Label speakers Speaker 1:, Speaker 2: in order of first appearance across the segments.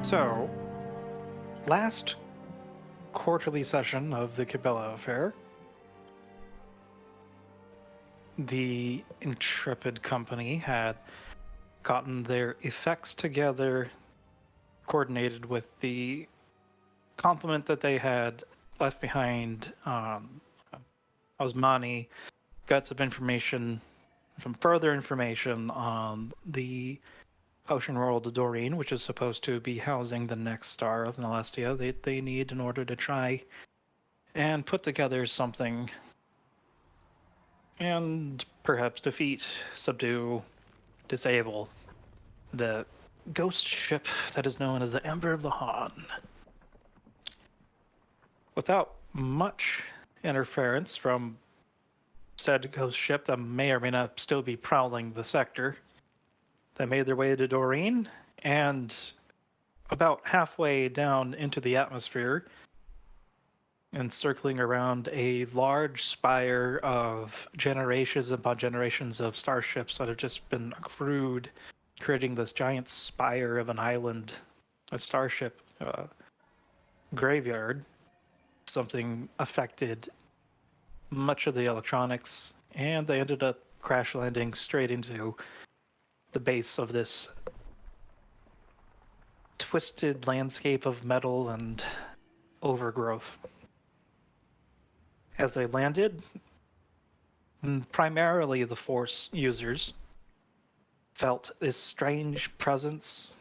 Speaker 1: So, last quarterly session of the Kibbella affair, the Intrepid Company had gotten their effects together, coordinated with the complement that they had left behind. Osmani got some information, some further information on the ocean world of Doreen, which is supposed to be housing the next star of Celestia they need in order to try and put together something and perhaps defeat, subdue, disable the ghost ship that is known as the Ember of the Han. Without much interference from said ghost ship that may or may not still be prowling the sector, they made their way to Doreen, and about halfway down into the atmosphere, and circling around a large spire of generations upon generations of starships that have just been accrued, creating this giant spire of an island, a starship graveyard. Something affected much of the electronics, and they ended up crash landing straight into the base of this twisted landscape of metal and overgrowth. As they landed, primarily the Force users felt this strange presence,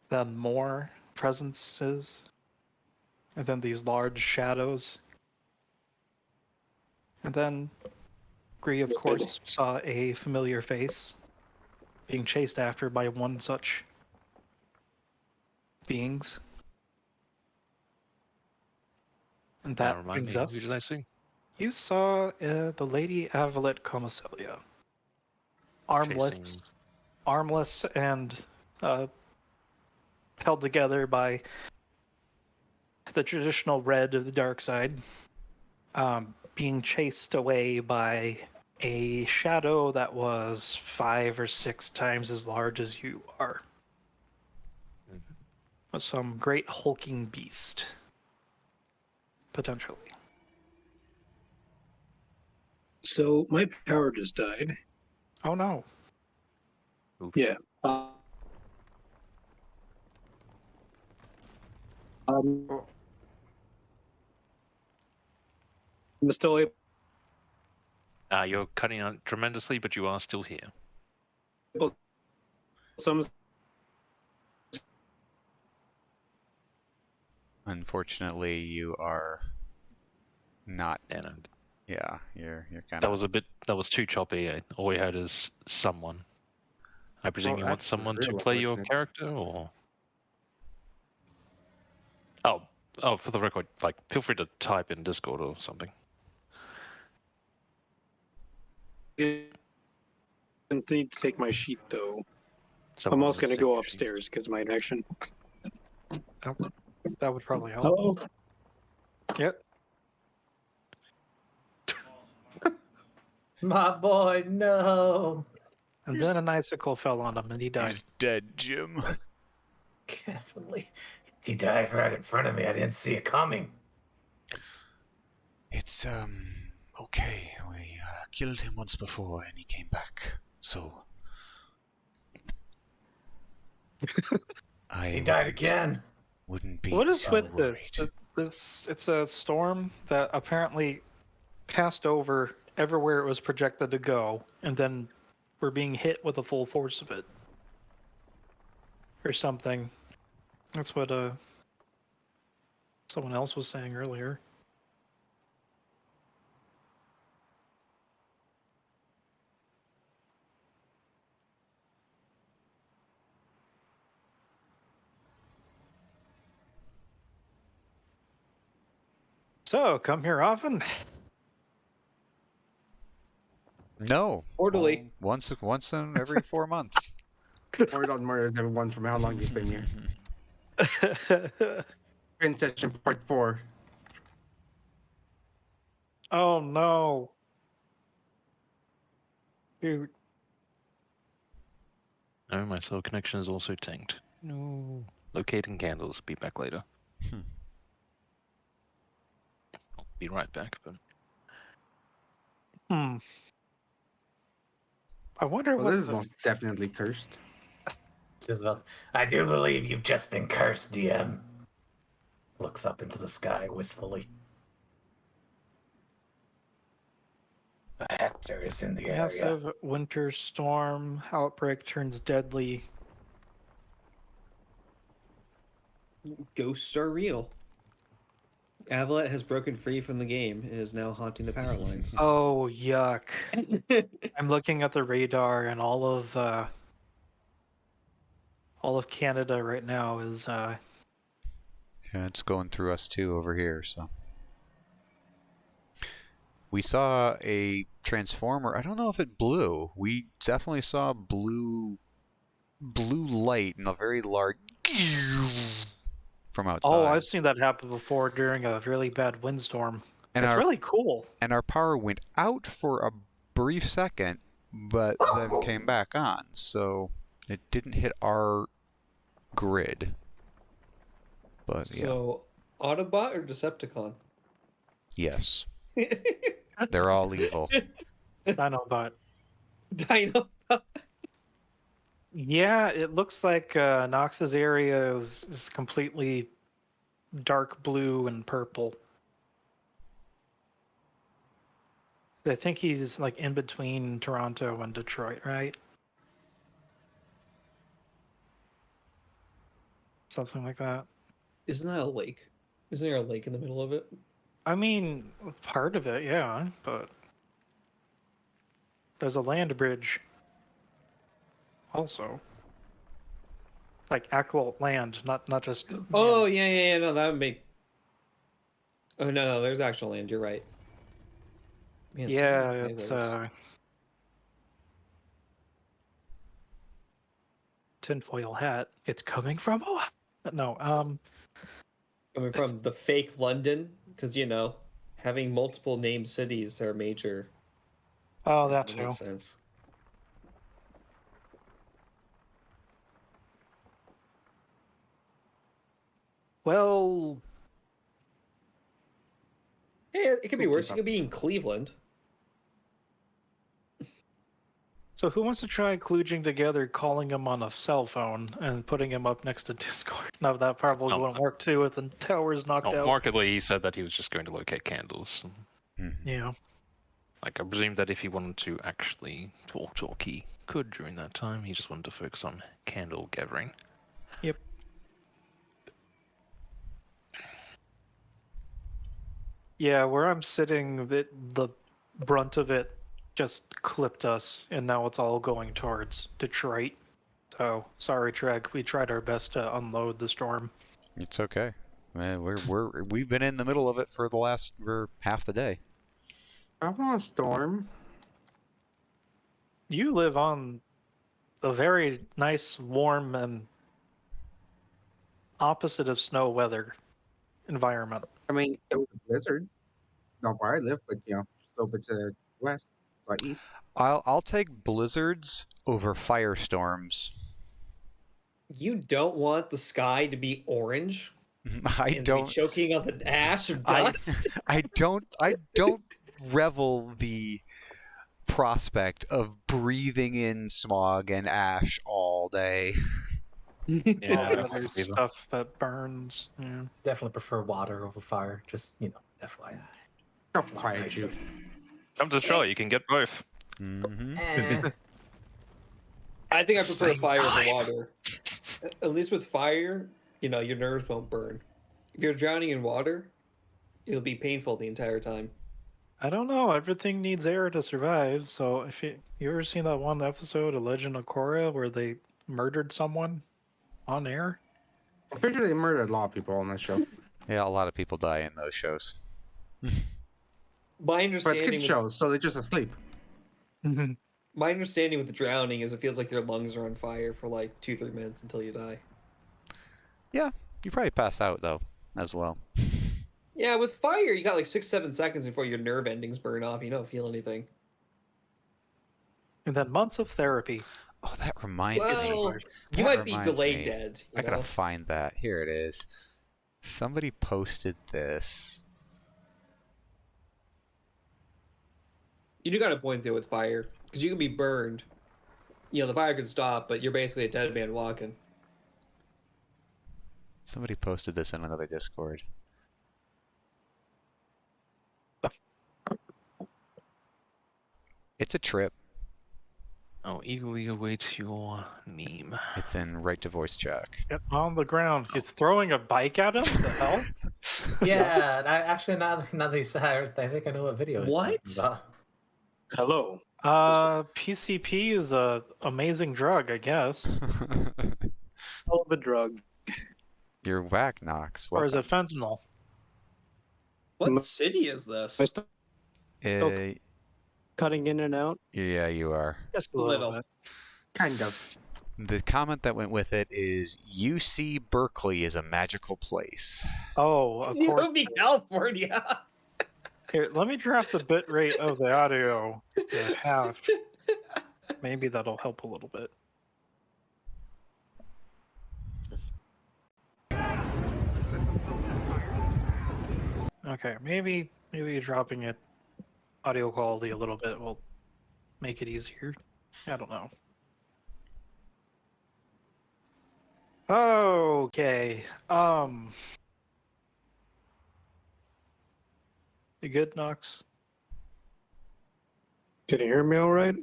Speaker 1: then more presences, and then these large shadows. And then Gree, of course, saw a familiar face being chased after by one such beings. And that brings us.
Speaker 2: Who did I see?
Speaker 1: You saw the Lady Avalet Comicelia. Armless and held together by the traditional red of the dark side, being chased away by a shadow that was 5 or 6 times as large as you are. Mm-hmm. Some great hulking beast, potentially.
Speaker 3: So my power just died.
Speaker 1: Oh no.
Speaker 2: Oops.
Speaker 3: Yeah. I'm still able.
Speaker 2: You're cutting out tremendously, but you are still here.
Speaker 4: Unfortunately, you are not.
Speaker 2: And
Speaker 4: Yeah, you're kind
Speaker 2: that
Speaker 4: of.
Speaker 2: was a bit. That was too choppy. All we heard is someone. I presume you want
Speaker 5: that's
Speaker 2: someone to
Speaker 5: real
Speaker 2: play your
Speaker 5: unfortunate.
Speaker 2: character, or? Oh, for the record, like, feel free to type in Discord or something.
Speaker 3: I need to take my sheet though.
Speaker 2: Someone
Speaker 3: I'm also going to
Speaker 2: needs
Speaker 3: go
Speaker 2: take a sheet.
Speaker 3: upstairs because of my connection.
Speaker 1: That would probably help.
Speaker 3: Hello.
Speaker 1: Yep.
Speaker 6: My boy, no.
Speaker 1: And then an icicle fell on him and he died.
Speaker 4: He's dead, Jim.
Speaker 6: Carefully. He died right in front of me. I didn't see it coming.
Speaker 4: It's okay. We killed him once before, and he came back. So
Speaker 6: He died again.
Speaker 4: Wouldn't be.
Speaker 1: What is
Speaker 4: so
Speaker 1: with
Speaker 4: worried.
Speaker 1: this? It's a storm that apparently passed over everywhere it was projected to go, and then we're being hit with the full force of it, or something. That's what someone else was saying earlier. So, come here often?
Speaker 4: No.
Speaker 5: Quarterly.
Speaker 4: Once in every 4 months.
Speaker 5: Or not murders everyone from how long you've been here. In session part 4.
Speaker 1: Oh no. Dude.
Speaker 2: No, my cell connection is also tanked. No. Locating candles. Be back later.
Speaker 4: Hmm.
Speaker 2: I'll be right back, but
Speaker 1: Hmm. I wonder
Speaker 5: Well,
Speaker 1: what
Speaker 5: this is
Speaker 1: the...
Speaker 5: most definitely cursed.
Speaker 6: Just about, I do believe you've just been cursed, DM. Looks up into the sky wistfully. A hector is in the area.
Speaker 1: Massive winter storm outbreak turns deadly.
Speaker 7: Ghosts are real. Avalet has broken free from the game and is now haunting the power lines.
Speaker 1: Oh, yuck. I'm looking at the radar, and all of Canada right now is
Speaker 4: Yeah, it's going through us too over here, so. We saw a transformer. I don't know if it blew. We definitely saw blue light and a very large from outside.
Speaker 1: Oh, I've seen that happen before during a really bad windstorm.
Speaker 4: And
Speaker 1: it's
Speaker 4: our
Speaker 1: really cool.
Speaker 4: and our power went out for a brief second, but then came back on. So it didn't hit our grid. But yeah,
Speaker 7: So, Autobot or Decepticon?
Speaker 4: yes, they're all evil.
Speaker 1: Dinobot.
Speaker 7: Dino.
Speaker 1: Yeah, it looks like Nox's area is completely dark blue and purple. I think he's like in between Toronto and Detroit, right? Something like that.
Speaker 7: Isn't that a lake? Isn't there a lake in the middle of it?
Speaker 1: I mean, part of it, yeah, but there's a land bridge also. Like actual land, not just...
Speaker 7: Oh, yeah, no, that would make... Oh, no, there's actual land, you're right. Man, so
Speaker 1: yeah,
Speaker 7: many
Speaker 1: it's
Speaker 7: islands.
Speaker 1: tinfoil hat. It's coming from... Oh, no,
Speaker 7: Coming from the fake London, because, you know, having multiple named cities are major.
Speaker 1: oh, that too.
Speaker 7: Makes sense.
Speaker 1: Well,
Speaker 7: Hey, it could be
Speaker 5: We'll
Speaker 7: worse.
Speaker 5: keep
Speaker 7: It could be in Cleveland.
Speaker 1: so who wants to try kludging together, calling him on a cell phone and putting him up next to Discord? No, that probably
Speaker 2: Oh,
Speaker 1: wouldn't work too if the tower's knocked out.
Speaker 2: markedly, he said that he was just going to locate candles.
Speaker 1: Yeah.
Speaker 2: Like, I presume that if he wanted to actually talk, he could during that time. He just wanted to focus on candle gathering.
Speaker 1: Yep. Yeah, where I'm sitting, the brunt of it just clipped us, and now it's all going towards Detroit. So sorry, Trek. We tried our best to unload the storm.
Speaker 4: It's okay. Man, we've been in the middle of it for half the day.
Speaker 5: I want a storm.
Speaker 1: You live on a very nice, warm, and opposite of snow weather environment.
Speaker 5: I mean, it was a blizzard. Not where I live, but you know, just a little bit to the west, or east.
Speaker 4: I'll take blizzards over firestorms.
Speaker 7: You don't want the sky to be orange
Speaker 4: I
Speaker 7: and
Speaker 4: don't.
Speaker 7: be choking on the ash of dust.
Speaker 4: I don't revel the prospect of breathing in smog and ash all day.
Speaker 1: All
Speaker 2: Yeah,
Speaker 1: the other
Speaker 2: definitely.
Speaker 1: stuff that burns. Yeah.
Speaker 6: Definitely prefer water over fire. Just, FYI.
Speaker 5: How quiet
Speaker 6: Nice.
Speaker 5: you.
Speaker 2: Come to Detroit, you can get both.
Speaker 4: Mm-hmm.
Speaker 6: Eh.
Speaker 7: I think I prefer
Speaker 2: Same
Speaker 7: fire over
Speaker 2: time.
Speaker 7: water. At least with fire, your nerves won't burn. If you're drowning in water, it'll be painful the entire time.
Speaker 1: I don't know. Everything needs air to survive. So if you ever seen that one episode of Legend of Korra where they murdered someone on air?
Speaker 5: I'm pretty sure they murdered a lot of people on that show.
Speaker 4: Yeah, a lot of people die in those shows.
Speaker 7: My
Speaker 5: But it's
Speaker 7: understanding,
Speaker 5: kid
Speaker 7: with,
Speaker 5: shows, so they're just asleep.
Speaker 7: my understanding with the drowning is it feels like your lungs are on fire for like 2-3 minutes until you die.
Speaker 4: Yeah, you probably pass out though, as well.
Speaker 7: Yeah, with fire, you got like 6-7 seconds before your nerve endings burn off. You don't feel anything.
Speaker 1: And then months of therapy.
Speaker 4: Oh, that reminds me.
Speaker 7: Well,
Speaker 4: That
Speaker 7: you might be
Speaker 4: reminds
Speaker 7: delayed
Speaker 4: me.
Speaker 7: dead. You
Speaker 4: I gotta
Speaker 7: know?
Speaker 4: find that. Here it is. Somebody posted this.
Speaker 7: You do got a point there with fire, because you can be burned. You know, the fire can stop, but you're basically a dead man walking.
Speaker 4: Somebody posted this in another Discord. It's a trip.
Speaker 2: I'll eagerly await your meme.
Speaker 4: It's in right to voice check.
Speaker 1: Get on the ground. He's throwing a bike at him? The hell?
Speaker 6: Yeah, and I actually now that you said it, I think I know what video he's talking
Speaker 7: What?
Speaker 6: about.
Speaker 3: Hello.
Speaker 1: PCP is a amazing drug, I guess.
Speaker 3: Hell of a drug.
Speaker 4: You're whack, Knox.
Speaker 1: Or is
Speaker 4: Welcome.
Speaker 1: it fentanyl?
Speaker 7: What
Speaker 3: M-
Speaker 7: city is this?
Speaker 3: Am I still
Speaker 4: Uh,
Speaker 3: cutting in and out?
Speaker 4: yeah, you are.
Speaker 1: Just a
Speaker 7: Little.
Speaker 1: bit.
Speaker 5: Kind of.
Speaker 4: The comment that went with it is UC Berkeley is a magical place.
Speaker 1: Oh, of
Speaker 7: You
Speaker 1: course.
Speaker 7: would be California.
Speaker 1: Here, let me drop the bit rate of the audio to half. Maybe that'll help a little bit. Okay, maybe dropping it audio quality a little bit will make it easier. I don't know. Okay. You good, Knox?
Speaker 3: Can you hear me all right?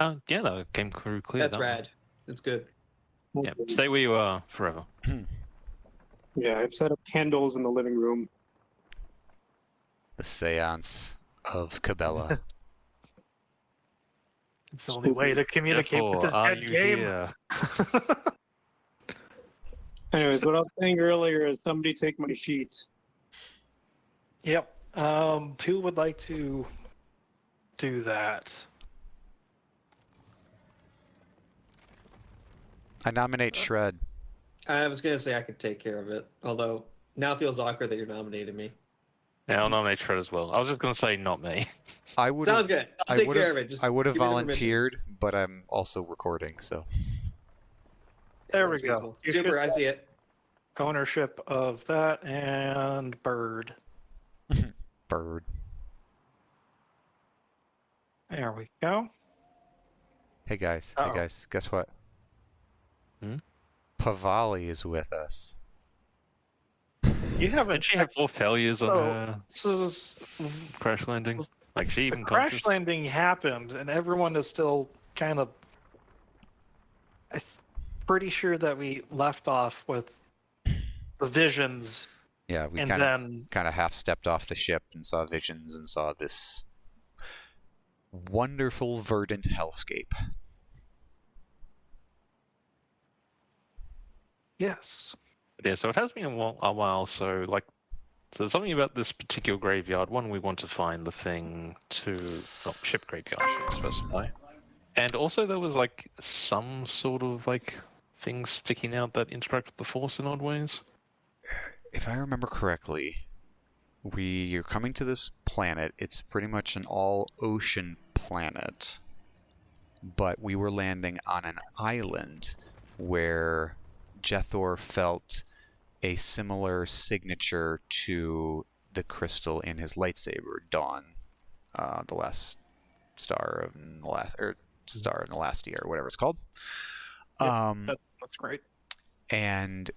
Speaker 2: Oh, yeah, that came through clear.
Speaker 7: That's
Speaker 2: that one.
Speaker 7: rad. That's good.
Speaker 2: Yeah, stay where you are forever.
Speaker 3: Yeah, I've set up candles in the living room.
Speaker 4: The seance of Kibbella.
Speaker 1: It's the only way to communicate with this
Speaker 2: Therefore, are
Speaker 1: dead
Speaker 2: you
Speaker 1: game.
Speaker 2: here?
Speaker 3: Anyways, what I was saying earlier is somebody take my sheets.
Speaker 1: Yep. Who would like to do that?
Speaker 4: I nominate Shred.
Speaker 7: I was gonna say I could take care of it, although now it feels awkward that you're nominating me.
Speaker 2: Yeah, I'll nominate Shred as well. I was just going to say not me.
Speaker 4: I would.
Speaker 7: Sounds good. I'll take care of it. Just
Speaker 4: I would have
Speaker 7: give me the permission.
Speaker 4: volunteered, but I'm also recording, so.
Speaker 1: There we
Speaker 7: That's
Speaker 1: go.
Speaker 7: reasonable.
Speaker 1: You
Speaker 7: Super,
Speaker 1: should-
Speaker 7: I see it.
Speaker 1: Ownership of that and Bird.
Speaker 4: Bird.
Speaker 1: There we go.
Speaker 4: Hey guys,
Speaker 1: Uh-oh.
Speaker 4: guess what?
Speaker 2: Hmm?
Speaker 4: Pavali is with us.
Speaker 1: You haven't
Speaker 2: Did she have 4 failures on
Speaker 1: Oh,
Speaker 2: her
Speaker 1: This is
Speaker 2: crash landing? Like, she even
Speaker 1: crash
Speaker 2: conscious?
Speaker 1: landing happened, and everyone is still kind of. I'm pretty sure that we left off with the visions,
Speaker 4: Yeah, we
Speaker 1: and
Speaker 4: kind
Speaker 1: then
Speaker 4: of half stepped off the ship and saw visions and saw this wonderful verdant hellscape.
Speaker 1: yes,
Speaker 2: Yeah, so it has been a while, so, like, so there's something about this particular graveyard. One, we want to find the thing to... Oh, ship graveyard, I should specify. And also there was, like, some sort of, like, things sticking out that interact with the Force in odd ways.
Speaker 4: If I remember correctly, we are coming to this planet. It's pretty much an all-ocean planet. But we were landing on an island where Jethor felt a similar signature to the crystal in his lightsaber, Dawn, the last star of the last, or star in the last year, or whatever it's called.
Speaker 1: Yep, that's great.
Speaker 4: And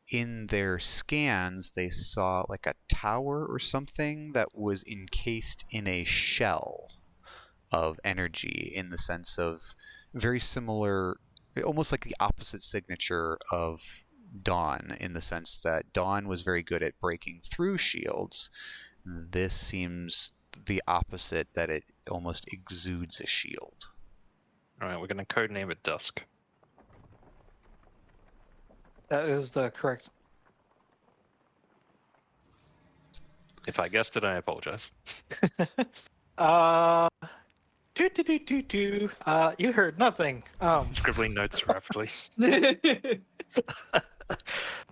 Speaker 4: in their scans, they saw like a tower or something that was encased in a shell of energy, in the sense of very similar, almost like the opposite signature of Dawn, in the sense that Dawn was very good at breaking through shields. This seems the opposite, that it almost exudes a shield.
Speaker 2: Alright, we're going to codename it Dusk.
Speaker 1: That is the correct.
Speaker 2: If I guessed it, I apologize.
Speaker 1: You heard nothing.
Speaker 2: Scribbling notes rapidly.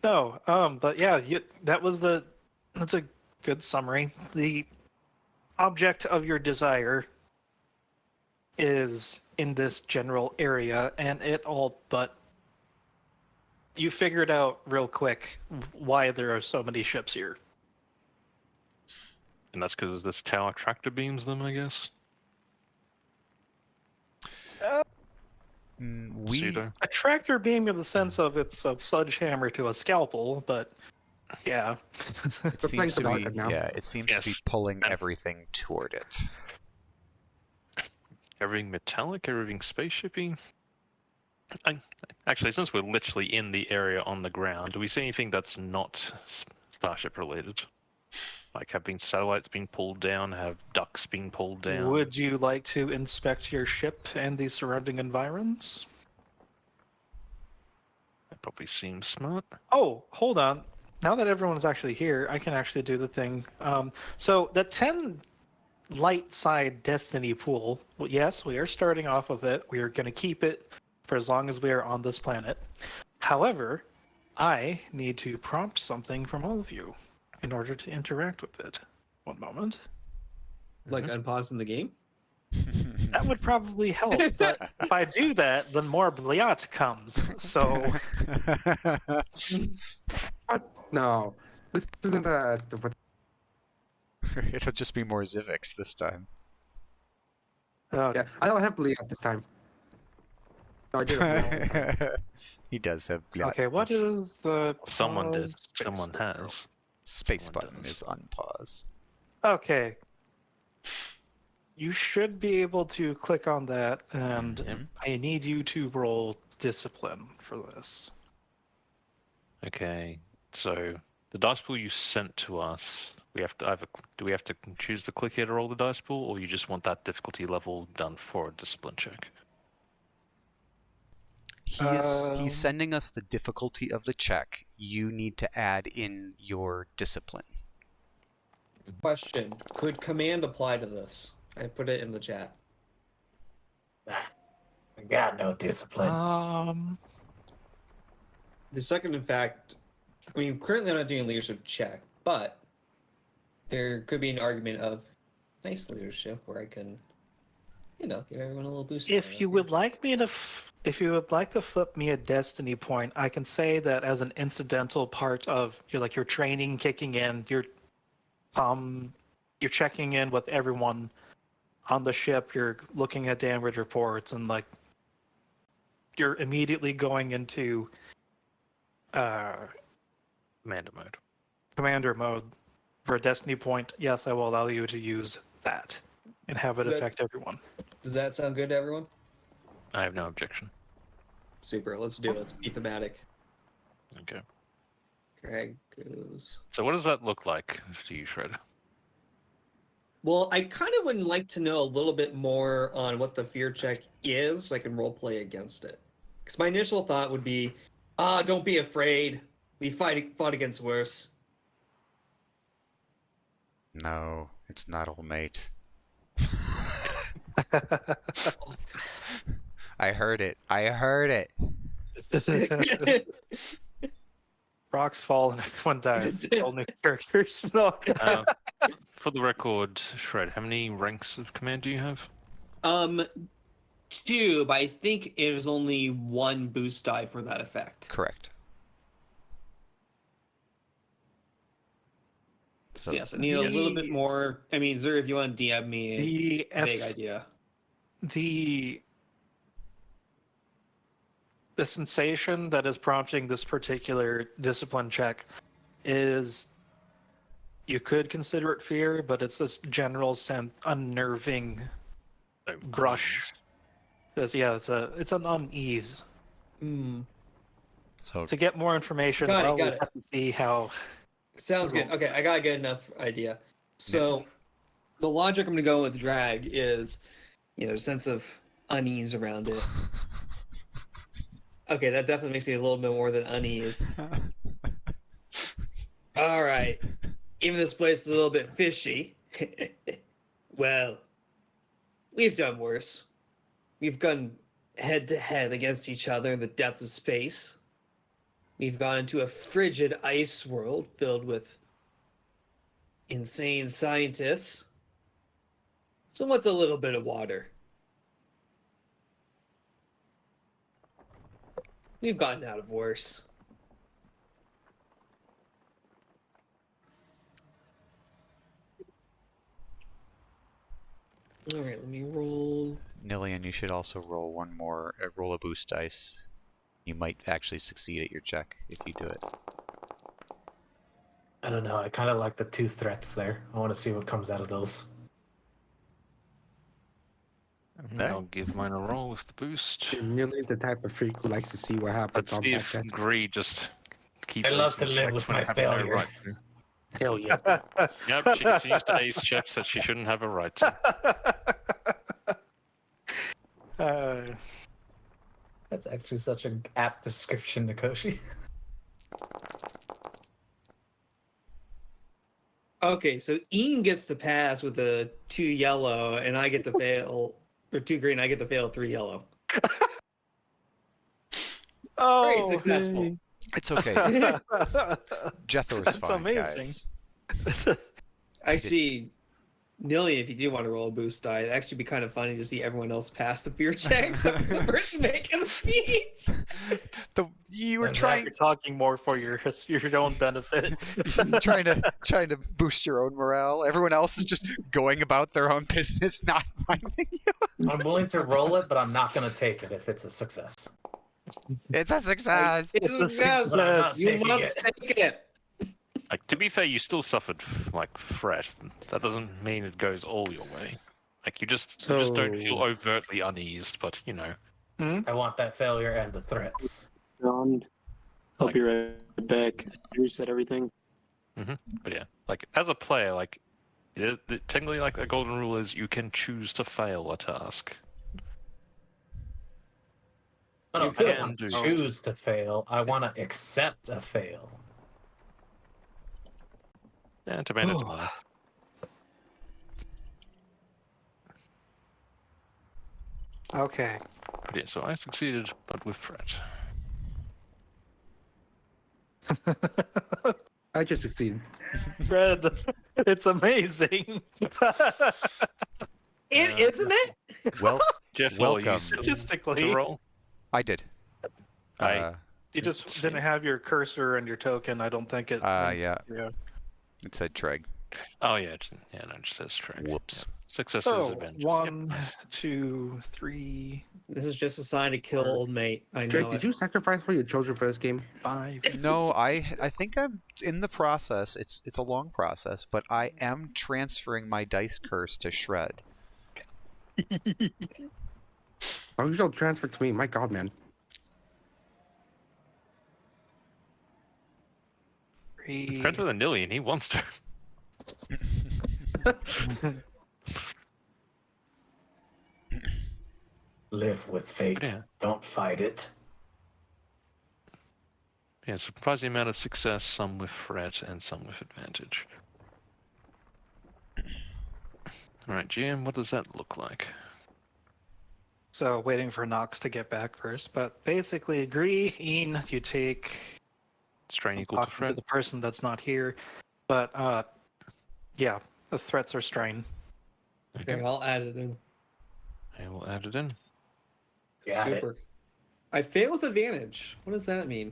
Speaker 1: No. But yeah, that's a good summary. The object of your desire is in this general area, and it all but you figured out real quick why there are so many ships here.
Speaker 2: And that's because this tower tractor beams them, I guess.
Speaker 4: We
Speaker 2: Pseudo.
Speaker 1: A tractor beam in the sense of it's a sledgehammer to a scalpel, but yeah.
Speaker 4: it
Speaker 5: playing
Speaker 4: seems to be
Speaker 5: Delicate now.
Speaker 4: it seems to be
Speaker 2: Yes.
Speaker 4: pulling everything toward it.
Speaker 2: Everything metallic, everything spaceshipy. Actually, since we're literally in the area on the ground, do we see anything that's not Starship related? Like, have satellites been pulled down? Have ducks been pulled down?
Speaker 1: Would you like to inspect your ship and the surrounding environs?
Speaker 2: That probably seems smart.
Speaker 1: Oh, hold on. Now that everyone's actually here, I can actually do the thing. So the 10 light side destiny pool, well, yes, we are starting off with it. We are going to keep it for as long as we are on this planet. However, I need to prompt something from all of you in order to interact with it. One moment.
Speaker 7: Like unpausing the game.
Speaker 1: That would probably help, but if I do that, then more Bliat comes. So
Speaker 5: No, this isn't a.
Speaker 4: It'll just be more Zivix this time.
Speaker 5: Yeah, I don't have Bleed this time. No, I do.
Speaker 4: He does have Bliat.
Speaker 1: okay, what is the
Speaker 2: Someone did.
Speaker 1: pause space
Speaker 2: Someone
Speaker 1: there?
Speaker 2: has.
Speaker 4: Space
Speaker 2: Someone
Speaker 4: button
Speaker 2: does.
Speaker 4: is unpause.
Speaker 1: Okay. You should be able to click on that, and
Speaker 2: Mhm.
Speaker 1: I need you to roll discipline for this.
Speaker 2: Okay, so the dice pool you sent to us, we have to do we have to choose the click here to roll the dice pool, or you just want that difficulty level done for a discipline check?
Speaker 4: He's sending us the difficulty of the check. You need to add in your discipline.
Speaker 7: Question: could command apply to this? I put it in the chat.
Speaker 6: I got no discipline.
Speaker 7: The second, in fact, I mean, currently I'm not doing a leadership check, but there could be an argument of nice leadership where I can, give everyone a little boost.
Speaker 1: If you would like me to, if you would like to flip me a destiny point, I can say that as an incidental part of your training kicking in, you're checking in with everyone on the ship. You're looking at damage reports and you're immediately going into
Speaker 2: Commander mode.
Speaker 1: commander mode for a destiny point. Yes, I will allow you to use that and have it
Speaker 7: That's-
Speaker 1: affect everyone.
Speaker 7: Does that sound good to everyone?
Speaker 2: I have no objection.
Speaker 7: Super. Let's do it. Let's be thematic.
Speaker 2: Okay.
Speaker 7: Greg goes.
Speaker 2: So what does that look like to you, Shred?
Speaker 7: Well, I kind of would like to know a little bit more on what the fear check is so I can roleplay against it. Because my initial thought would be, don't be afraid. We fought against worse.
Speaker 4: No, it's not old mate. I heard it.
Speaker 1: Rocks fall and everyone dies. All new characters. No.
Speaker 2: For the record, Shred, how many ranks of command do you have?
Speaker 7: 2, but I think it is only 1 boost die for that effect.
Speaker 4: Correct.
Speaker 7: So yes, I need a little bit more. I mean, Zur, if you want to DM me a vague
Speaker 1: The
Speaker 7: idea.
Speaker 1: the sensation that is prompting this particular discipline check is, you could consider it fear, but it's this general unnerving
Speaker 2: No,
Speaker 1: brush. It's an unease.
Speaker 4: So
Speaker 1: To get more information,
Speaker 7: Got it,
Speaker 1: we
Speaker 7: got it.
Speaker 1: have to see how.
Speaker 7: Sounds good. Okay, I got a good enough idea. So, the logic I'm going to go with drag is, a sense of unease around it. Okay, that definitely makes me a little bit more than unease. All right. Even this place is a little bit fishy. Well, we've done worse. We've gone head to head against each other in the depths of space. We've gone into a frigid ice world filled with insane scientists. So what's a little bit of water? We've gotten out of worse. All right, let me roll.
Speaker 4: Nillian, you should also roll one more. Roll a boost dice. You might actually succeed at your check if you do it.
Speaker 6: I don't know. I kind of like the 2 threats there. I want to see what comes out of those.
Speaker 2: I'll give mine a roll with the boost.
Speaker 5: Nillian's the type of freak who likes to see what happens
Speaker 2: Let's
Speaker 5: on
Speaker 2: see
Speaker 5: bad
Speaker 2: if
Speaker 5: checks.
Speaker 2: Gree just keeps.
Speaker 6: I love to
Speaker 2: acing
Speaker 6: live
Speaker 2: checks
Speaker 6: with
Speaker 2: when
Speaker 6: my
Speaker 2: having no
Speaker 6: failure.
Speaker 2: right to.
Speaker 5: Hell yeah.
Speaker 2: Yep, she used to ace checks that she shouldn't have a right to.
Speaker 6: That's actually such an apt description, Nikoshi.
Speaker 7: Okay, so Ian gets to pass with a 2 yellow, and I get to fail, or 2 green. I get to fail 3 yellow.
Speaker 1: Oh,
Speaker 7: Very successful.
Speaker 4: It's okay. Jethor's
Speaker 1: That's
Speaker 4: fine,
Speaker 1: amazing.
Speaker 4: guys.
Speaker 7: Actually, Nilly, if you do want to roll a boost die, it'd actually be kind of funny to see everyone else pass the beer check except for the person making the speech.
Speaker 4: You were
Speaker 6: And
Speaker 4: trying
Speaker 1: You're talking more for your own benefit.
Speaker 4: trying to boost your own morale. Everyone else is just going about their own business, not minding you.
Speaker 6: I'm willing to roll it, but I'm not going to take it if it's a success.
Speaker 4: It's a success.
Speaker 1: It's a
Speaker 7: Yes,
Speaker 6: But I'm not
Speaker 7: you
Speaker 6: taking
Speaker 7: must
Speaker 6: it.
Speaker 7: take it.
Speaker 2: Like, to be fair, you still suffered like fret. That doesn't mean it goes all your way. Like you just don't feel overtly uneased, but you know.
Speaker 6: I want that failure and the threats.
Speaker 3: John, I'll be right back. Reset everything.
Speaker 2: But yeah, like as a player, like technically, like the golden rule is you can choose to fail a task.
Speaker 6: No,
Speaker 2: You
Speaker 6: I don't
Speaker 2: can
Speaker 6: want to
Speaker 2: do-
Speaker 6: choose to fail. I want to accept a fail.
Speaker 2: Yeah, tomato, tomato.
Speaker 1: Okay.
Speaker 2: But yeah, so I succeeded, but with fret.
Speaker 5: I just succeeded.
Speaker 1: Fred, it's amazing.
Speaker 7: Isn't it?
Speaker 4: Well,
Speaker 2: Jeff,
Speaker 4: welcome.
Speaker 1: Statistically,
Speaker 2: To roll?
Speaker 4: I did.
Speaker 1: you just didn't have your cursor and your token. I don't think it.
Speaker 4: Yeah,
Speaker 1: Yeah.
Speaker 4: it said Treg.
Speaker 2: Oh yeah, no, it just says track.
Speaker 4: Whoops.
Speaker 2: Successes,
Speaker 1: So
Speaker 2: advantages.
Speaker 1: 1, 2, 3,
Speaker 7: This is just a sign to kill old mate. I know.
Speaker 5: Drake, did you sacrifice for your children for this game?
Speaker 1: 5.
Speaker 4: No, I think I'm in the process. It's a long process, but I am transferring my dice curse to Shred.
Speaker 5: Oh, you don't transfer to me. My God, man.
Speaker 1: 3.
Speaker 2: Friends with a Nillian, he wants to.
Speaker 6: Live with fate.
Speaker 2: Yeah.
Speaker 6: Don't fight it.
Speaker 2: Yeah, surprising amount of success, some with fret and some with advantage. Alright, GM, what does that look like?
Speaker 1: So waiting for Nox to get back first, but basically agree. Ian, you take
Speaker 2: Strain equal to
Speaker 1: talking to
Speaker 2: fret?
Speaker 1: the person that's not here, but yeah, the threats are strain.
Speaker 7: Okay, I'll add it in.
Speaker 2: I will add it in.
Speaker 6: Got it.
Speaker 7: Super. I fail with advantage. What does that mean?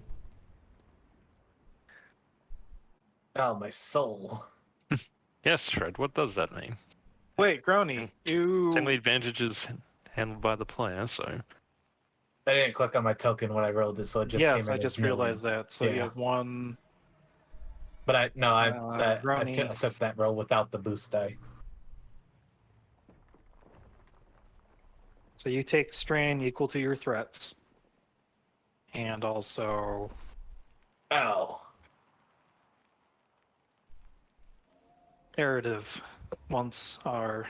Speaker 6: Oh, my soul.
Speaker 2: Yes, Fred, what does that mean?
Speaker 1: Wait, Grony, you.
Speaker 2: Technically, advantage is handled by the player, so.
Speaker 6: I didn't click on my token when I rolled this, so it just came
Speaker 1: Yes,
Speaker 6: in
Speaker 1: I
Speaker 6: as
Speaker 1: just
Speaker 6: million.
Speaker 1: realized that. So you
Speaker 6: Yeah.
Speaker 1: have 1.
Speaker 6: But I
Speaker 1: Ronnie.
Speaker 6: took that roll without the boost die.
Speaker 1: So you take strain equal to your threats, and also
Speaker 6: Oh.
Speaker 1: narrative once our.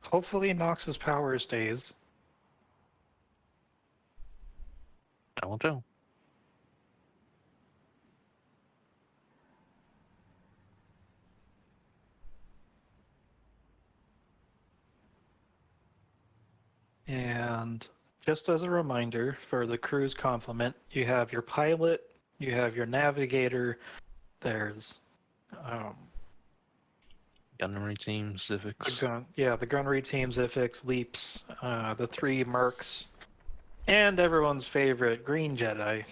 Speaker 1: Hopefully, Nox's power stays.
Speaker 2: I won't tell.
Speaker 1: And just as a reminder for the crew's complement, you have your pilot, you have your navigator, there's
Speaker 2: Gunnery team,
Speaker 1: the
Speaker 2: civics.
Speaker 1: gunnery team, Zifix, Leaps, the 3 mercs, And everyone's favorite green Jedi.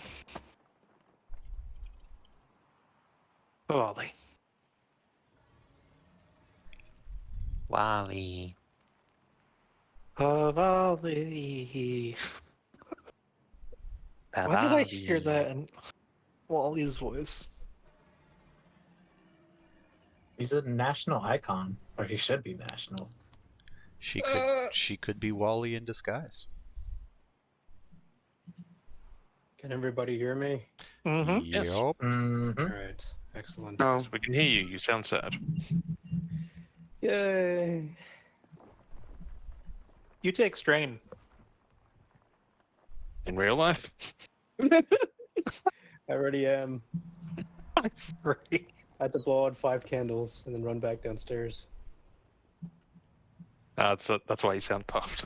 Speaker 1: Wally.
Speaker 2: Wally.
Speaker 1: Wally. Why did I hear that in Wally's voice?
Speaker 6: He's a national icon, or he should be national.
Speaker 4: She could be Wally in disguise.
Speaker 8: Can everybody hear me?
Speaker 1: Mm-hmm.
Speaker 2: Yes.
Speaker 4: Yup.
Speaker 6: Mm-hmm.
Speaker 8: All right, excellent.
Speaker 3: No.
Speaker 2: We can hear you. You sound sad.
Speaker 8: Yay!
Speaker 1: You take strain.
Speaker 2: In real life?
Speaker 8: I already am.
Speaker 1: I'm sorry.
Speaker 8: I had to blow out 5 candles and then run back downstairs.
Speaker 2: That's why you sound puffed.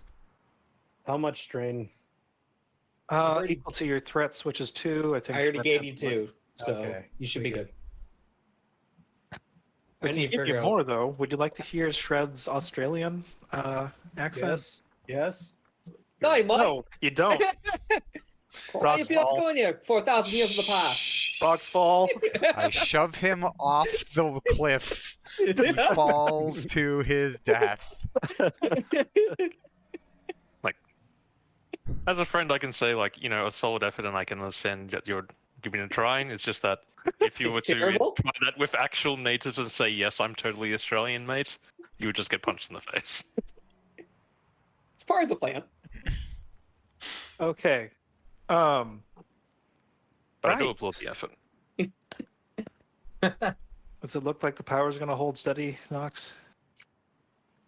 Speaker 8: How much strain?
Speaker 1: Equal to your threats, which is 2. I think.
Speaker 7: I already
Speaker 1: Shred
Speaker 7: gave
Speaker 1: has
Speaker 7: you
Speaker 1: one.
Speaker 7: 2, so
Speaker 8: Okay,
Speaker 7: you should be
Speaker 8: we
Speaker 7: good.
Speaker 1: We
Speaker 7: I
Speaker 1: can
Speaker 7: need to
Speaker 1: give
Speaker 7: figure
Speaker 1: you
Speaker 7: out.
Speaker 1: more though. Would you like to hear Shred's Australian accent?
Speaker 8: Yes. Yes.
Speaker 7: No, you might.
Speaker 1: No, you don't.
Speaker 7: Why you
Speaker 1: Rocks
Speaker 7: feel like
Speaker 1: fall.
Speaker 7: going here 4,000 years in the past?
Speaker 4: Shh.
Speaker 1: Rocks fall.
Speaker 4: I shove him off the cliff. He falls to his death.
Speaker 2: As a friend, I can say, like, you know, a solid effort and I can understand that you're giving it a try. It's just that if you
Speaker 7: It's
Speaker 2: were to
Speaker 7: terrible.
Speaker 2: try that with actual natives and say, yes, I'm totally Australian, mate, you would just get punched in the face.
Speaker 7: It's part of the plan.
Speaker 1: Okay.
Speaker 2: But I do
Speaker 1: Right.
Speaker 2: applaud the effort.
Speaker 1: Does it look like the power's going to hold steady, Knox?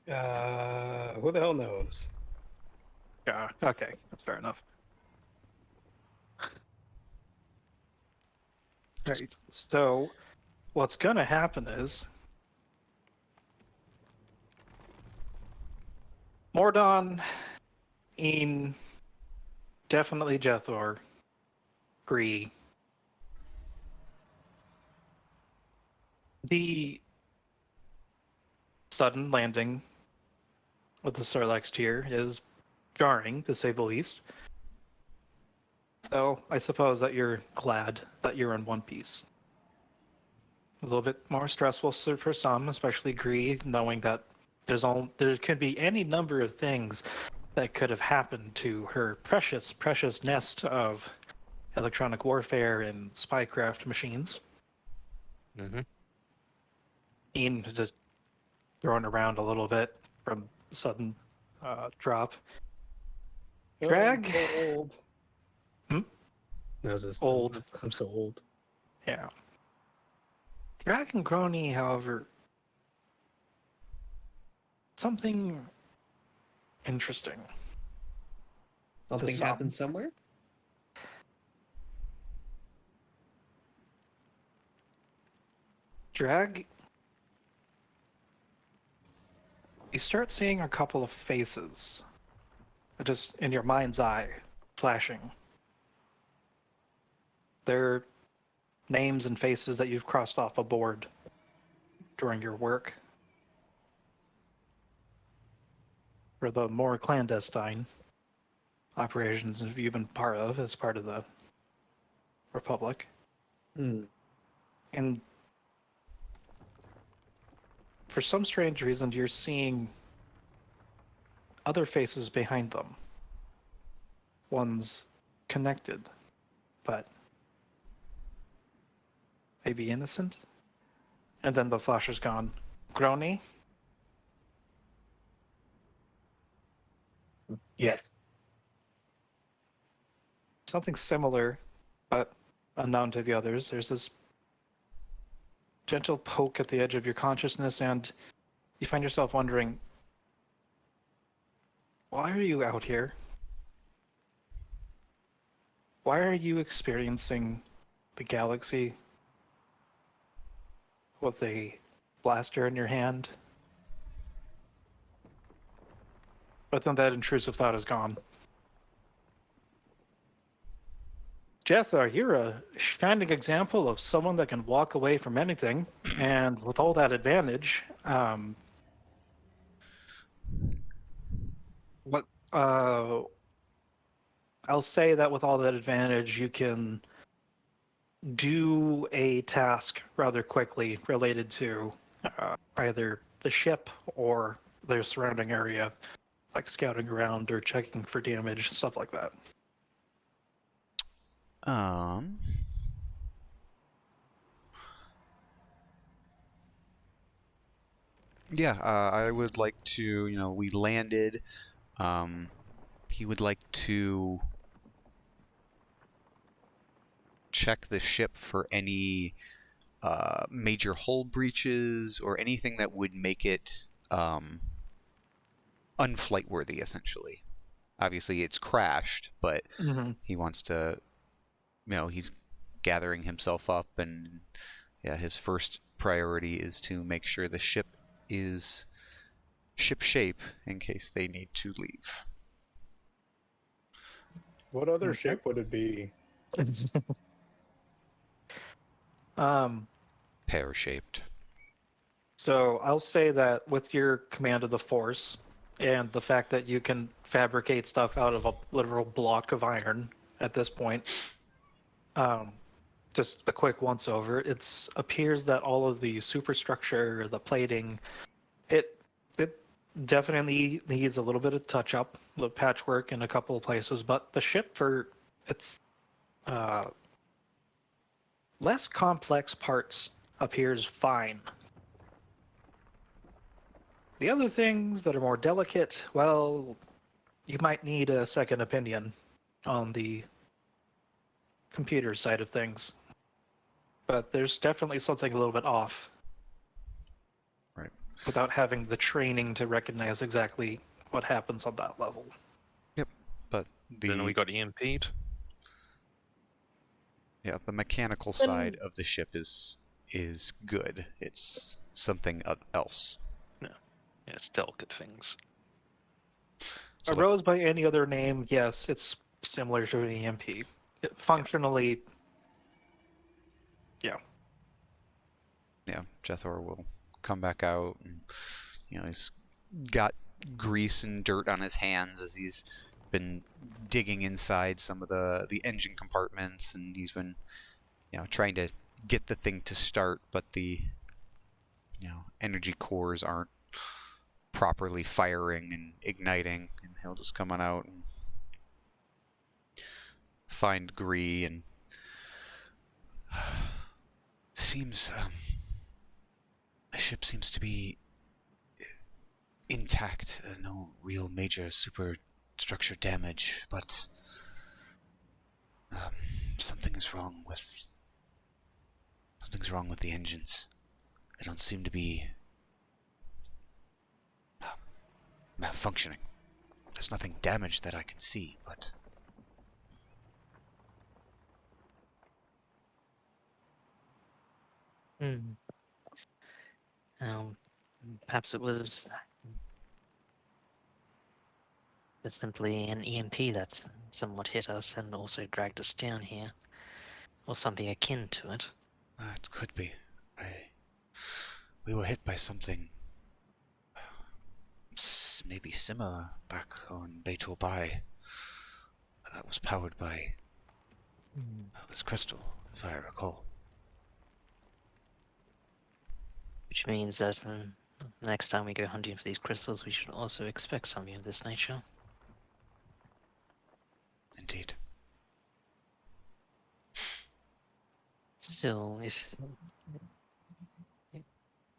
Speaker 8: Who the hell knows?
Speaker 1: Yeah. Okay, that's fair enough. Right. So, what's going to happen is Mordon, Een, definitely Jethor, Gree. The sudden landing with the Sarlacc here is jarring, to say the least. Though I suppose that you're glad that you're in one piece. A little bit more stressful for some, especially Gree, knowing that there could be any number of things that could have happened to her precious nest of electronic warfare and spycraft machines.
Speaker 2: Mm-hmm.
Speaker 1: Ian just thrown around a little bit from sudden drop. Drag?
Speaker 8: Oh, I'm so old.
Speaker 1: Hmm?
Speaker 8: No, it's just
Speaker 1: Old.
Speaker 8: I'm so old.
Speaker 1: Yeah. Drag and Crony, however, something interesting.
Speaker 7: Something
Speaker 1: some.
Speaker 7: happened somewhere.
Speaker 1: Drag, you start seeing a couple of faces just in your mind's eye flashing. They're names and faces that you've crossed off a board during your work. For the more clandestine operations you've been part of as part of the Republic.
Speaker 7: Hmm.
Speaker 1: And for some strange reason, you're seeing other faces behind them. One's connected, but maybe innocent. And then the flasher's gone. Grony?
Speaker 6: Yes.
Speaker 1: Something similar, but unknown to the others. There's this gentle poke at the edge of your consciousness, and you find yourself wondering, why are you out here? Why are you experiencing the galaxy with a blaster in your hand? But then that intrusive thought is gone. Jethar, you're a shining example of someone that can walk away from anything, and with all that advantage, what I'll say that with all that advantage, you can do a task rather quickly related to either the ship or their surrounding area, like scouting around or checking for damage, stuff like that.
Speaker 4: Yeah, I would like to, we landed. He would like to check the ship for any major hull breaches or anything that would make it unflightworthy, essentially. Obviously, it's crashed, but he wants to, he's gathering himself up, and yeah, his first priority is to make sure the ship is ship shape in case they need to leave.
Speaker 8: What other ship would it be?
Speaker 4: Pear-shaped.
Speaker 1: So I'll say that with your command of the Force and the fact that you can fabricate stuff out of a literal block of iron at this point, just a quick once over, it appears that all of the superstructure, the plating, it definitely needs a little bit of touch up, the patchwork in a couple of places, but the ship for its less complex parts appears fine. The other things that are more delicate, well, you might need a second opinion on the computer side of things. But there's definitely something a little bit off.
Speaker 4: Right.
Speaker 1: Without having the training to recognize exactly what happens on that level.
Speaker 4: Yep, but
Speaker 2: Then we got EMP'd.
Speaker 4: Yeah, the mechanical side of the ship is good. It's something else.
Speaker 2: Yeah, it's delicate things.
Speaker 4: So
Speaker 1: Arose by any other name, yes, it's similar to an EMP. Functionally, yeah.
Speaker 4: Yeah, Jethor will come back out, and he's got grease and dirt on his hands as he's been digging inside some of the engine compartments, and he's been trying to get the thing to start, but the energy cores aren't properly firing and igniting, and he'll just come on out and find Gree, and seems the ship seems to be intact, no real major superstructure damage, but something's wrong with the engines. They don't seem to be malfunctioning. There's nothing damaged that I can see, but
Speaker 9: Perhaps it was just simply an EMP that somewhat hit us and also dragged us down here, or something akin to it.
Speaker 4: It could be. We were hit by something maybe similar back on Beitor Bai. That was powered by this crystal, if I recall.
Speaker 9: Which means that the next time we go hunting for these crystals, we should also expect something of this nature.
Speaker 4: Indeed.
Speaker 9: Still, if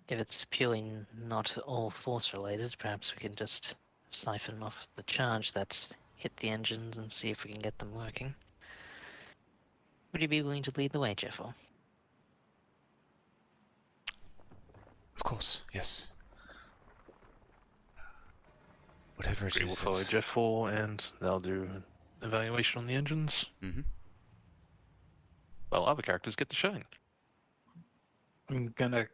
Speaker 9: it's purely not all force related, perhaps we can just siphon off the charge that's hit the engines and see if we can get them working. Would you be willing to lead the way, Jeffo?
Speaker 4: Of course, yes. Whatever it
Speaker 2: We will
Speaker 4: is.
Speaker 2: follow Jeff 4 and they'll do an evaluation on the engines. Well, other characters get the shine.
Speaker 1: I'm gonna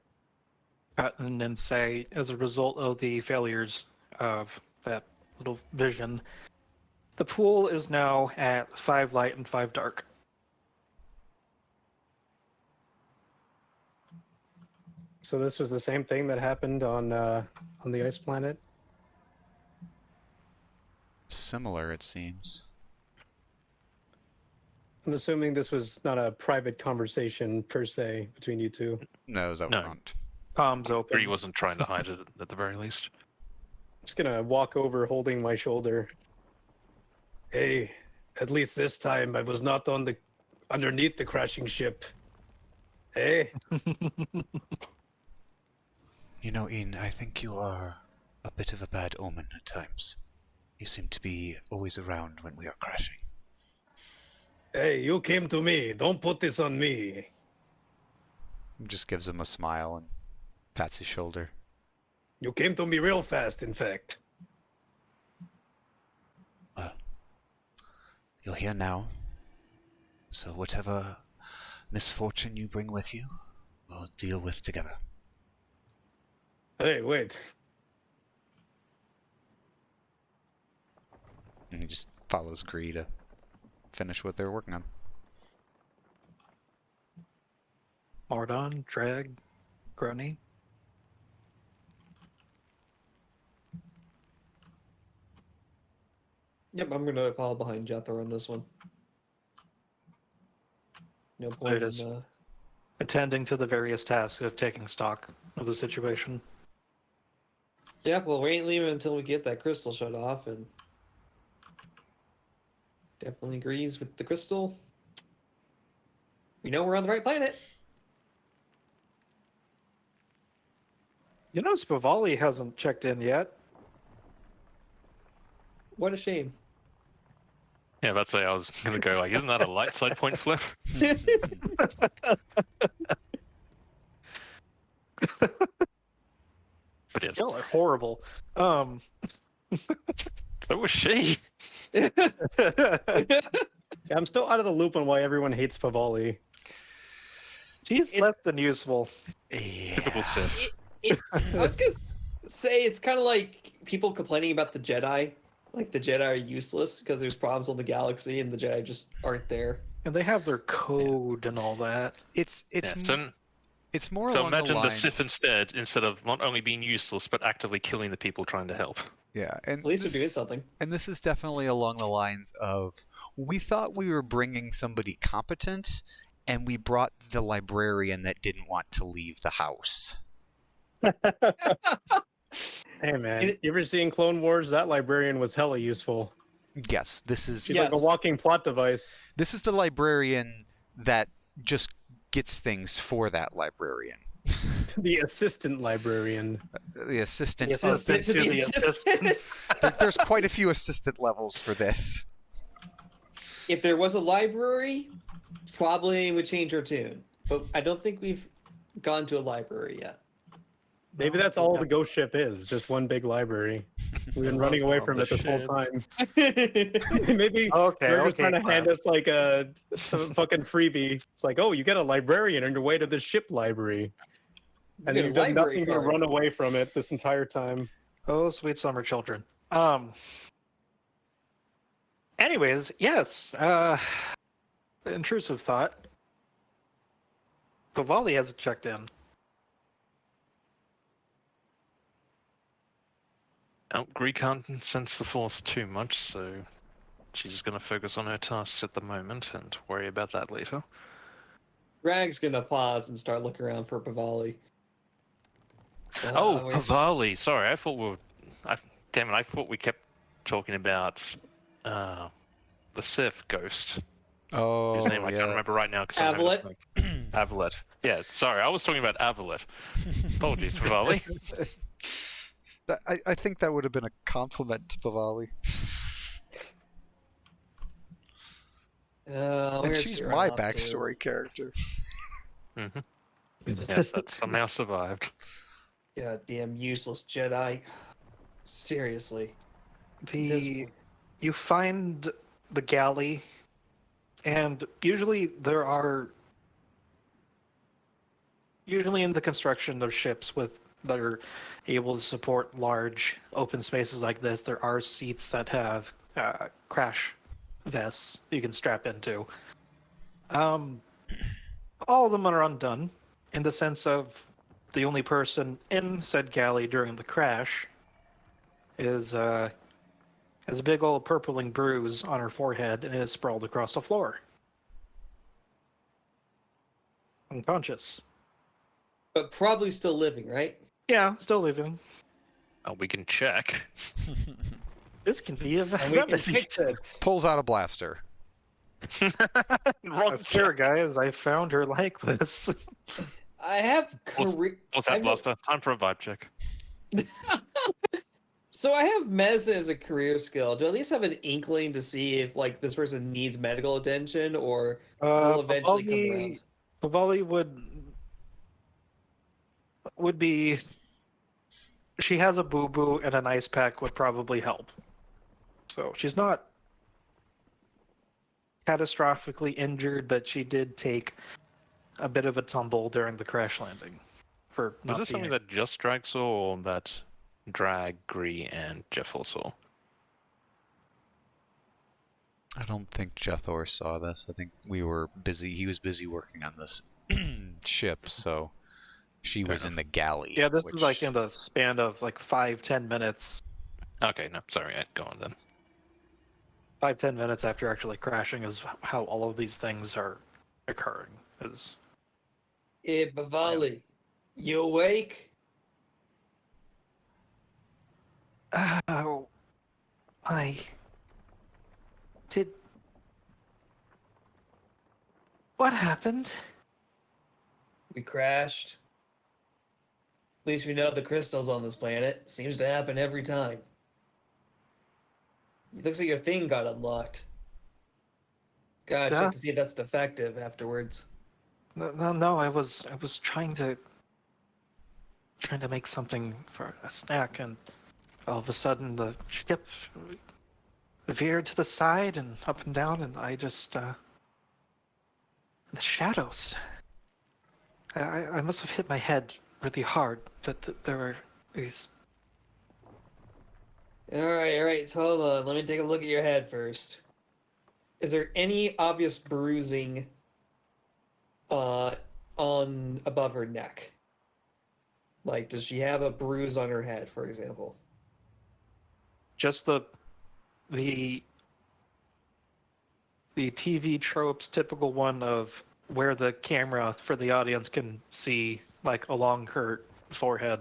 Speaker 1: cut in and say, as a result of the failures of that little vision, the pool is now at 5 light and 5 dark.
Speaker 8: So this was the same thing that happened on the ice planet.
Speaker 4: Similar, it seems.
Speaker 8: I'm assuming this was not a private conversation per se between you two.
Speaker 4: No, it was up
Speaker 2: No.
Speaker 4: front.
Speaker 1: Comms open.
Speaker 2: Bree wasn't trying to hide it at the very least.
Speaker 8: I'm just gonna walk over holding my shoulder. Hey, at least this time I was not on the underneath the crashing ship. Hey,
Speaker 4: You know, Ian, I think you are a bit of a bad omen at times. You seem to be always around when we are crashing.
Speaker 8: hey, you came to me. Don't put this on me.
Speaker 4: Just gives him a smile and pats his shoulder.
Speaker 8: You came to me real fast, in fact.
Speaker 4: Well, you're here now. So whatever misfortune you bring with you, we'll deal with together.
Speaker 8: Hey, wait.
Speaker 4: And he just follows Gree to finish what they're working on.
Speaker 1: Mordon, Drag, Grony.
Speaker 7: Yep, I'm gonna follow behind Jethro on this one. No
Speaker 1: So
Speaker 7: point
Speaker 1: it is.
Speaker 7: in
Speaker 1: Attending to the various tasks of taking stock of the situation.
Speaker 7: yeah, well, we ain't leaving until we get that crystal shut off, and definitely agrees with the crystal. We know we're on the right planet.
Speaker 1: You know, Spivali hasn't checked in yet.
Speaker 7: What a shame.
Speaker 2: Yeah, that's why I was gonna go like, isn't that a light side point flip? But yes,
Speaker 1: Y'all are horrible.
Speaker 2: so was she.
Speaker 8: Yeah, I'm still out of the loop on why everyone hates Favali.
Speaker 1: She's
Speaker 7: It's-
Speaker 1: less than useful.
Speaker 2: Typical Sith.
Speaker 7: It's, I was gonna say it's kind of like people complaining about the Jedi. Like the Jedi are useless because there's problems on the galaxy and the Jedi just aren't there.
Speaker 1: And they have their code and all that.
Speaker 4: It's
Speaker 2: Yeah,
Speaker 4: it's more
Speaker 2: so
Speaker 4: along the
Speaker 2: imagine the
Speaker 4: lines.
Speaker 2: Sith instead of not only being useless but actively killing the people trying to help.
Speaker 4: Yeah, and
Speaker 7: At least they're doing something.
Speaker 4: And this is definitely along the lines of we thought we were bringing somebody competent, and we brought the librarian that didn't want to leave the house.
Speaker 8: Hey, man.
Speaker 7: It-
Speaker 8: You ever seen Clone Wars? That librarian was hella useful.
Speaker 4: Yes, this is
Speaker 8: She's like a
Speaker 7: Yes.
Speaker 8: walking plot device.
Speaker 4: this is the librarian that just gets things for that librarian.
Speaker 8: The assistant librarian.
Speaker 4: The assistant.
Speaker 1: The assistant
Speaker 7: to
Speaker 1: to
Speaker 7: the
Speaker 1: the
Speaker 7: assistant.
Speaker 4: There's quite a few assistant levels for this.
Speaker 7: If there was a library, probably would change our tune. But I don't think we've gone to a library yet.
Speaker 8: Maybe that's all the ghost ship is, just one big library. We've been running away from it this whole time. Maybe
Speaker 1: Okay,
Speaker 8: they're just
Speaker 1: okay,
Speaker 8: trying to hand
Speaker 1: Cloud.
Speaker 8: us like some fucking freebie. It's like, oh, you get a librarian on your way to the ship library. And
Speaker 7: get a
Speaker 8: you've done
Speaker 7: library
Speaker 8: nothing to
Speaker 7: card.
Speaker 8: run away from it this entire time.
Speaker 1: Oh, sweet summer children. Anyways, yes. Intrusive thought. Favali hasn't checked in.
Speaker 2: Greek can't sense the Force too much, so she's going to focus on her tasks at the moment and worry about that later.
Speaker 7: Rag's gonna pause and start looking around for Pavali.
Speaker 2: Oh,
Speaker 7: Where's-
Speaker 2: Pavali. Sorry, I thought we were. Damn it! I thought we kept talking about the Sith ghost.
Speaker 4: Oh,
Speaker 2: Whose name I can't remember right now.
Speaker 7: Avalette?
Speaker 2: Avalette. Yeah, sorry, I was talking about Avalette. Apologies, Pavali.
Speaker 4: I think that would have been a compliment to Pavali. And
Speaker 7: where's
Speaker 4: she's
Speaker 7: she
Speaker 4: my
Speaker 7: run off to?
Speaker 4: backstory character.
Speaker 2: Yes, that somehow survived.
Speaker 7: God damn useless Jedi. Seriously. This
Speaker 1: The
Speaker 7: one.
Speaker 1: you find the galley, and usually in the construction of ships that are able to support large open spaces like this, there are seats that have crash vests you can strap into. All of them are undone in the sense of the only person in said galley during the crash has a big old purpling bruise on her forehead and is sprawled across the floor. Unconscious.
Speaker 7: But probably still living, right?
Speaker 1: Yeah, still living.
Speaker 2: We can check.
Speaker 1: This can be a
Speaker 8: And we can
Speaker 1: remedy.
Speaker 8: fix it.
Speaker 4: Pulls out a blaster.
Speaker 2: Wrong
Speaker 1: I swear,
Speaker 2: check.
Speaker 1: guys, I found her like this.
Speaker 7: I have
Speaker 2: What's-
Speaker 7: career.
Speaker 2: What's that, Blaster? Time for a vibe check.
Speaker 7: So I have medicine as a career skill. Do I at least have an inkling to see if like this person needs medical attention or will eventually come around?
Speaker 1: Pavali would be. She has a boo boo, and an ice pack would probably help. So she's not catastrophically injured, but she did take a bit of a tumble during the crash landing. For
Speaker 2: Was
Speaker 1: not
Speaker 2: this something
Speaker 1: being.
Speaker 2: that just Drag saw, or that Drag, Gree, and Jeff all saw?
Speaker 4: I don't think Jethor saw this. I think we were busy. He was busy working on this ship, so she
Speaker 2: Fair
Speaker 4: was in
Speaker 2: enough.
Speaker 4: the galley.
Speaker 1: Yeah, this
Speaker 4: which...
Speaker 1: is like in the span of like 5-10 minutes.
Speaker 2: Okay, no, sorry, go on then.
Speaker 1: 5-10 minutes after actually crashing is how all of these things are occurring. Is
Speaker 7: Hey, Bavali, you awake?
Speaker 1: oh, I did. What happened?
Speaker 7: We crashed. At least we know the crystals on this planet. Seems to happen every time. It looks like your thing got unlocked. Gotta
Speaker 1: Yeah.
Speaker 7: check to see if that's defective afterwards.
Speaker 1: No. I was trying to make something for a snack, and all of a sudden the ship veered to the side and up and down, and I just the shadows. I must have hit my head really hard. That there were these.
Speaker 7: All right. So hold on. Let me take a look at your head first. Is there any obvious bruising on above her neck? Like, does she have a bruise on her head, for example?
Speaker 1: Just the TV tropes, typical one of where the camera for the audience can see like along her forehead.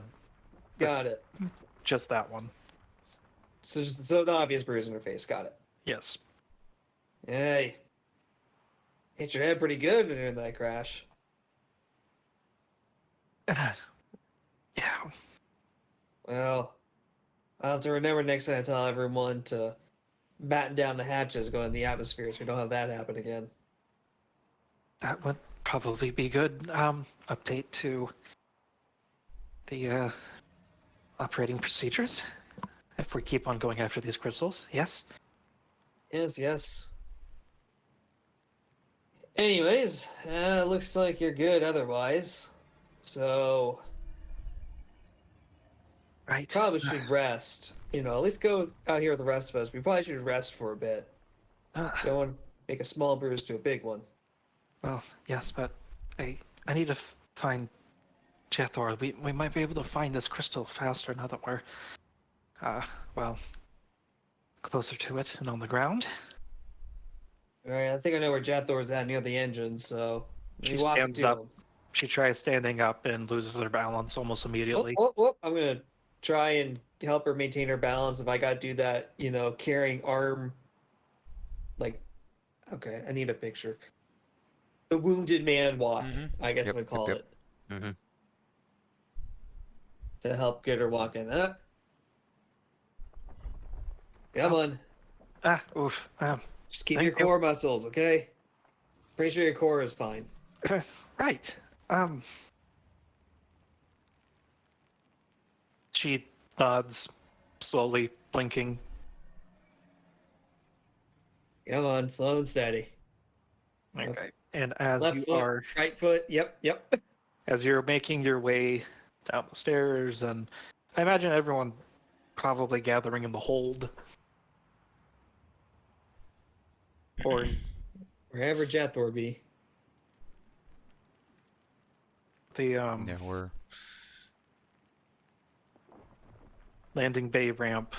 Speaker 7: Got it.
Speaker 1: Just that one.
Speaker 7: So the obvious bruise on her face. Got it.
Speaker 1: Yes.
Speaker 7: Hey, hit your head pretty good during that crash.
Speaker 1: Yeah.
Speaker 7: Well, I'll have to remember next time I tell everyone to batten down the hatches going in the atmosphere so we don't have that happen again.
Speaker 1: That would probably be good. Update to the operating procedures. If we keep on going after these crystals, yes?
Speaker 7: Yes. Anyways, looks like you're good otherwise. So,
Speaker 1: Right.
Speaker 7: probably should rest. At least go out here with the rest of us. We probably should rest for a bit. Don't want to make a small bruise to a big one.
Speaker 1: Well, yes, but I need to find Jethor. We might be able to find this crystal faster now that we're, closer to it and on the ground.
Speaker 7: Alright, I think I know where Jathor's at near the engine, so
Speaker 1: She
Speaker 7: we walk
Speaker 1: stands
Speaker 7: to
Speaker 1: up.
Speaker 7: him.
Speaker 1: She tries standing up and loses her balance almost immediately.
Speaker 7: Oh, I'm gonna try and help her maintain her balance. If I gotta do that, carrying arm, okay, I need a picture. The wounded man walk, I guess
Speaker 4: Yep,
Speaker 7: I would call
Speaker 4: yep.
Speaker 7: it.
Speaker 2: Mm-hmm.
Speaker 7: To help get her walking. Come on.
Speaker 1: Oof.
Speaker 7: Just keep
Speaker 1: Thank
Speaker 7: your
Speaker 1: you.
Speaker 7: core muscles, okay? Pretty sure your core is fine.
Speaker 1: Right. She nods, slowly blinking.
Speaker 7: Come on, slow and steady.
Speaker 1: Okay. And as
Speaker 7: Left
Speaker 1: you
Speaker 7: foot,
Speaker 1: are,
Speaker 7: right foot. Yep.
Speaker 1: as you're making your way down the stairs, and I imagine everyone probably gathering in the hold, or
Speaker 7: Wherever Jathor be.
Speaker 1: the
Speaker 4: Yeah, we're
Speaker 1: landing bay ramp,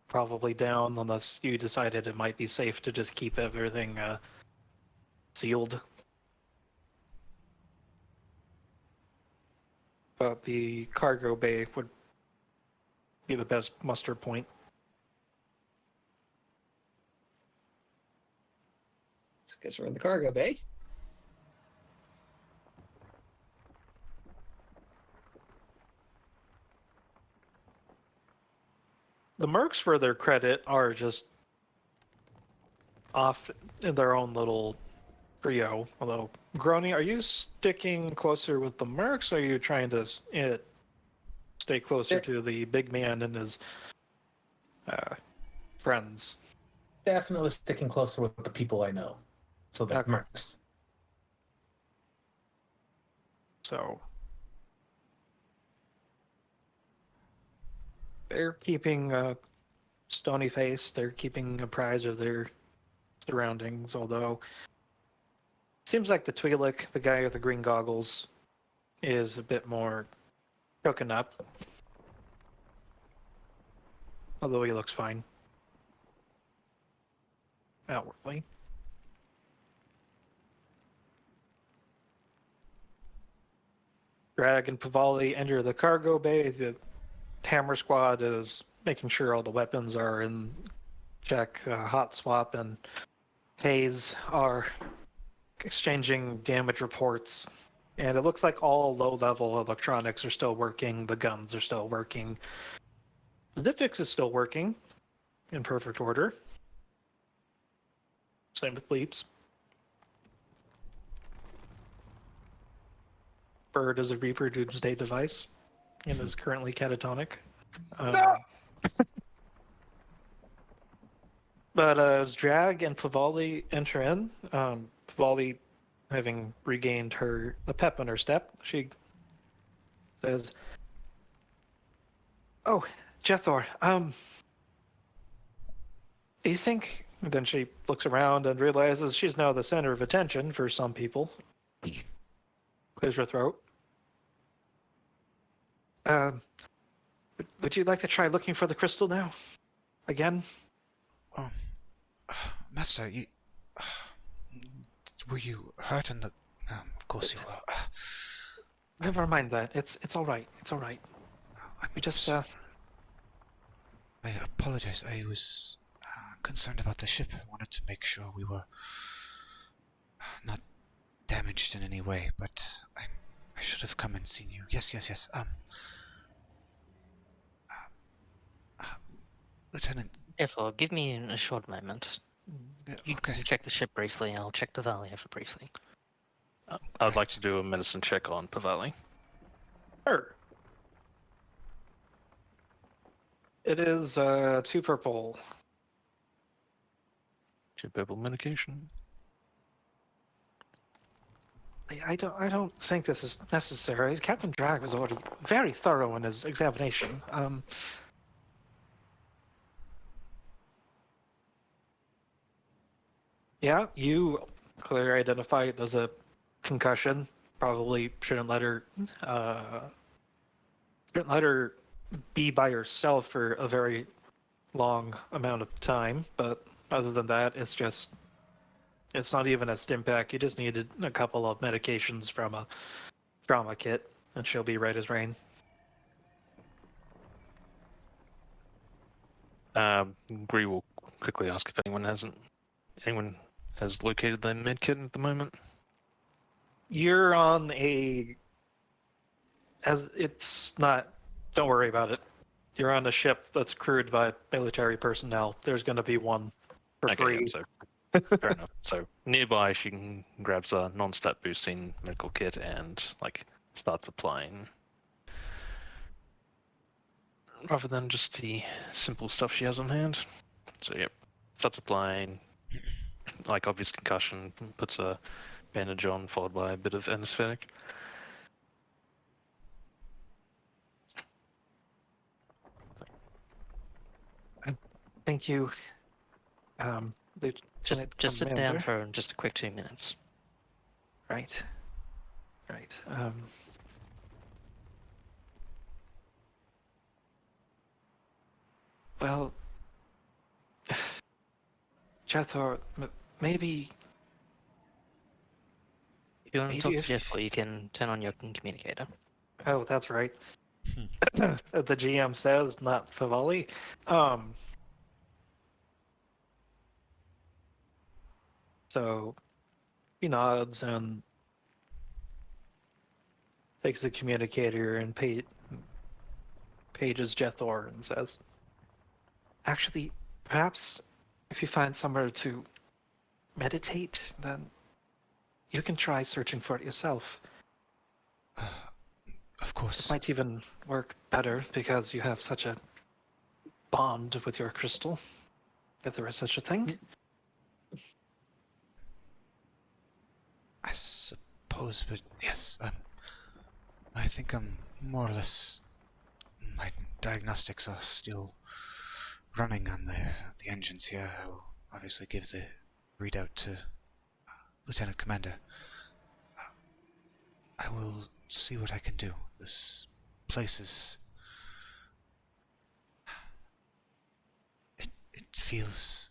Speaker 1: probably down, unless you decided it might be safe to just keep everything sealed. but the cargo bay would be the best muster point.
Speaker 7: So I guess we're in the cargo bay.
Speaker 1: The mercs, for their credit, are just off in their own little trio. Although, Grony, are you sticking closer with the mercs, or are you trying to stay closer to the big man and his friends?
Speaker 6: Definitely sticking closer with the people I know. So the
Speaker 1: Okay.
Speaker 6: mercs.
Speaker 1: So they're keeping a stony face. They're keeping apprised of their surroundings. Although it seems like the Twi'lek, the guy with the green goggles, is a bit more cooking up. Although he looks fine outwardly. Drag and Pavali enter the cargo bay. The Hammer Squad is making sure all the weapons are in check. Hot Swap and Haze are exchanging damage reports. And it looks like all low-level electronics are still working. The guns are still working. Zifix is still working in perfect order. Same with Leaps. Bird is a Reaper Doomsday device and is currently catatonic. But as Drag and Pavali enter in, Pavali, having regained the pep in her step, she says, "Oh, Jethor, do you think..." And then she looks around and realizes she's now the center of attention for some people. Clears her throat. Would you like to try looking for the crystal now? Again?
Speaker 4: Oh, Master, you were you hurt in the? Of course you were.
Speaker 1: Never mind that. It's all right. It's all right. We just
Speaker 4: I apologize. I was concerned about the ship. I wanted to make sure we were not damaged in any way, but I should have come and seen you. Yes. Lieutenant.
Speaker 9: Therefore, give me a short moment. You
Speaker 4: Okay.
Speaker 9: check the ship briefly, I'll check the valley over briefly.
Speaker 2: I'd like to do a medicine check on Pavali.
Speaker 1: Sure. It is 2 purple.
Speaker 2: 2 purple medication.
Speaker 1: I don't think this is necessary. Captain Drag was already very thorough in his examination. Yeah, you clearly identify it as a concussion. Probably shouldn't let her be by herself for a very long amount of time. But other than that, it's not even a stim pack. You just needed a couple of medications from a trauma kit, and she'll be right as rain.
Speaker 2: Gree will quickly ask if anyone has located their medkit at the moment.
Speaker 1: You're on it's not. Don't worry about it. You're on a ship that's crewed by military personnel. There's going to be one for free.
Speaker 2: Yeah, so fair enough. So nearby, she grabs a non-stat boosting medical kit and starts applying, rather than just the simple stuff she has on hand. So yep, starts applying. Obvious concussion, puts a bandage on, followed by a bit of anesthetic.
Speaker 1: Thank you.
Speaker 9: Just sit down for just a quick 2 minutes.
Speaker 1: Right. Well, Jethor, maybe...
Speaker 9: If you want to talk
Speaker 1: Maybe
Speaker 9: to Jeff, or you can turn on your communicator.
Speaker 1: Oh, that's right. The GM says, not Favali. So he nods and takes the communicator and pages Jethor and says, actually, perhaps if you find somewhere to meditate, then you can try searching for it yourself.
Speaker 4: Of course.
Speaker 1: It might even work better because you have such a bond with your crystal, if there is such a thing.
Speaker 4: I suppose, but yes, I think I'm more or less. My diagnostics are still running on the engines here. I will obviously give the readout to Lieutenant Commander. I will see what I can do. This place is. It feels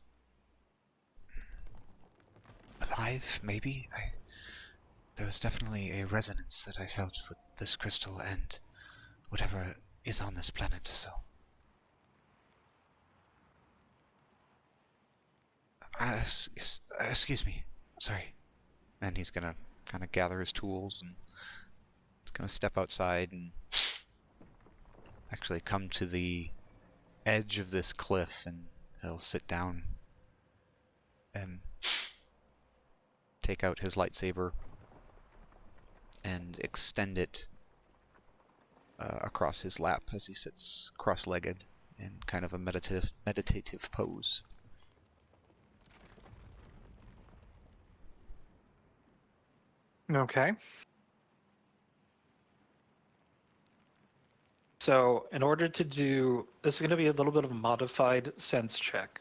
Speaker 4: alive, maybe? There was definitely a resonance that I felt with this crystal and whatever is on this planet, so. Excuse me. Sorry. And he's gonna kind of gather his tools and he's gonna step outside and actually come to the edge of this cliff, and he'll sit down and take out his lightsaber and extend it across his lap as he sits cross-legged in kind of a meditative pose.
Speaker 1: Okay. So, in order to do this, is going to be a little bit of a modified sense check.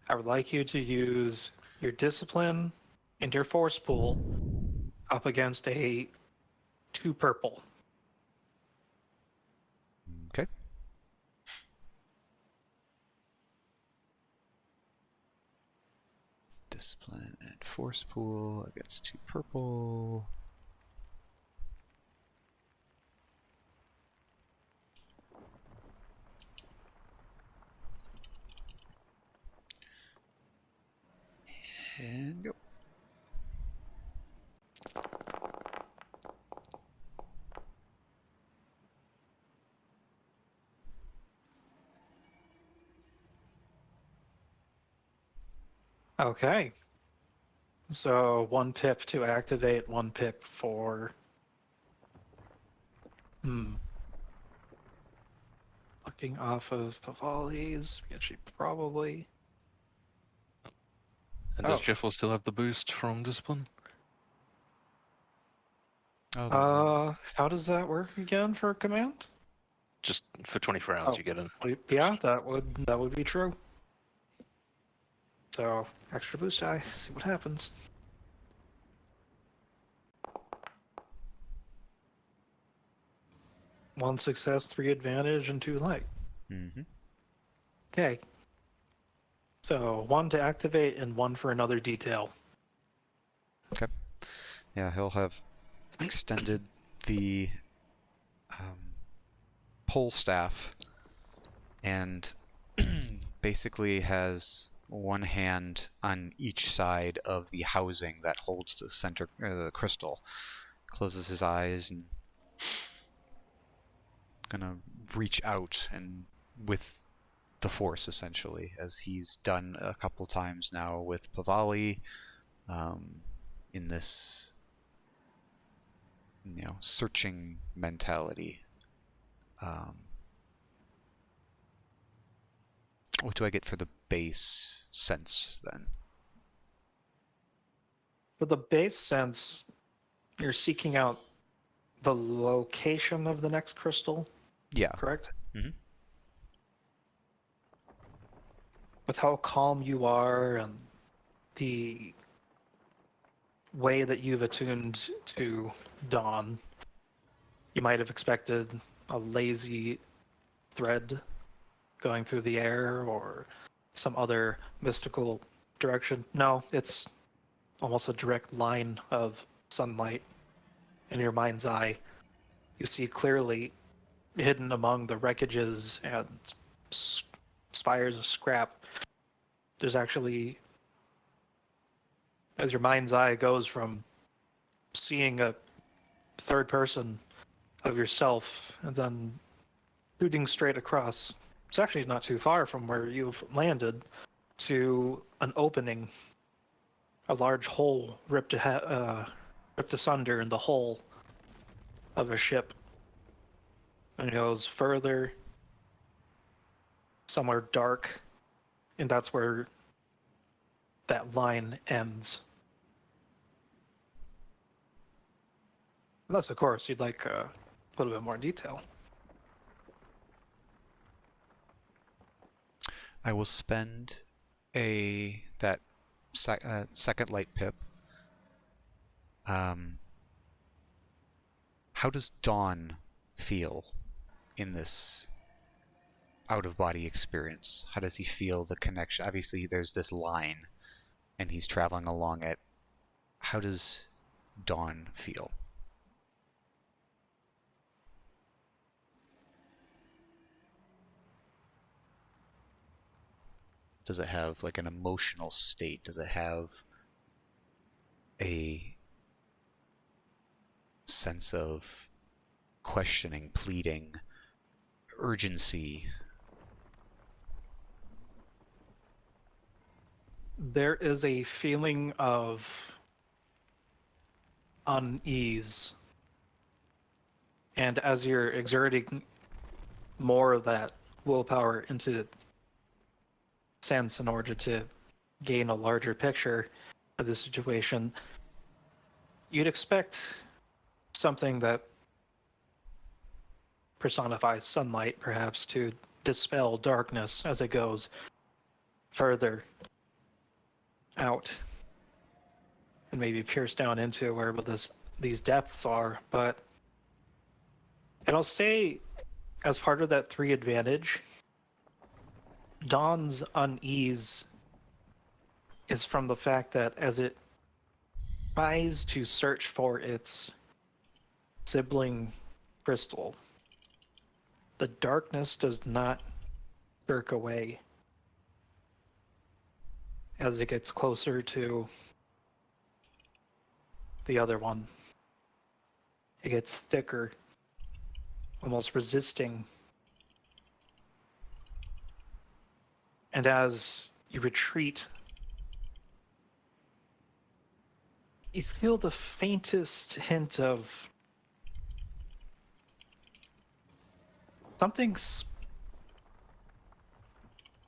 Speaker 1: I would like you to use your discipline and your force pool up against a 2 purple.
Speaker 4: Okay. Discipline and force pool against 2 purple. And go.
Speaker 1: Okay. So 1 pip to activate, 1 pip for... Looking off of Pavali's, actually probably...
Speaker 2: And does Jeffel still have the boost from Discipline?
Speaker 1: How does that work again for a command?
Speaker 2: Just for 24 hours you get in.
Speaker 1: Yeah, that would be true. So, extra boost die, see what happens. One success, 3 advantage, and 2 light.
Speaker 4: Mm-hmm.
Speaker 1: Okay. So 1 to activate and 1 for another detail.
Speaker 4: Okay. Yeah, he'll have extended the pole staff and basically has one hand on each side of the housing that holds the center, the crystal. Closes his eyes and gonna reach out and with the force essentially, as he's done a couple times now with Pavali, in this searching mentality. What do I get for the base sense then?
Speaker 1: For the base sense, you're seeking out the location of the next crystal.
Speaker 4: Yeah.
Speaker 1: Correct?
Speaker 4: Mm-hmm.
Speaker 1: With how calm you are and the way that you've attuned to dawn, you might have expected a lazy thread going through the air or some other mystical direction. No, it's almost a direct line of sunlight in your mind's eye you see clearly hidden among the wreckages and spires of scrap, there's actually, as your mind's eye goes from seeing a third person of yourself and then shooting straight across, it's actually not too far from where you've landed, to an opening, a large hole ripped asunder in the hull of a ship. And it goes further, somewhere dark, and that's where that line ends. Unless, of course, you'd like a little bit more detail.
Speaker 4: I will spend that second light pip. How does Dawn feel in this out-of-body experience? How does he feel the connection? Obviously, there's this line, and he's traveling along it. How does Dawn feel? Does it have like an emotional state? Does it have a sense of questioning, pleading, urgency?
Speaker 1: There is a feeling of unease. And as you're exerting more of that willpower into sense in order to gain a larger picture of the situation, you'd expect something that personifies sunlight, perhaps, to dispel darkness as it goes further out and maybe pierce down into wherever these depths are. But and I'll say, as part of that 3 advantage, Dawn's unease is from the fact that as it tries to search for its sibling crystal, the darkness does not jerk away as it gets closer to the other one. It gets thicker, almost resisting. And as you retreat, you feel the faintest hint of something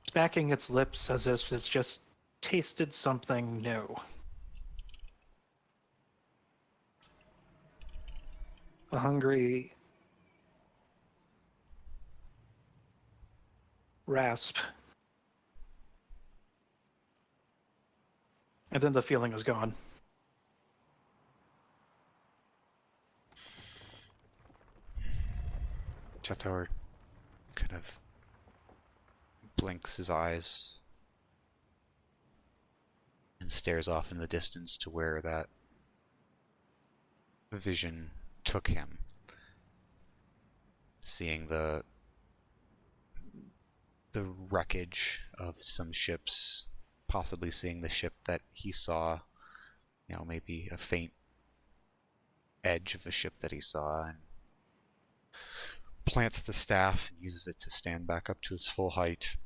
Speaker 1: smacking its lips as if it's just tasted something new. A hungry rasp. And then the feeling is gone.
Speaker 4: Chator kind of blinks his eyes and stares off in the distance to where that vision took him, seeing the wreckage of some ships, possibly seeing the ship that he saw, maybe a faint edge of a ship that he saw, and plants the staff and uses it to stand back up to his full height.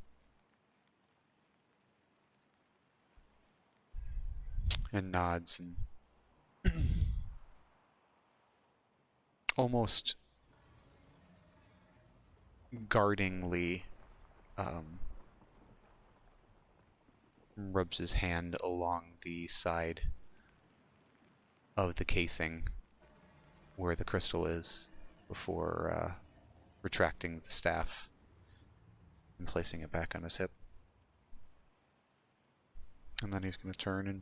Speaker 4: And nods and almost guardingly rubs his hand along the side of the casing where the crystal is before retracting the staff and placing it back on his hip. And then he's going to turn and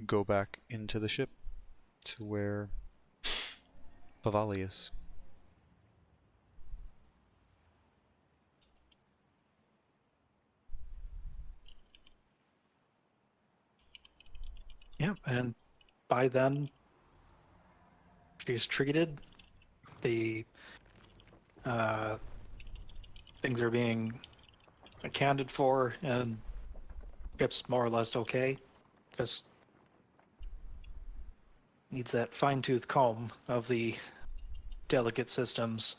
Speaker 4: go back into the ship to where Bavali is.
Speaker 1: Yeah, and by then, she's treated the things are being accounted for and ship's more or less okay. Just needs that fine-tooth comb of the delicate systems.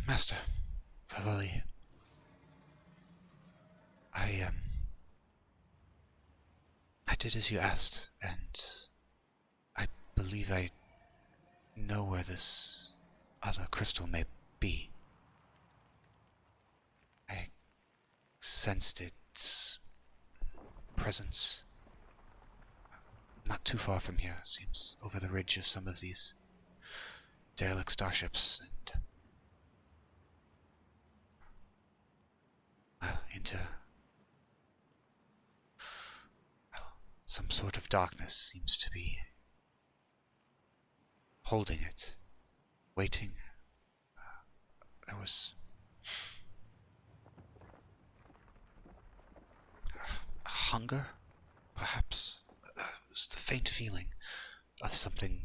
Speaker 4: Master, Favali, I did as you asked, and I believe I know where this other crystal may be. I sensed its presence not too far from here, it seems, over the ridge of some of these derelict starships, and into some sort of darkness seems to be holding it, waiting. There was a hunger, perhaps. It was the faint feeling of something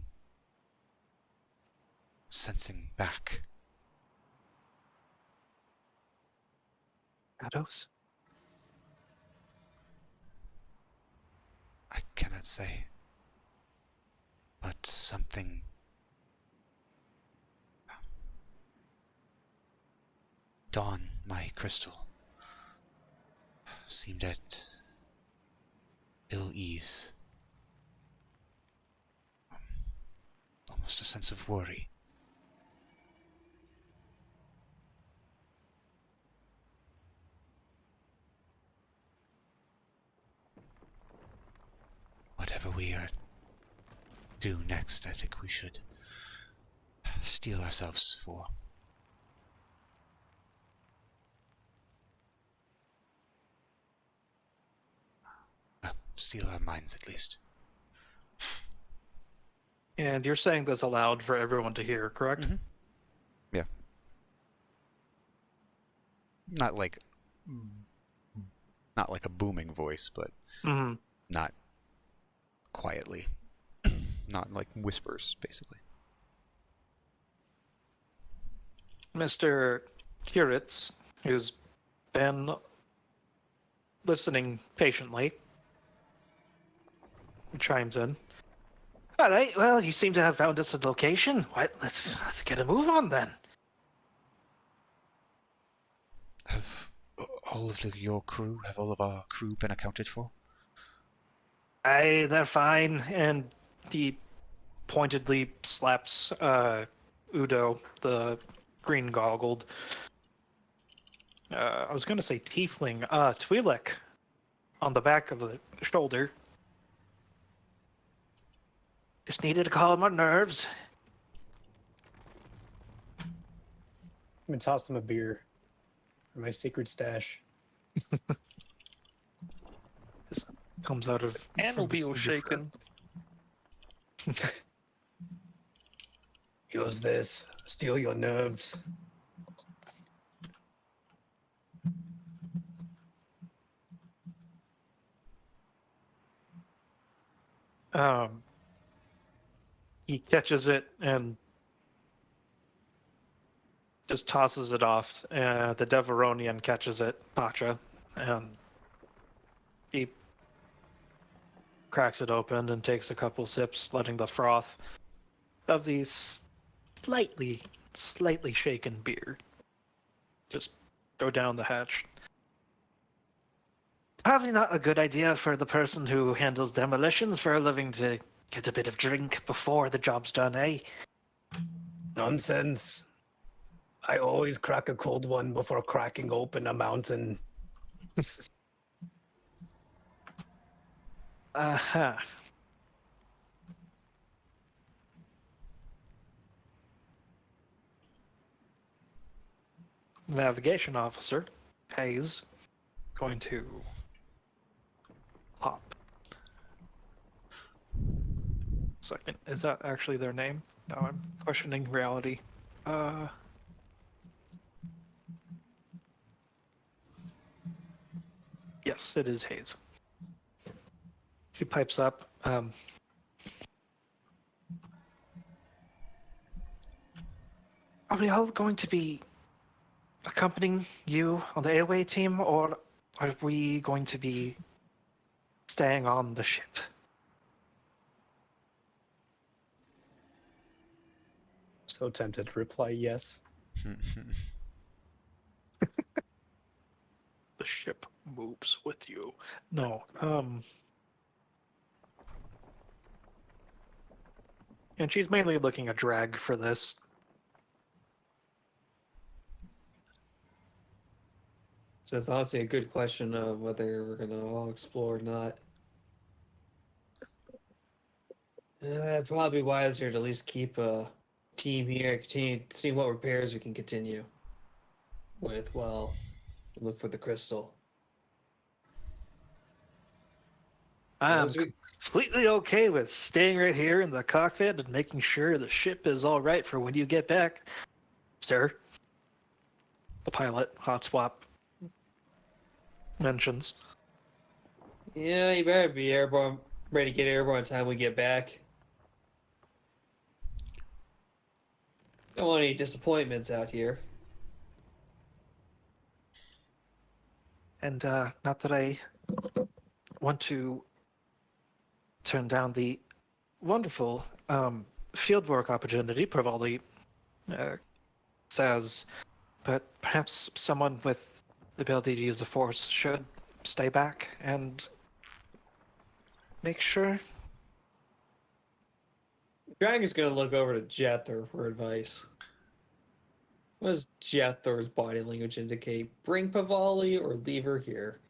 Speaker 4: sensing back.
Speaker 1: Shadows?
Speaker 4: I cannot say, but something Dawn, my crystal, seemed at ill ease. Almost a sense of worry. Whatever we do next, I think we should steel ourselves for. Steel our minds, at least.
Speaker 1: And you're saying this aloud for everyone to hear, correct?
Speaker 4: Mhm. Yeah. Not like a booming voice, but
Speaker 1: Mm-hmm.
Speaker 4: not quietly. Not like whispers, basically.
Speaker 1: Mr. Kuritz, who's been listening patiently, chimes in. All right, well, you seem to have found us a location. What? Let's get a move on then.
Speaker 4: Have all of your crew, have all of our crew been accounted for?
Speaker 1: Aye, they're fine. And he pointedly slaps Udo, the green-goggled. I was going to say tiefling. Twi'lek, on the back of the shoulder. Just needed to calm my nerves.
Speaker 8: I'm gonna toss them a beer from my secret stash.
Speaker 1: Just comes out of.
Speaker 2: And will be all
Speaker 1: the-
Speaker 2: shaken.
Speaker 8: Use this. Steal your nerves.
Speaker 1: He catches it and just tosses it off. The Deveronian catches it, Pacha, and he cracks it open and takes a couple sips, letting the froth of the slightly shaken beer just go down the hatch. Probably not a good idea for the person who handles demolitions for a living to get a bit of drink before the job's done, eh?
Speaker 8: Nonsense. I always crack a cold one before cracking open a mountain.
Speaker 1: Uh-huh. Navigation officer, Hayes, going to hop. Second, is that actually their name? No, I'm questioning reality. Yes, it is Hayes. She pipes up. Are we all going to be accompanying you on the AOA team, or are we going to be staying on the ship?
Speaker 8: So tempted to reply yes.
Speaker 1: The ship moves with you. No, and she's mainly looking at drag for this.
Speaker 7: So it's honestly a good question of whether we're gonna all explore or not. Probably wiser to at least keep a team here, continue to see what repairs we can continue with while we look for the crystal.
Speaker 1: I'm
Speaker 7: As we-
Speaker 1: completely okay with staying right here in the cockpit and making sure the ship is all right for when you get back, sir. The pilot, hot swap, mentions.
Speaker 7: Yeah, you better be airborne, ready to get airborne time we get back. Don't want any disappointments out here.
Speaker 1: And not that I want to turn down the wonderful fieldwork opportunity Pravali says, but perhaps someone with the ability to use the Force should stay back and make sure.
Speaker 7: Dragon's gonna look over to Jethor for advice. What does Jethor's body language indicate? Bring Pavali or leave her here?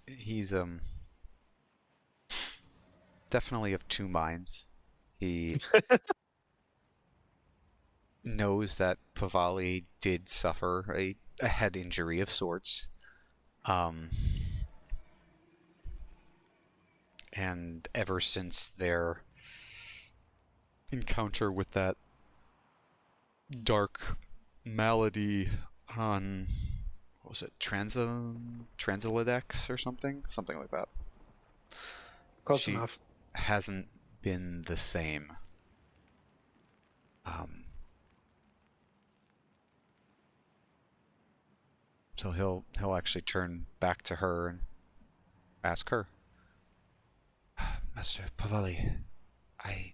Speaker 4: He's definitely of two minds. He knows that Pavali did suffer a head injury of sorts. And ever since their encounter with that dark malady on, what was it, Transilidex or something? Something like that.
Speaker 1: Close
Speaker 4: She
Speaker 1: enough.
Speaker 4: hasn't been the same. So he'll actually turn back to her and ask her, Master Pavali, I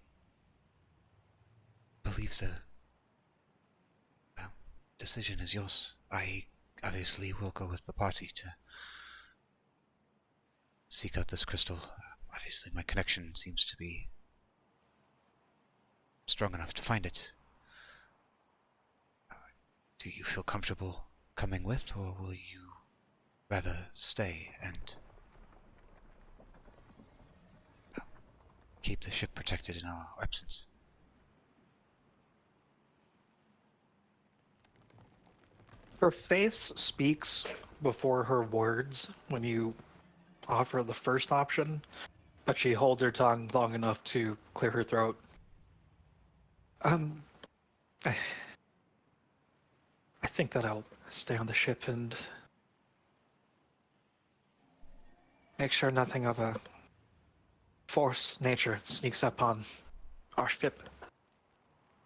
Speaker 4: believe the decision is yours. I obviously will go with the party to seek out this crystal. Obviously, my connection seems to be strong enough to find it. Do you feel comfortable coming with, or will you rather stay and keep the ship protected in our absence?
Speaker 1: Her face speaks before her words when you offer the first option, but she holds her tongue long enough to clear her throat. I think that I'll stay on the ship and make sure nothing of a Force nature sneaks up on our ship.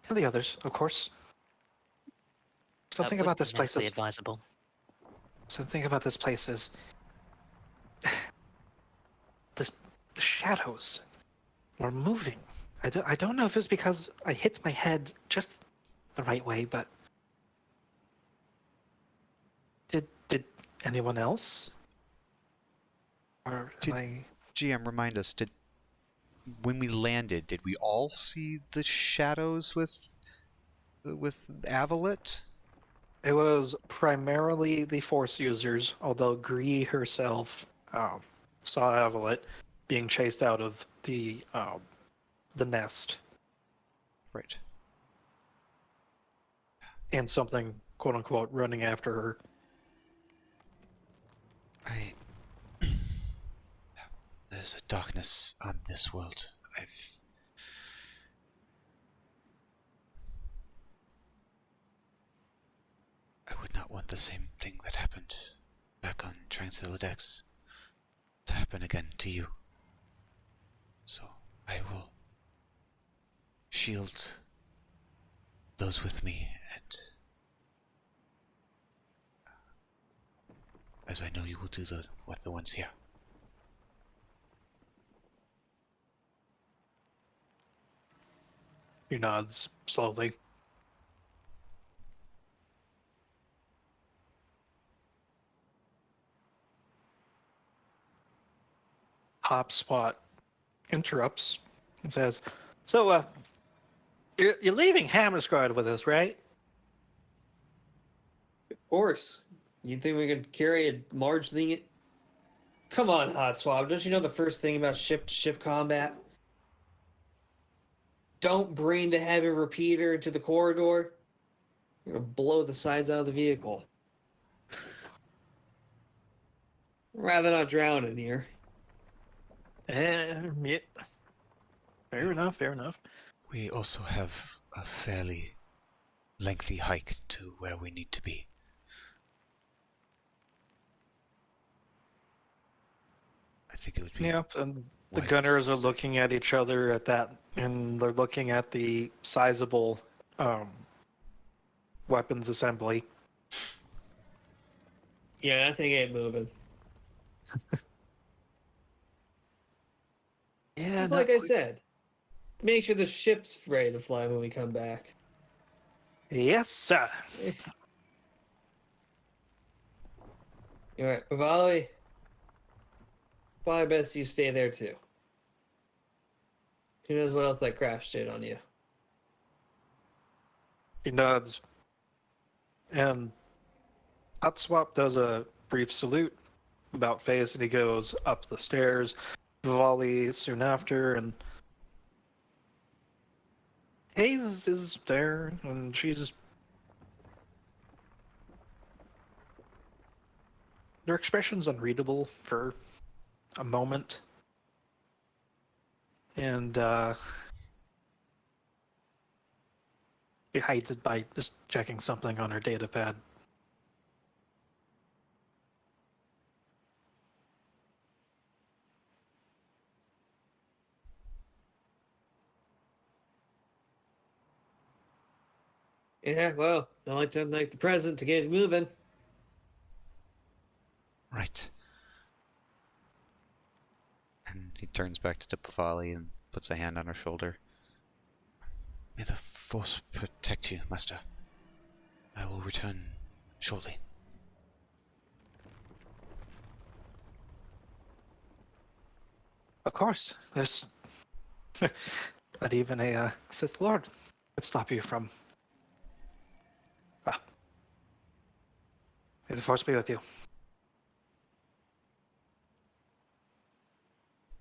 Speaker 1: And the others, of course. Something
Speaker 9: That would
Speaker 1: about
Speaker 9: be
Speaker 1: this place
Speaker 9: immensely
Speaker 1: is...
Speaker 9: advisable.
Speaker 1: Something about this place is... the shadows were moving. I don't know if it's because I hit my head just the right way, but... Did anyone else? Or am I...
Speaker 4: GM, remind us, when we landed, did we all see the shadows with Avalet?
Speaker 1: It was primarily the Force users, although Gree herself saw Avalet being chased out of the nest,
Speaker 4: Right.
Speaker 1: and something quote unquote running after her.
Speaker 4: There's a darkness on this world. I would not want the same thing that happened back on Transilidex to happen again to you. So I will shield those with me, and as I know you will do with the ones here.
Speaker 1: He nods slowly. Hopspot interrupts and says, "So, you're leaving Hammersguard with us, right?"
Speaker 7: Of course. You think we could carry a large thing? Come on, Hot Swab. Don't you know the first thing about ship-to-ship combat? Don't bring the heavy repeater into the corridor. You're gonna blow the sides out of the vehicle. Rather not drown in here.
Speaker 1: Yeah. Fair enough, fair enough.
Speaker 4: We also have a fairly lengthy hike to where we need to be. I think it would be...
Speaker 1: Yep, and the
Speaker 4: wisest
Speaker 1: gunners
Speaker 4: to
Speaker 1: are
Speaker 4: stay.
Speaker 1: looking at each other at that, and they're looking at the sizable weapons assembly.
Speaker 7: Yeah, that thing ain't moving.
Speaker 1: Yeah,
Speaker 7: Just like I said, make sure the ship's ready to fly when we come back.
Speaker 1: Yes, sir.
Speaker 7: All right, Bavali. Probably best you stay there too. Who knows what else that crash did on you?
Speaker 1: He nods. And Hot Swap does a brief salute about face, and he goes up the stairs. Vivali soon after, and Hayes is there, and she's... Their expression's unreadable for a moment. And she hides it by just checking something on her data pad.
Speaker 7: Yeah, well, I like to like the present to get it moving.
Speaker 4: Right. And he turns back to Tipavali and puts a hand on her shoulder. May the Force protect you, Master. I will return shortly.
Speaker 1: Of course, there's not even a Sith Lord could stop you from... May the Force be with you.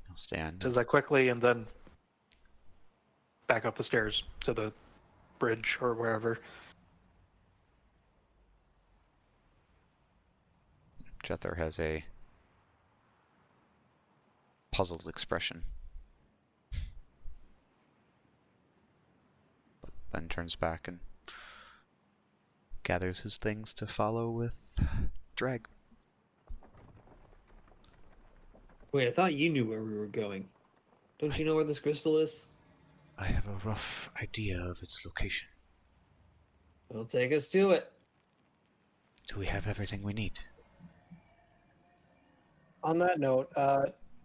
Speaker 4: I'll stand.
Speaker 1: Says that quickly, and then back up the stairs to the bridge or wherever.
Speaker 4: Jethar has a puzzled expression. But then turns back and gathers his things to follow with Drag.
Speaker 7: Wait, I thought you knew where we were going. Don't you know where this crystal is?
Speaker 4: I have a rough idea of its location.
Speaker 7: Well, take us to it.
Speaker 4: Do we have everything we need?
Speaker 8: On that note,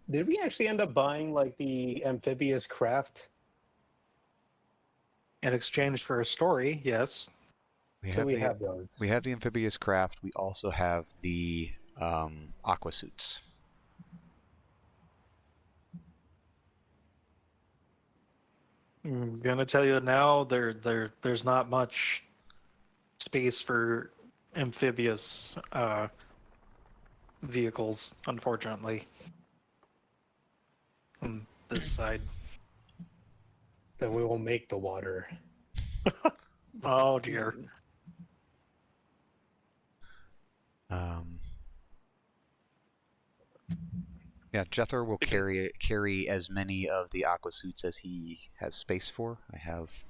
Speaker 8: did we actually end up buying like the amphibious craft?
Speaker 1: In exchange for a story, yes.
Speaker 4: We
Speaker 8: So we
Speaker 4: the,
Speaker 8: have those.
Speaker 4: We have the amphibious craft. We also have the aqua suits.
Speaker 1: I'm gonna tell you now, there's not much space for amphibious vehicles, unfortunately, on this side.
Speaker 8: Then we will make the water.
Speaker 1: Oh dear.
Speaker 4: Yeah, Jethar will carry as many of the aqua suits as he has space for. I have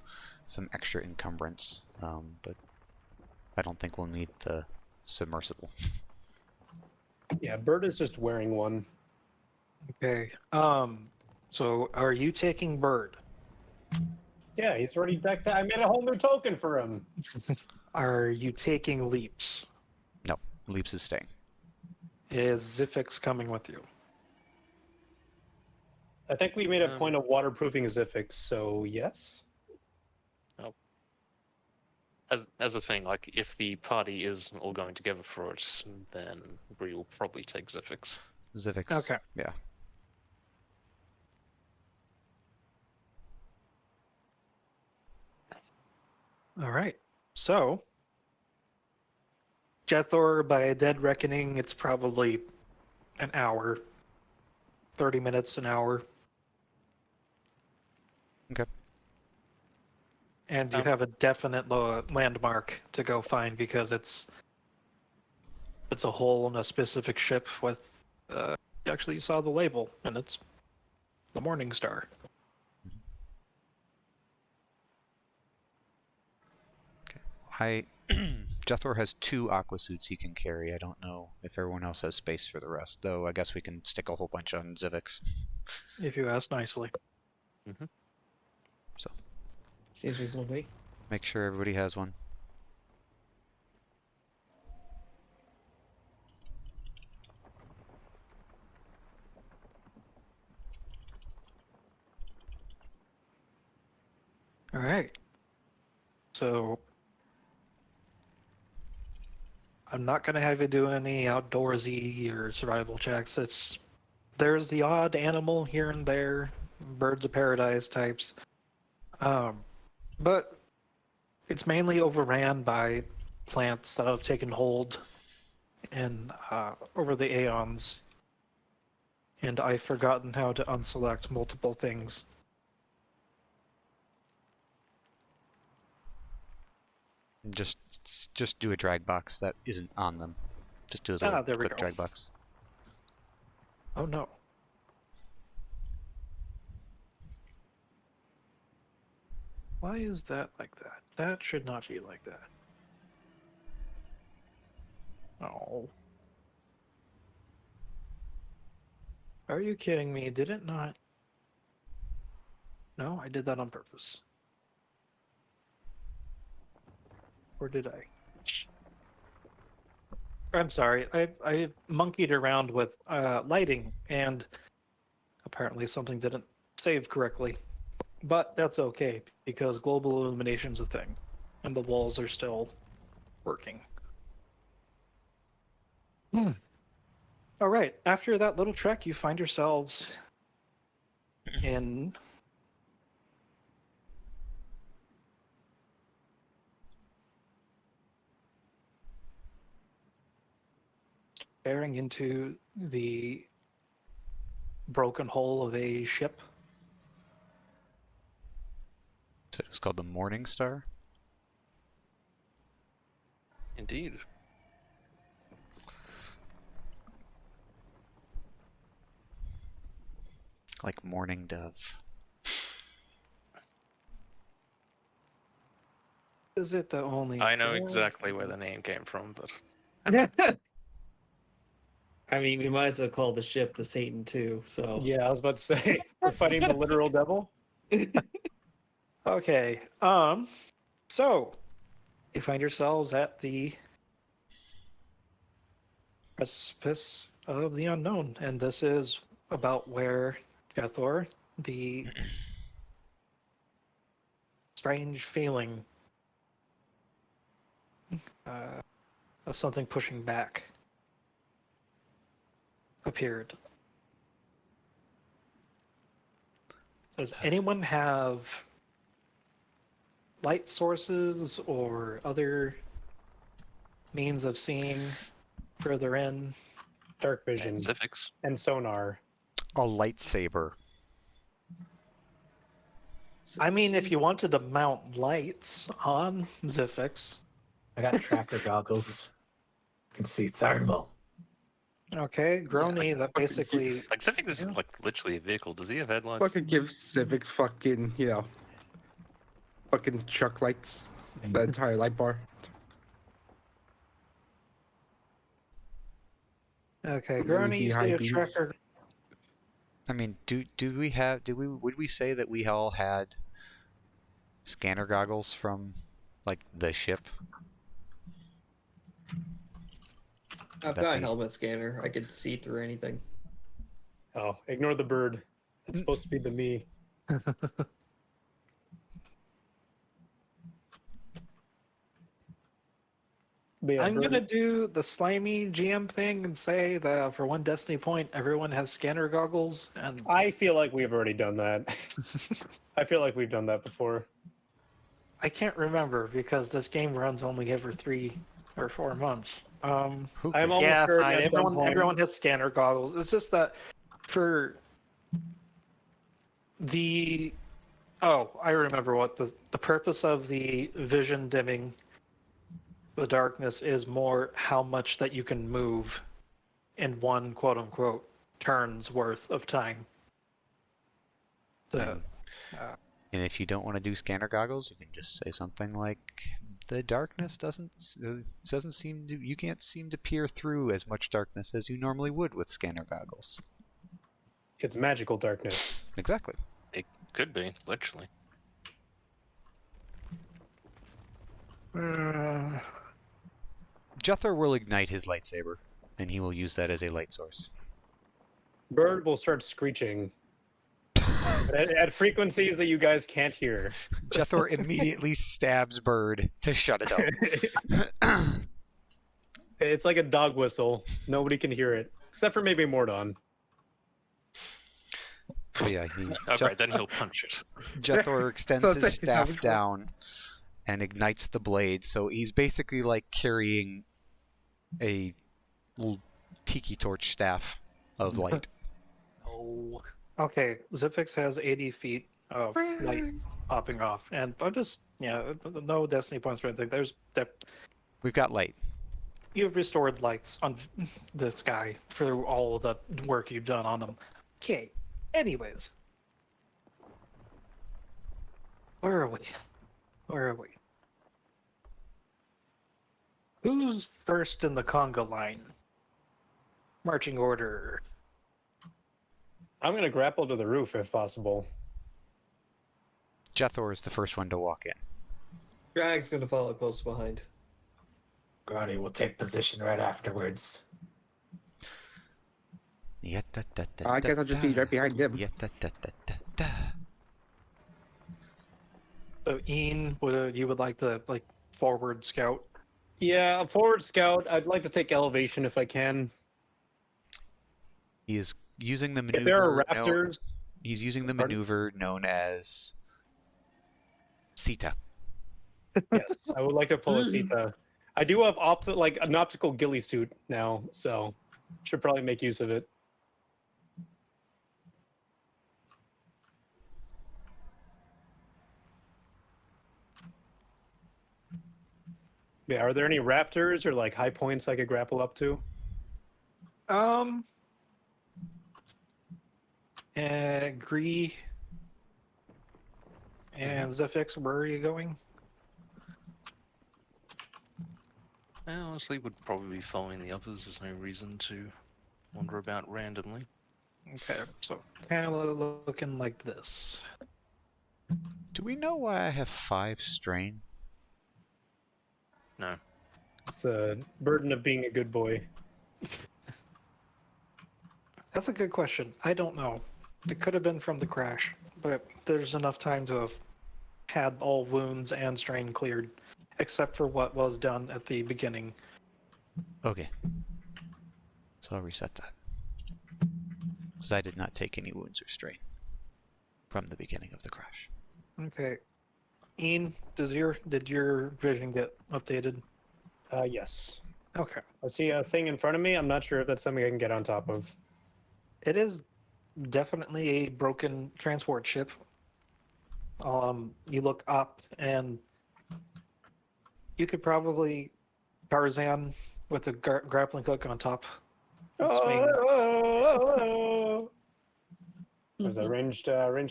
Speaker 4: some extra encumbrance, but I don't think we'll need the submersible.
Speaker 8: Yeah, Bird is just wearing one.
Speaker 1: Okay. So are you taking Bird?
Speaker 8: Yeah, he's already decked out. I made a whole new token for him.
Speaker 1: Are you taking Leaps?
Speaker 4: No, Leaps is staying.
Speaker 1: Is Zifix coming with you?
Speaker 8: I think we made a point of waterproofing Zifix, so yes.
Speaker 2: As a thing, like if the party is all going together for it, then we will probably take Zifix.
Speaker 4: Zivix.
Speaker 1: Okay.
Speaker 4: Yeah.
Speaker 1: All right. So, Jethor, by a dead reckoning, it's probably an hour, 30 minutes, an hour.
Speaker 4: Okay.
Speaker 1: And you have a definite landmark to go find because it's a hole in a specific ship with. You saw the label, and it's the Morning Star.
Speaker 4: Jethor has 2 aqua suits he can carry. I don't know if everyone else has space for the rest, though. I guess we can stick a whole bunch on Zivix.
Speaker 1: If you ask nicely.
Speaker 4: So
Speaker 7: Seems reasonable.
Speaker 4: make sure everybody has one.
Speaker 1: All right. So I'm not going to have you do any outdoorsy or survival checks. There's the odd animal here and there, birds of paradise types, but it's mainly overran by plants that have taken hold and over the aeons, and I've forgotten how to unselect multiple things.
Speaker 4: Just do a drag box that isn't on them. Just do a little
Speaker 1: There we
Speaker 4: quick
Speaker 1: go.
Speaker 4: drag box.
Speaker 1: Oh no. Why is that like that? That should not be like that. Oh. Are you kidding me? Did it not? No, I did that on purpose. Or did I? I'm sorry. I monkeyed around with lighting, and apparently something didn't save correctly. But that's okay, because global illumination's a thing, and the walls are still working. All right. After that little trek, you find yourselves in bearing into the broken hull of a ship.
Speaker 4: So it was called the Morning Star.
Speaker 2: Indeed.
Speaker 4: Like Morning Dove.
Speaker 1: Is it the only?
Speaker 2: I know
Speaker 1: dove?
Speaker 2: exactly where the name came from, but
Speaker 7: I mean, we might as well call the ship the Satan too. So
Speaker 8: Yeah, I was about to say we're fighting the literal devil.
Speaker 1: Okay. So you find yourselves at the precipice of the unknown, and this is about where Jethor, the strange feeling of something pushing back, appeared. Does anyone have light sources or other means of seeing further in?
Speaker 8: Dark vision
Speaker 2: Zifix.
Speaker 8: and sonar.
Speaker 4: A lightsaber.
Speaker 1: I mean, if you wanted to mount lights on Zifix.
Speaker 6: I got tracker goggles. Can see thermal.
Speaker 1: Okay, Grony, that basically.
Speaker 2: Like Zifix is like literally a vehicle. Does he have headlights?
Speaker 5: Fucking give Civics fucking, fucking truck lights. The entire light bar.
Speaker 1: Okay,
Speaker 5: LED
Speaker 1: Gurney, you
Speaker 5: high
Speaker 1: stay a
Speaker 5: beams.
Speaker 1: tracker.
Speaker 4: I mean, would we say that we all had scanner goggles from, like, the ship?
Speaker 7: I've
Speaker 4: That
Speaker 7: got a
Speaker 4: be-
Speaker 7: helmet scanner. I could see through anything.
Speaker 8: Oh, ignore the bird. It's supposed to be the me. But yeah,
Speaker 1: I'm
Speaker 8: bird-
Speaker 1: gonna do the slimy GM thing and say that for one Destiny point, everyone has scanner goggles, and
Speaker 8: I feel like we've already done that. I feel like we've done that before.
Speaker 1: I can't remember because this game runs only every 3 or 4 months.
Speaker 8: I'm
Speaker 4: Okay.
Speaker 8: almost
Speaker 1: Yeah,
Speaker 8: certain
Speaker 1: fine.
Speaker 8: at some point.
Speaker 1: Everyone has scanner goggles. It's just that for the I remember what the purpose of the vision dimming the darkness is more how much that you can move in one quote unquote turn's worth of time. The
Speaker 4: And if you don't want to do scanner goggles, you can just say something like, "The darkness doesn't seem to. You can't seem to peer through as much darkness as you normally would with scanner goggles."
Speaker 8: It's magical darkness.
Speaker 4: Exactly.
Speaker 2: It could be, literally.
Speaker 4: Jethro will ignite his lightsaber, and he will use that as a light source.
Speaker 8: Bird will start screeching at frequencies that you guys can't hear.
Speaker 4: Jethro immediately stabs Bird to shut it up.
Speaker 8: It's like a dog whistle. Nobody can hear it, except for maybe Mordon.
Speaker 4: But yeah,
Speaker 2: Okay, then he'll punch it.
Speaker 4: Jethro extends
Speaker 5: So
Speaker 4: his
Speaker 5: it's like-
Speaker 4: staff down and ignites the blade. So he's basically like carrying a little tiki torch staff of light.
Speaker 2: Oh.
Speaker 1: Okay, Zifix has 80 feet of light popping off, and I'm just no Destiny points or anything.
Speaker 4: We've got light.
Speaker 1: You've restored lights on the sky for all the work you've done on them. Okay. Anyways, where are we? Who's first in the conga line? Marching order.
Speaker 8: I'm gonna grapple to the roof if possible.
Speaker 4: Jethro is the first one to walk in.
Speaker 7: Drag's gonna follow close behind.
Speaker 6: Grani will take position right afterwards.
Speaker 5: I guess I'll just be right behind him.
Speaker 1: So, Ian, you would like to forward scout?
Speaker 8: Yeah, a forward scout. I'd like to take elevation if I can.
Speaker 4: He is using the
Speaker 8: If
Speaker 4: maneuver.
Speaker 8: there are raptors,
Speaker 4: He's using the
Speaker 8: Pardon?
Speaker 4: maneuver known as Sita.
Speaker 8: yes, I would like to pull a Sita. I do have an optical ghillie suit now, so should probably make use of it. Yeah, are there any rafters or like high points I could grapple up to?
Speaker 1: Gree and Zifix, where are you going?
Speaker 2: I honestly would probably be following the others. There's no reason to wander about randomly.
Speaker 1: Okay, so kind of looking like this.
Speaker 4: Do we know why I have 5 strain?
Speaker 2: No.
Speaker 8: It's the burden of being a good boy.
Speaker 1: That's a good question. I don't know. It could have been from the crash, but there's enough time to have had all wounds and strain cleared, except for what was done at the beginning.
Speaker 4: Okay. So I'll reset that. Because I did not take any wounds or strain from the beginning of the crash.
Speaker 1: Okay. Ian, did your vision get updated?
Speaker 8: Yes.
Speaker 1: Okay.
Speaker 8: I see a thing in front of me. I'm not sure if that's something I can get on top of.
Speaker 1: It is definitely a broken transport ship. You look up and you could probably Tarzan with a grappling hook on top. Swing.
Speaker 8: Was that ranged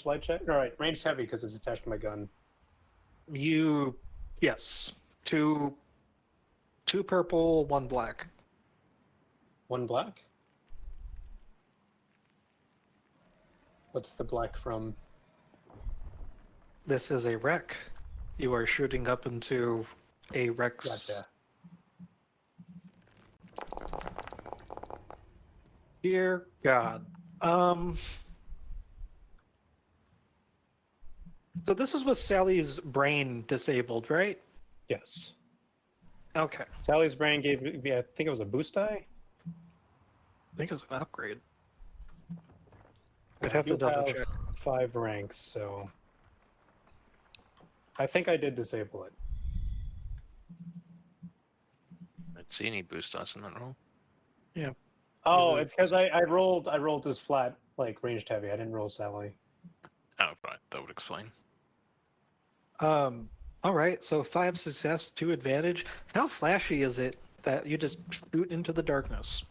Speaker 8: light check? All right, ranged heavy because it's attached to my gun.
Speaker 1: Yes, two purple, one black.
Speaker 8: One black. What's the black from?
Speaker 1: This is a wreck. You are shooting up into a wreck's.
Speaker 8: Gotcha.
Speaker 1: Dear God. So this is with Sally's brain disabled, right?
Speaker 8: Yes.
Speaker 1: Okay.
Speaker 8: Sally's brain gave me, I think it was a boost die.
Speaker 1: I think it was an upgrade.
Speaker 8: I
Speaker 1: I'd have to
Speaker 8: do
Speaker 1: double
Speaker 8: have
Speaker 1: check.
Speaker 8: 5 ranks, so I think I did disable it.
Speaker 2: I don't see any boost dice in that roll.
Speaker 8: Oh,
Speaker 1: Yeah,
Speaker 8: it's because I rolled this flat like ranged heavy. I didn't roll Sally.
Speaker 2: Oh, right. That would explain.
Speaker 1: All right, so 5 success, 2 advantage. How flashy is it that you just shoot into the darkness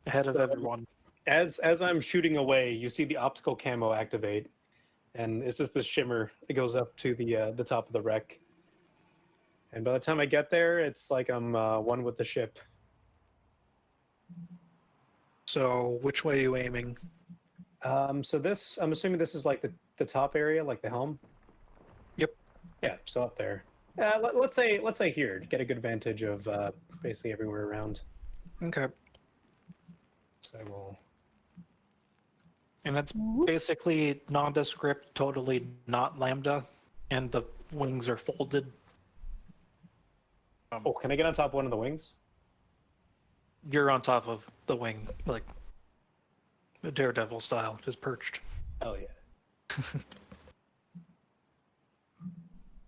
Speaker 1: ahead of
Speaker 8: So-
Speaker 1: everyone?
Speaker 8: As I'm shooting away, you see the optical camo activate, and it's just this shimmer that goes up to the top of the wreck. And by the time I get there, it's like I'm one with the ship.
Speaker 1: So which way are you aiming?
Speaker 8: So this, I'm assuming this is like the top area, like the helm.
Speaker 1: Yep.
Speaker 8: Yeah, so up there. Let's say here to get a good vantage of basically everywhere around.
Speaker 1: Okay.
Speaker 8: So I will.
Speaker 1: And that's basically nondescript, totally not lambda, and the wings are folded.
Speaker 8: Oh, can I get on top of one of the wings?
Speaker 1: You're on top of the wing, like the Daredevil style, just perched.
Speaker 8: Oh yeah.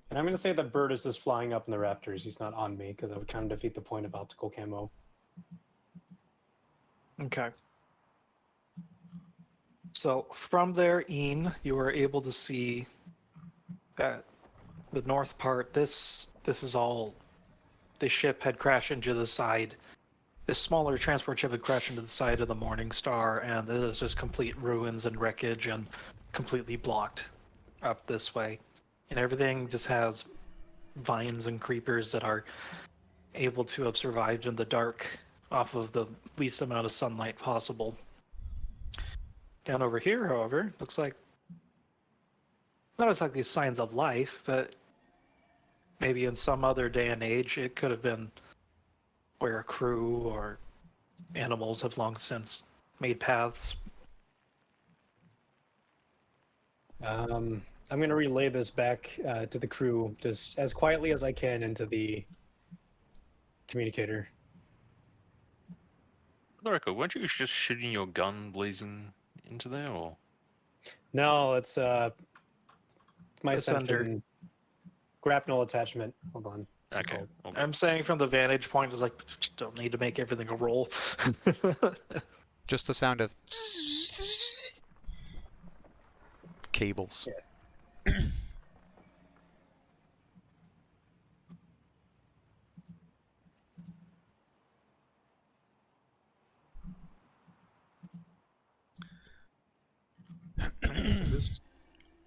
Speaker 8: And I'm gonna say that bird is just flying up in the Raptors. He's not on me because that would kind of defeat the point of optical camo.
Speaker 1: Okay. So from there, Ian, you are able to see that the north part. This is all. The ship had crashed into the side. This smaller transport ship had crashed into the side of the Morning Star, and it is just complete ruins and wreckage, and completely blocked up this way. And everything just has vines and creepers that are able to have survived in the dark off of the least amount of sunlight possible. Down over here, however, looks like not exactly signs of life, but maybe in some other day and age, it could have been where a crew or animals have long since made paths.
Speaker 8: I'm gonna relay this back to the crew just as quietly as I can into the communicator.
Speaker 2: For the record, weren't you just shooting your gun blazing into there, or?
Speaker 8: No, it's my
Speaker 1: Ascender.
Speaker 8: ascension grapnel attachment. Hold on. What's it
Speaker 2: Okay.
Speaker 8: called?
Speaker 2: all good.
Speaker 1: I'm saying from the vantage point, it's like, don't need to make everything a roll.
Speaker 4: Just the sound of cables.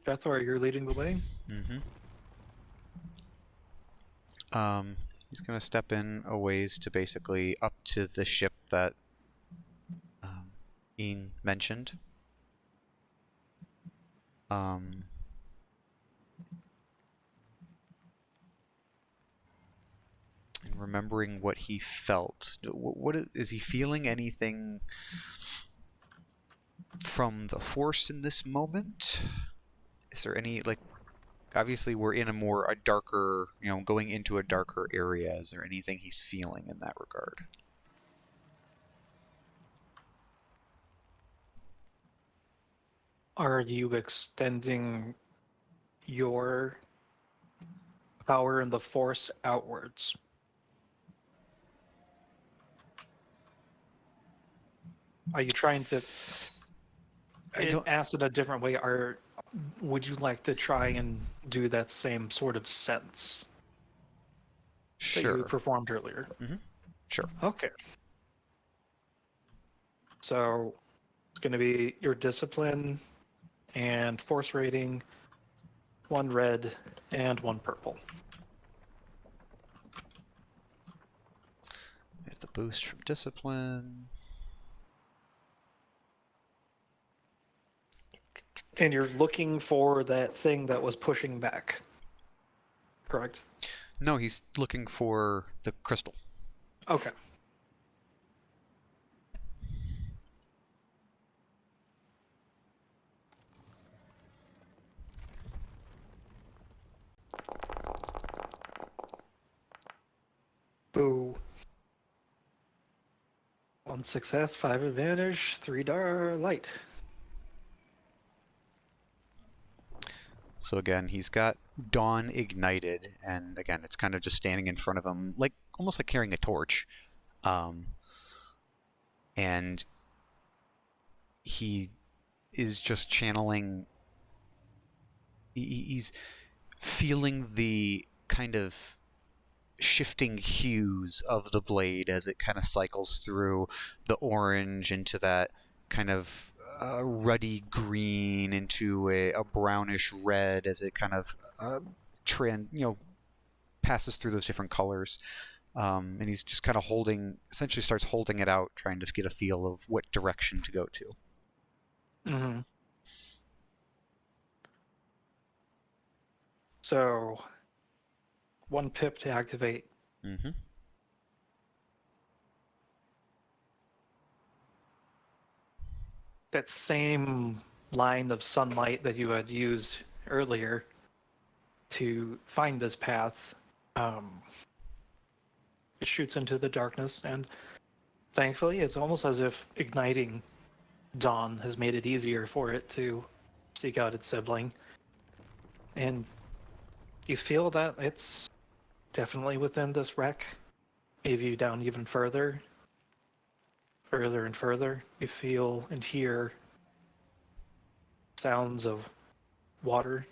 Speaker 1: Jethro, you're leading the way?
Speaker 4: Mm-hmm. He's gonna step in a ways to basically up to the ship that Ian mentioned. And remembering what he felt. What is he feeling? Anything from the Force in this moment? Is there any, like, obviously we're in a darker, going into a darker area. Is there anything he's feeling in that regard?
Speaker 1: Are you extending your power and the Force outwards? Are you trying to ask it a different way? Would you like to try and do that same sort of sense that you
Speaker 4: Sure.
Speaker 1: performed earlier?
Speaker 4: Sure.
Speaker 1: Okay. So it's going to be your discipline and force rating, 1 red and 1 purple.
Speaker 4: We have the boost from discipline.
Speaker 1: And you're looking for that thing that was pushing back. Correct?
Speaker 4: No, he's looking for the crystal.
Speaker 1: Okay. Boo. 1 success, 5 advantage, 3 light.
Speaker 4: So again, he's got Dawn ignited, and again, it's kind of just standing in front of him, like almost like carrying a torch. And he is just channeling. He's feeling the kind of shifting hues of the blade as it kind of cycles through the orange into that kind of ruddy green into a brownish red as it kind of passes through those different colors. And he's just kind of essentially starts holding it out, trying to get a feel of what direction to go to.
Speaker 1: Mm-hmm. So, 1 pip to activate.
Speaker 4: Mm-hmm.
Speaker 1: That same line of sunlight that you had used earlier to find this path, it shoots into the darkness, and thankfully it's almost as if igniting Dawn has made it easier for it to seek out its sibling. And you feel that it's definitely within this wreck. If you down even further and further, you feel and hear sounds of water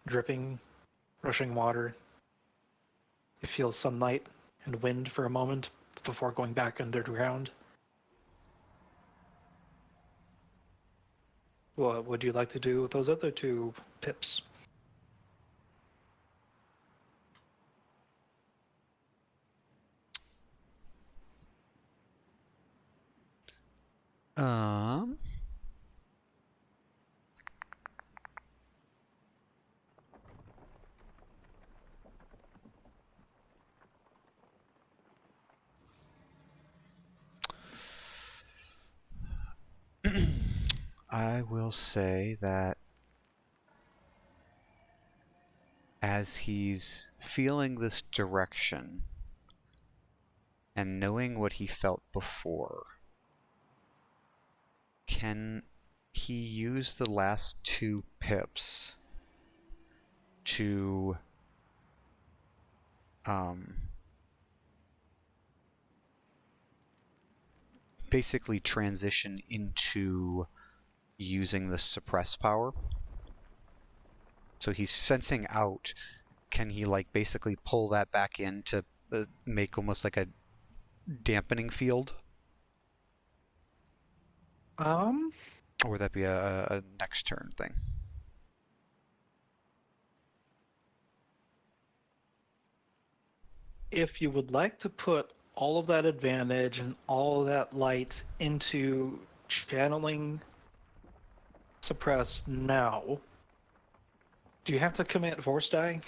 Speaker 1: dripping, rushing water. You feel sunlight and wind for a moment before going back underground. What would you like to do with those other 2 pips?
Speaker 4: I will say that as he's feeling this direction and knowing what he felt before, can he use the last 2 pips to basically transition into using the suppress power? So he's sensing out. Can he basically pull that back in to make almost like a dampening field? Or would that be a next turn thing?
Speaker 1: If you would like to put all of that advantage and all of that light into channeling suppress now, do you have to commit force die?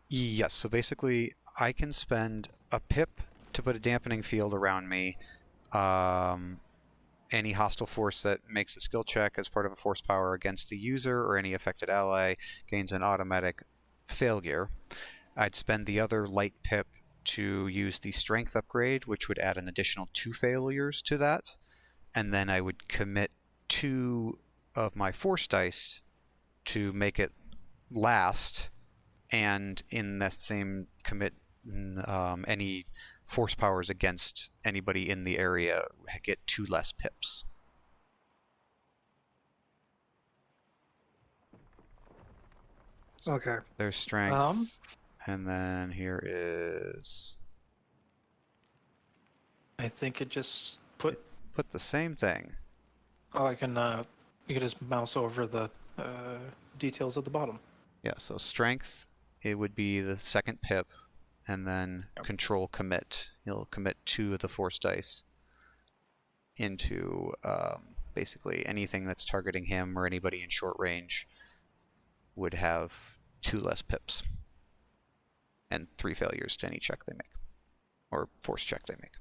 Speaker 4: Yes, so basically I can spend a pip to put a dampening field around me. Any hostile force that makes a skill check as part of a force power against the user or any affected ally gains an automatic failure. I'd spend the other light pip to use the strength upgrade, which would add an additional 2 failures to that. And then I would commit 2 of my force dice to make it last, and in that same commit, any force powers against anybody in the area get 2 less pips.
Speaker 1: Okay.
Speaker 4: There's strength, and then here is...
Speaker 1: I think it just put
Speaker 4: the same thing.
Speaker 1: Oh, I can, you can just mouse over the details at the bottom.
Speaker 4: Yeah, so strength, it would be the second pip, and then control commit. You'll commit 2 of the force dice into basically. Anything that's targeting him or anybody in short range would have 2 less pips. And 3 failures to any check they make. Or force check they make.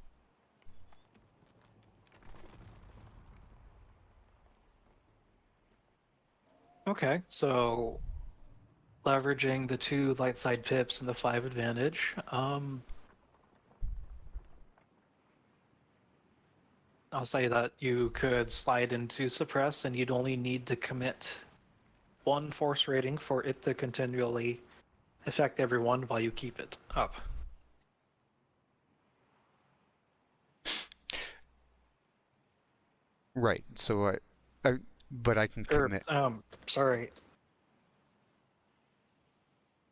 Speaker 1: Okay, so leveraging the 2 light side pips and the 5 advantage, I'll say that you could slide into suppress and you'd only need to commit 1 force rating for it to continually affect everyone while you keep it up.
Speaker 4: Right, so but I can commit.
Speaker 1: Sorry.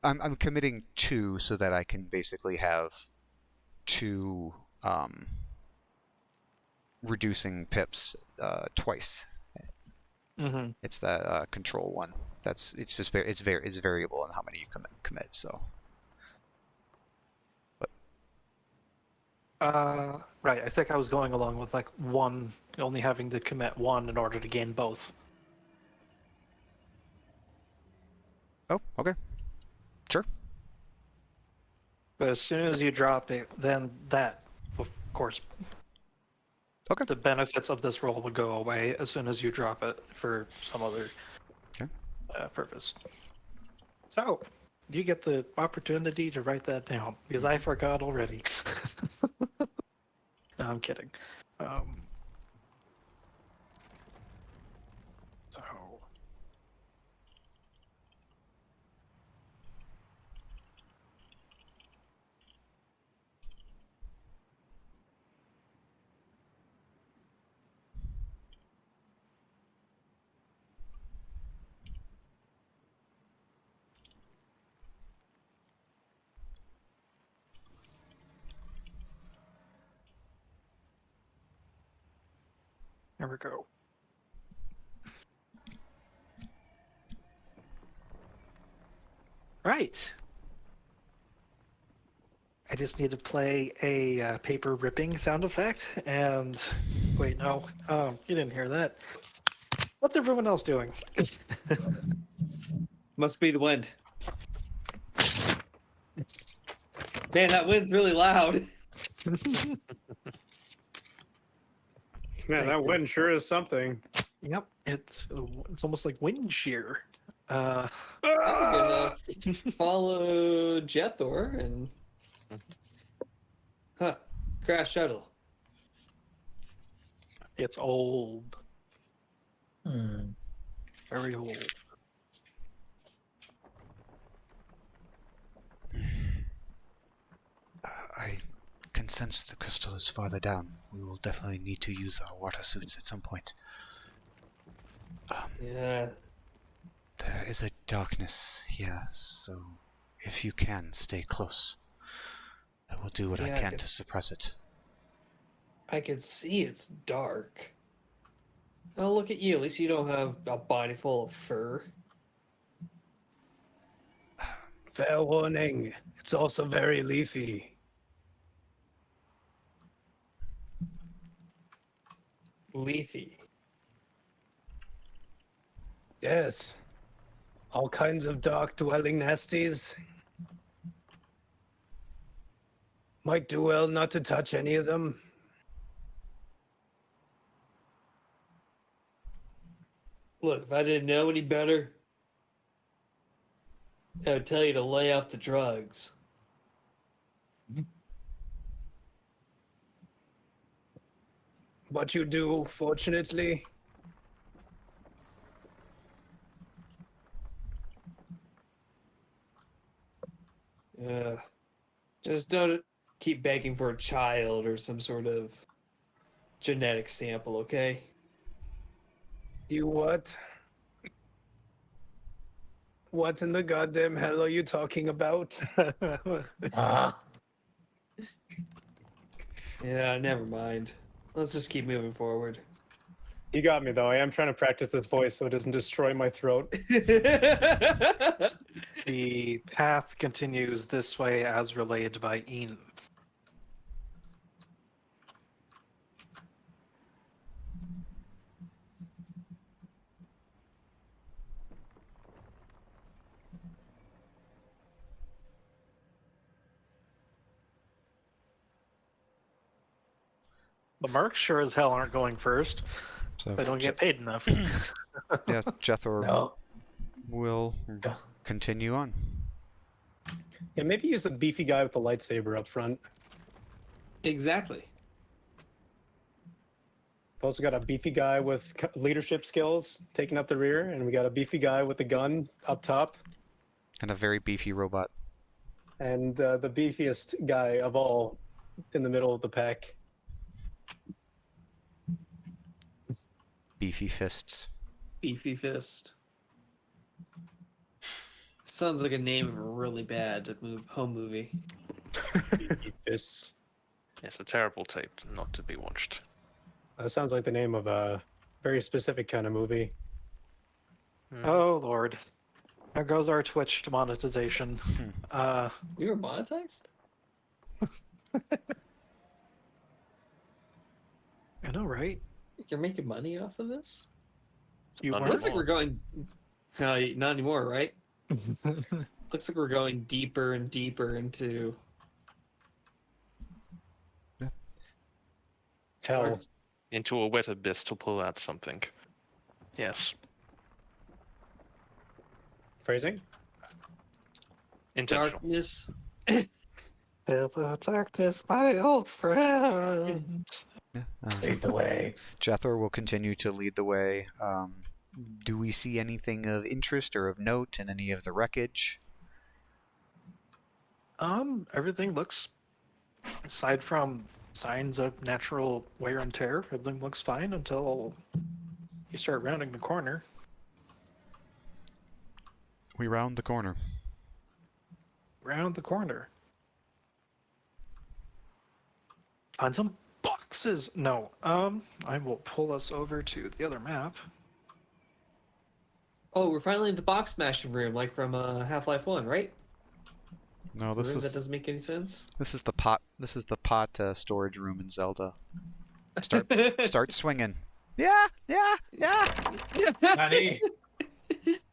Speaker 4: I'm committing 2 so that I can basically have 2 reducing pips twice.
Speaker 1: Mm-hmm.
Speaker 4: It's that control one. It's variable in how many you commit. So.
Speaker 1: Right. I think I was going along with like 1, only having to commit 1 in order to gain both.
Speaker 4: Oh, okay. Sure.
Speaker 1: But as soon as you drop it, then that, of course,
Speaker 4: Okay.
Speaker 1: the benefits of this roll would go away as soon as you drop it for some other purpose. So, you get the opportunity to write that down, because I forgot already. No, I'm kidding. So... There we go. Right. I just need to play a paper ripping sound effect, and wait, no, you didn't hear that. What's everyone else doing?
Speaker 7: Must be the wind. Man, that wind's really loud.
Speaker 8: Man, that wind sure is something.
Speaker 1: Yep, it's almost like wind shear.
Speaker 7: I'm gonna follow Jethor and crash shuttle.
Speaker 1: It's old,
Speaker 6: Hmm.
Speaker 1: very old.
Speaker 4: I can sense the crystal is farther down. We will definitely need to use our water suits at some point.
Speaker 7: Yeah.
Speaker 4: There is a darkness here, so if you can, stay close. I will do what I
Speaker 7: Yeah,
Speaker 4: can to suppress it.
Speaker 7: I can see it's dark. Oh, look at you. At least you don't have a body full of fur.
Speaker 8: Fair warning. It's also very leafy.
Speaker 7: Leafy.
Speaker 8: Yes. All kinds of dark dwelling nasties. Might do well not to touch any of them.
Speaker 7: Look, if I didn't know any better, I would tell you to lay off the drugs.
Speaker 8: What you do, fortunately.
Speaker 7: Just don't keep begging for a child or some sort of genetic sample, okay?
Speaker 8: You what? What in the goddamn hell are you talking about?
Speaker 7: Yeah, never mind. Let's just keep moving forward.
Speaker 8: You got me, though. I am trying to practice this voice so it doesn't destroy my throat.
Speaker 1: The path continues this way as relayed by Ian. The mercs sure as hell aren't going first.
Speaker 4: So
Speaker 1: They don't get paid enough.
Speaker 4: yeah, Jethor
Speaker 6: No.
Speaker 4: will continue on.
Speaker 8: Yeah, maybe use the beefy guy with the lightsaber up front.
Speaker 7: Exactly.
Speaker 8: We've also got a beefy guy with leadership skills taking up the rear, and we got a beefy guy with a gun up top,
Speaker 4: And a very beefy robot.
Speaker 8: and the beefiest guy of all in the middle of the pack.
Speaker 4: Beefy fists.
Speaker 7: Beefy Fist. Sounds like a name of a really bad home movie.
Speaker 8: Beefy fists.
Speaker 2: Yes, a terrible tape not to be watched.
Speaker 8: That sounds like the name of a very specific kind of movie.
Speaker 1: Oh Lord, there goes our Twitch monetization.
Speaker 7: We were monetized?
Speaker 1: I know, right?
Speaker 7: You're making money off of this?
Speaker 1: You
Speaker 2: Not
Speaker 1: weren't.
Speaker 7: Looks like we're going. No, not anymore, right? Looks like we're going deeper and deeper into.
Speaker 8: Hell.
Speaker 2: Into a wet abyss to pull out something. Yes.
Speaker 8: Phrasing?
Speaker 2: Intentional.
Speaker 7: Darkness.
Speaker 1: Hello, darkness, my old friend.
Speaker 6: Lead the way.
Speaker 4: Jethor will continue to lead the way. Do we see anything of interest or of note in any of the wreckage?
Speaker 1: Everything looks, aside from signs of natural wear and tear, everything looks fine until you start rounding the corner.
Speaker 4: We round the corner.
Speaker 1: Round the corner. Find some boxes. No. I will pull us over to the other map.
Speaker 7: Oh, we're finally in the box smashing room, like from Half-Life 1, right?
Speaker 4: No,
Speaker 7: The room that doesn't make any sense.
Speaker 4: this is the pot. This is the pot storage room in Zelda. Start swinging. Yeah.
Speaker 6: Honey.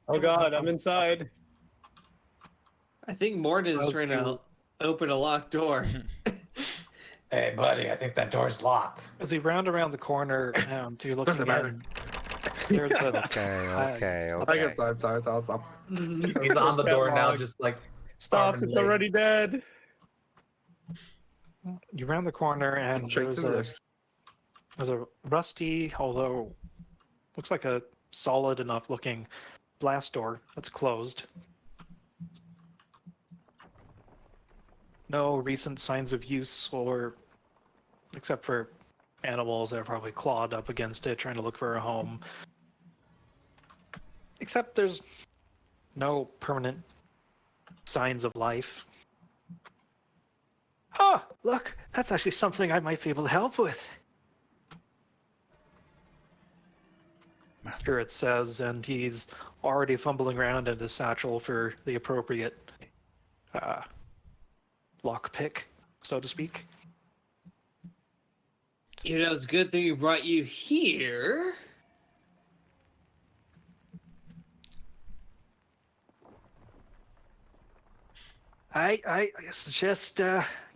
Speaker 8: Oh god, I'm inside.
Speaker 7: I think Morton is trying to open a locked door.
Speaker 6: Hey, buddy, I think that door's locked.
Speaker 1: As we round around the corner, you're looking in. There's a
Speaker 4: Okay.
Speaker 5: I got time, I'll stop.
Speaker 6: He's on the door now, just like
Speaker 8: Stop,
Speaker 6: arm and
Speaker 8: it's
Speaker 6: leg.
Speaker 8: already dead.
Speaker 1: You round the corner and
Speaker 5: Straight through this.
Speaker 1: there's a rusty, although looks like a solid enough looking blast door that's closed. No recent signs of use, or except for animals that are probably clawed up against it trying to look for a home. Except there's no permanent signs of life. Ah, look, that's actually something I might be able to help with. Here it says, and he's already fumbling around in his satchel for the appropriate lockpick, so to speak.
Speaker 7: You know, it's a good thing we brought you here.
Speaker 1: I suggest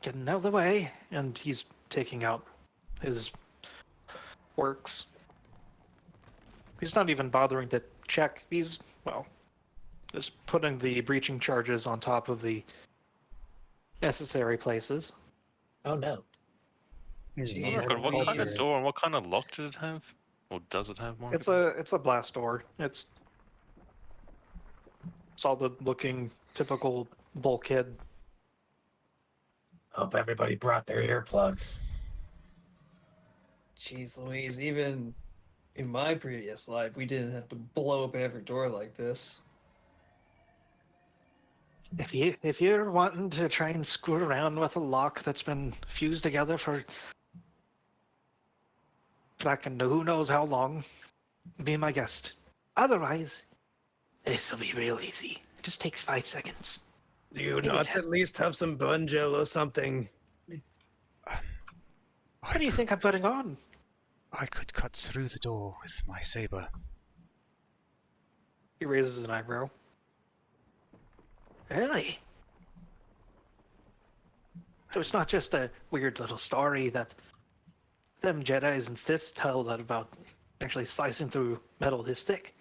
Speaker 1: getting out of the way, and he's taking out his works. He's not even bothering to check. He's, well, just putting the breaching charges on top of the necessary places.
Speaker 6: Oh no.
Speaker 7: Jeez,
Speaker 2: But what kind of
Speaker 7: Louise.
Speaker 2: door and what kind of lock did it have? Or does it have one?
Speaker 1: It's a blast door. It's solid looking, typical bulkhead.
Speaker 6: Hope everybody brought their earplugs.
Speaker 7: Jeez Louise, even in my previous life, we didn't have to blow open every door like this.
Speaker 1: If you're wanting to try and screw around with a lock that's been fused together for fucking who knows how long, be my guest. Otherwise, this will be real easy. It just takes 5 seconds.
Speaker 8: Do you
Speaker 1: Maybe
Speaker 8: not
Speaker 1: 10.
Speaker 8: at least have some bun gel or something?
Speaker 1: What do you think I'm putting on?
Speaker 4: I could cut through the door with my saber.
Speaker 1: He raises an eyebrow. Really? So it's not just a weird little story that them Jedi's and Siths tell that about actually slicing through metal this thick.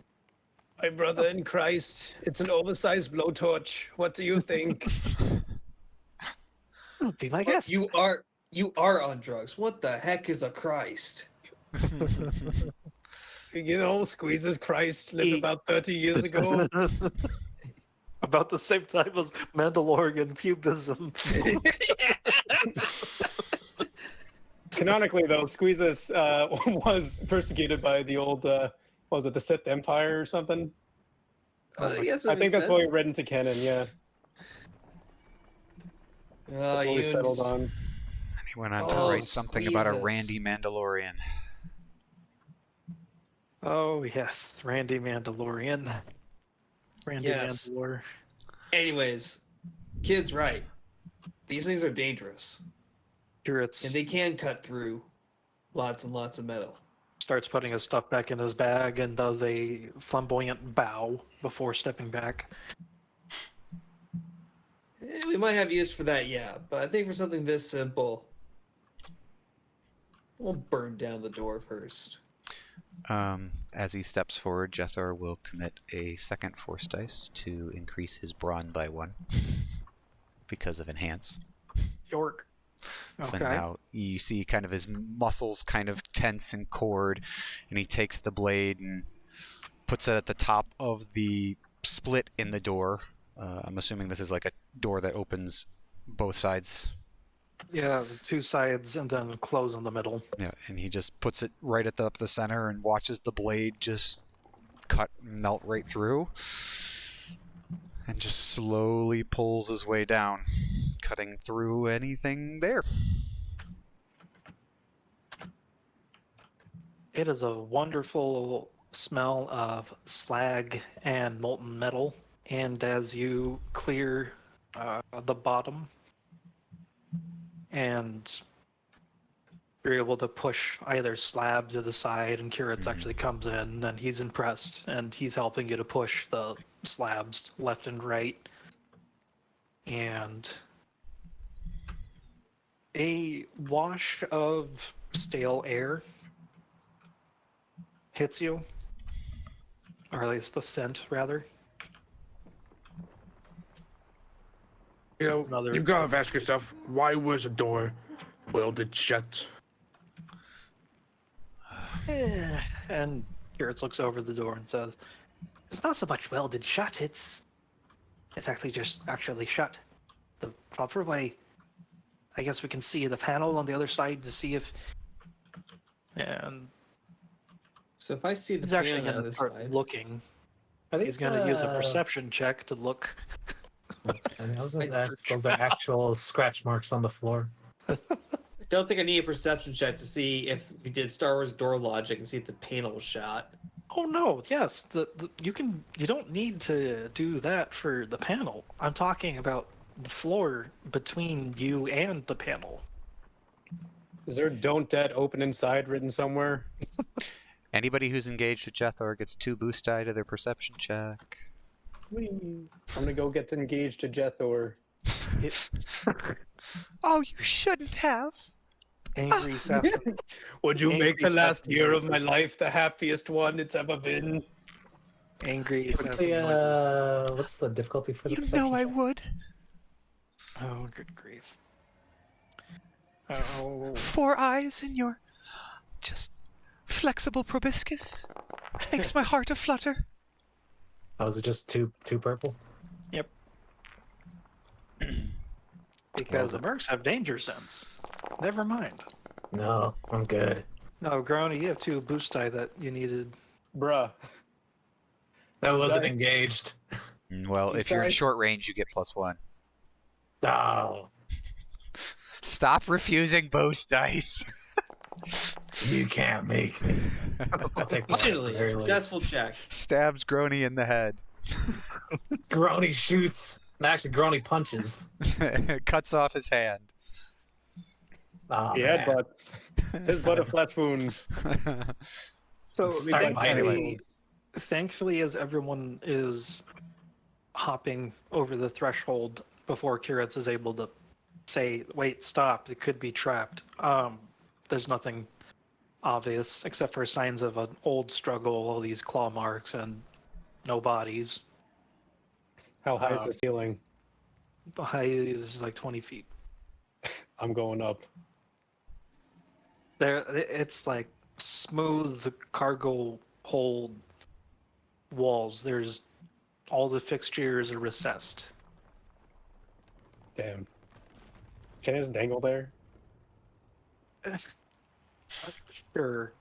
Speaker 8: My brother in Christ, it's an oversized blowtorch. What do you think?
Speaker 1: Would be my guess.
Speaker 7: You are on drugs. What the heck is a Christ?
Speaker 8: You know, Squeezes Christ lived about 30 years ago.
Speaker 1: About the same time as Mandalorian pubism.
Speaker 8: Canonically, though, Squeezes was persecuted by the old, what was it, the Sith Empire or something?
Speaker 7: Yes,
Speaker 8: I think that's what we read into canon, yeah. That's what we settled on.
Speaker 4: And he went on to
Speaker 7: Oh,
Speaker 4: write something about a
Speaker 7: squeezes.
Speaker 4: Randy Mandalorian.
Speaker 1: Oh yes, Randy Mandalorian. Randy
Speaker 7: Yes.
Speaker 1: Mandalore.
Speaker 7: Anyways, kid's right. These things are dangerous,
Speaker 1: Curate
Speaker 7: and they can cut through lots and lots of metal.
Speaker 1: starts putting his stuff back in his bag and does a flamboyant bow before stepping back.
Speaker 7: We might have use for that, yeah, but I think for something this simple, we'll burn down the door first.
Speaker 4: As he steps forward, Jethor will commit a second force dice to increase his brawn by 1 because of enhance.
Speaker 1: York.
Speaker 4: So
Speaker 1: Okay.
Speaker 4: now you see kind of his muscles kind of tense and cord, and he takes the blade and puts it at the top of the split in the door. I'm assuming this is like a door that opens both sides.
Speaker 1: Yeah, the two sides and then close in the middle.
Speaker 4: Yeah, and he just puts it right at the center and watches the blade just cut and melt right through, and just slowly pulls his way down, cutting through anything there.
Speaker 1: It is a wonderful smell of slag and molten metal. And as you clear the bottom and you're able to push either slab to the side, and Curates actually comes in and he's impressed and he's helping you to push the slabs left and right. And a wash of stale air hits you, or at least the scent, rather.
Speaker 10: You know,
Speaker 1: Another-
Speaker 10: you've got to ask yourself, why was the door welded shut?
Speaker 1: And Garrett looks over the door and says, "It's not so much welded shut. It's actually shut. The proper way. I guess we can see the panel on the other side to see if." And
Speaker 7: So if I see the
Speaker 1: he's actually
Speaker 7: panel on
Speaker 1: going to
Speaker 7: this
Speaker 1: start
Speaker 7: side,
Speaker 1: looking.
Speaker 6: I think
Speaker 1: He's going to use a perception check to look.
Speaker 6: I was going to ask, those are actual scratch marks on the floor.
Speaker 7: I don't think I need a perception check to see if we did Star Wars door logic and see if the panel was shot.
Speaker 1: Oh no! Yes, you don't need to do that for the panel. I'm talking about the floor between you and the panel.
Speaker 8: Is there "Don't Dead Open Inside" written somewhere?
Speaker 4: Anybody who's engaged with Jethor gets 2 boost die to their perception check.
Speaker 8: Whee. I'm gonna go get engaged to Jethor.
Speaker 4: Oh, you shouldn't have.
Speaker 1: Angry Seth.
Speaker 8: Would you
Speaker 1: Angry
Speaker 8: make the last
Speaker 1: Seth
Speaker 8: year of
Speaker 1: noises.
Speaker 8: my life the happiest one it's ever been?
Speaker 1: Angry
Speaker 6: What's
Speaker 1: Seth noises.
Speaker 6: what's the difficulty for the
Speaker 4: You
Speaker 6: perception
Speaker 4: know I
Speaker 6: check?
Speaker 4: would.
Speaker 1: Oh, good grief. Oh,
Speaker 4: 4 eyes in your just flexible proboscis makes my heart aflutter.
Speaker 6: Oh, was it just two purple?
Speaker 1: because the mercs have danger sense. Never mind.
Speaker 6: No, I'm good.
Speaker 1: No, Grony, you have 2 boost die that you needed.
Speaker 8: Bruh.
Speaker 6: That wasn't
Speaker 8: Nice.
Speaker 6: engaged.
Speaker 4: Well, if you're in
Speaker 8: Besides-
Speaker 4: short range, you get +1.
Speaker 6: Oh,
Speaker 4: Stop refusing boost dice.
Speaker 6: you can't make me. I'll take one at the
Speaker 7: Finally,
Speaker 6: very
Speaker 7: successful
Speaker 6: least.
Speaker 7: check.
Speaker 4: Stabs Grony in the head.
Speaker 6: Grony shoots. Actually, Grony punches.
Speaker 4: Cuts off his hand.
Speaker 6: Oh,
Speaker 8: He
Speaker 6: man.
Speaker 8: headbutts. His but a flesh wound.
Speaker 1: So
Speaker 6: Start biting.
Speaker 1: thankfully, as everyone is hopping over the threshold before Kiritz is able to say, "Wait, stop! It could be trapped." There's nothing obvious, except for signs of an old struggle, all these claw marks and no bodies.
Speaker 8: How high is the ceiling?
Speaker 1: The height is like 20 feet.
Speaker 8: I'm going up.
Speaker 1: It's like smooth cargo hold walls. There's all the fixtures are recessed.
Speaker 8: Damn. Can I just dangle there?
Speaker 1: Sure.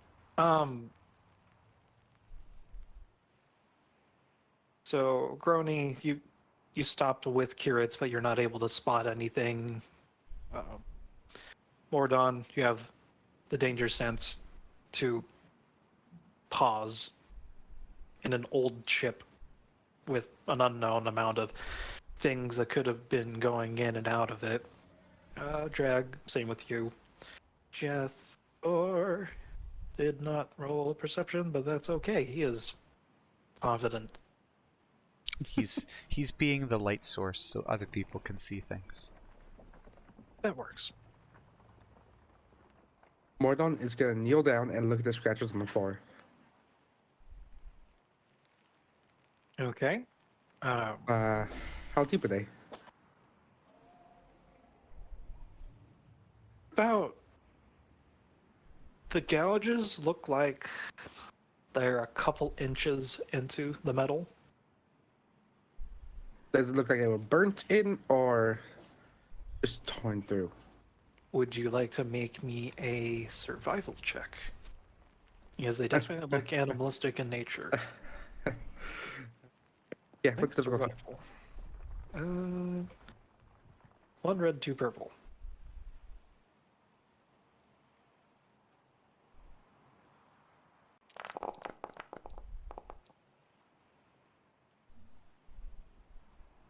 Speaker 1: So Grony, you stopped with curates, but you're not able to spot anything. Mordon, you have the danger sense to pause in an old ship with an unknown amount of things that could have been going in and out of it. Drag, same with you. Jethor did not roll a perception, but that's okay. He is confident.
Speaker 4: He's being the light source so other people can see things.
Speaker 1: That works.
Speaker 5: Mordon is gonna kneel down and look at the scratches on the floor.
Speaker 1: Okay.
Speaker 5: How deep are they?
Speaker 1: About the gouges look like they're a couple inches into the metal.
Speaker 5: Does it look like they were burnt in or just torn through?
Speaker 1: Would you like to make me a survival check? Because they definitely look animalistic in nature.
Speaker 5: Yeah, what's the difficulty?
Speaker 1: One red, two purple.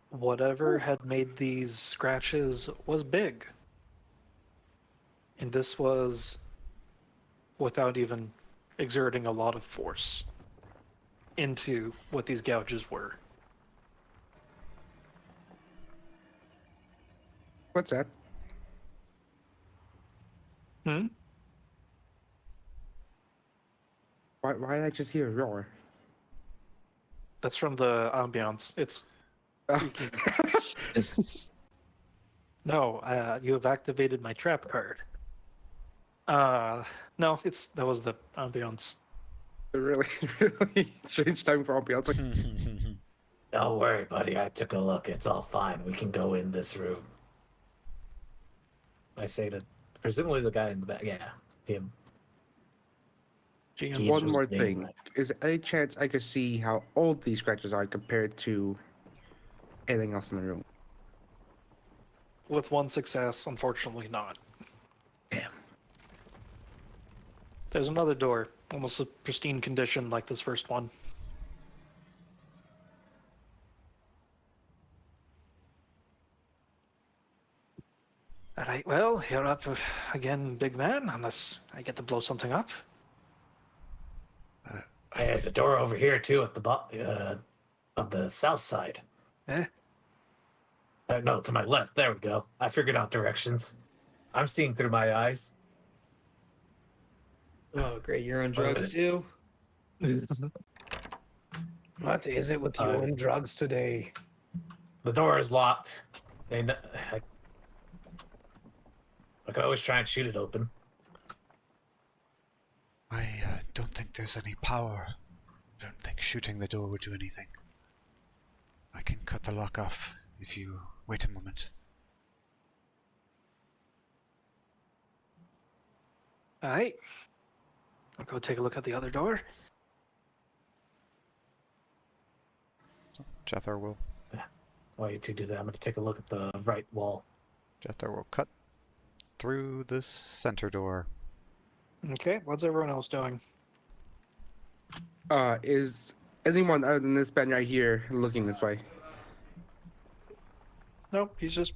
Speaker 1: Whatever had made these scratches was big. And this was without even exerting a lot of force into what these gouges were.
Speaker 5: What's that?
Speaker 1: Hmm?
Speaker 5: Why did I just hear a roar?
Speaker 1: That's from the ambiance. It's
Speaker 5: Oh.
Speaker 1: No, you have activated my trap card. No, that was the ambiance.
Speaker 5: really strange time for ambiance. Like,
Speaker 6: Don't worry, buddy. I took a look. It's all fine. We can go in this room. I say to presumably the guy in the back. Yeah, him.
Speaker 1: GM,
Speaker 6: Jeez.
Speaker 5: one
Speaker 6: was
Speaker 5: more
Speaker 6: named
Speaker 5: thing.
Speaker 6: right.
Speaker 5: Is there any chance I could see how old these scratches are compared to anything else in the room?
Speaker 1: with one success, unfortunately not.
Speaker 5: Damn.
Speaker 1: There's another door, almost a pristine condition like this first one. Alright, well, you're up again, big man, unless I get to blow something up.
Speaker 6: Hey, there's a door over here too at the on the south side.
Speaker 1: Eh?
Speaker 6: No, to my left. There we go. I figured out directions. I'm seeing through my eyes.
Speaker 7: Oh, great. You're on drugs too?
Speaker 10: What is it with you and drugs today?
Speaker 6: The door is locked. I could always try and shoot it open.
Speaker 4: I don't think there's any power. I don't think shooting the door would do anything. I can cut the lock off if you wait a moment.
Speaker 1: Alright. I'll go take a look at the other door.
Speaker 4: Jethor will.
Speaker 6: While you two do that, I'm going to take a look at the right wall.
Speaker 4: Jethor will cut through the center door.
Speaker 1: Okay, what's everyone else doing?
Speaker 5: Is anyone other than this Ben right here looking this way?
Speaker 1: Nope, he's just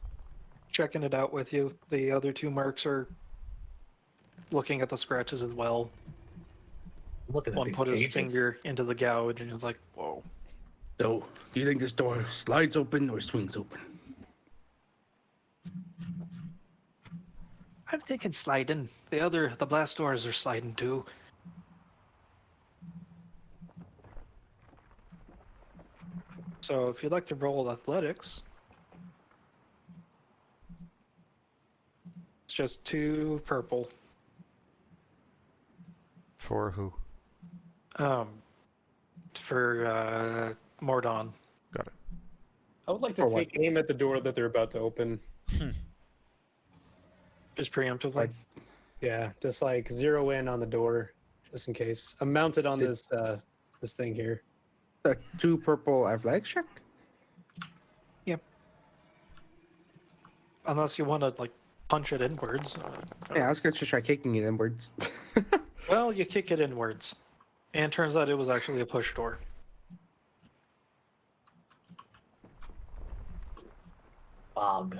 Speaker 1: checking it out with you. The other two mercs are looking at the scratches as well.
Speaker 6: I'm looking at
Speaker 1: One
Speaker 6: these
Speaker 1: put his
Speaker 6: cages.
Speaker 1: finger into the gouge and he's like, whoa.
Speaker 10: So, do you think this door slides open or swings open?
Speaker 1: I'm thinking sliding. The blast doors are sliding too. So if you'd like to roll athletics, it's just 2 purple.
Speaker 4: For who?
Speaker 1: For Mordon.
Speaker 4: Got it.
Speaker 8: I would like to
Speaker 5: For what?
Speaker 8: take aim at the door that they're about to open.
Speaker 1: Just preemptively.
Speaker 5: Like-
Speaker 8: Yeah, just like zero in on the door, just in case. I'm mounted on
Speaker 5: Did-
Speaker 8: this thing here.
Speaker 5: 2 purple athletics check?
Speaker 1: Unless you want to like punch it inwards.
Speaker 5: Yeah, I was going to try kicking it inwards.
Speaker 1: Well, you kick it inwards. And it turns out it was actually a push door.
Speaker 6: Bog.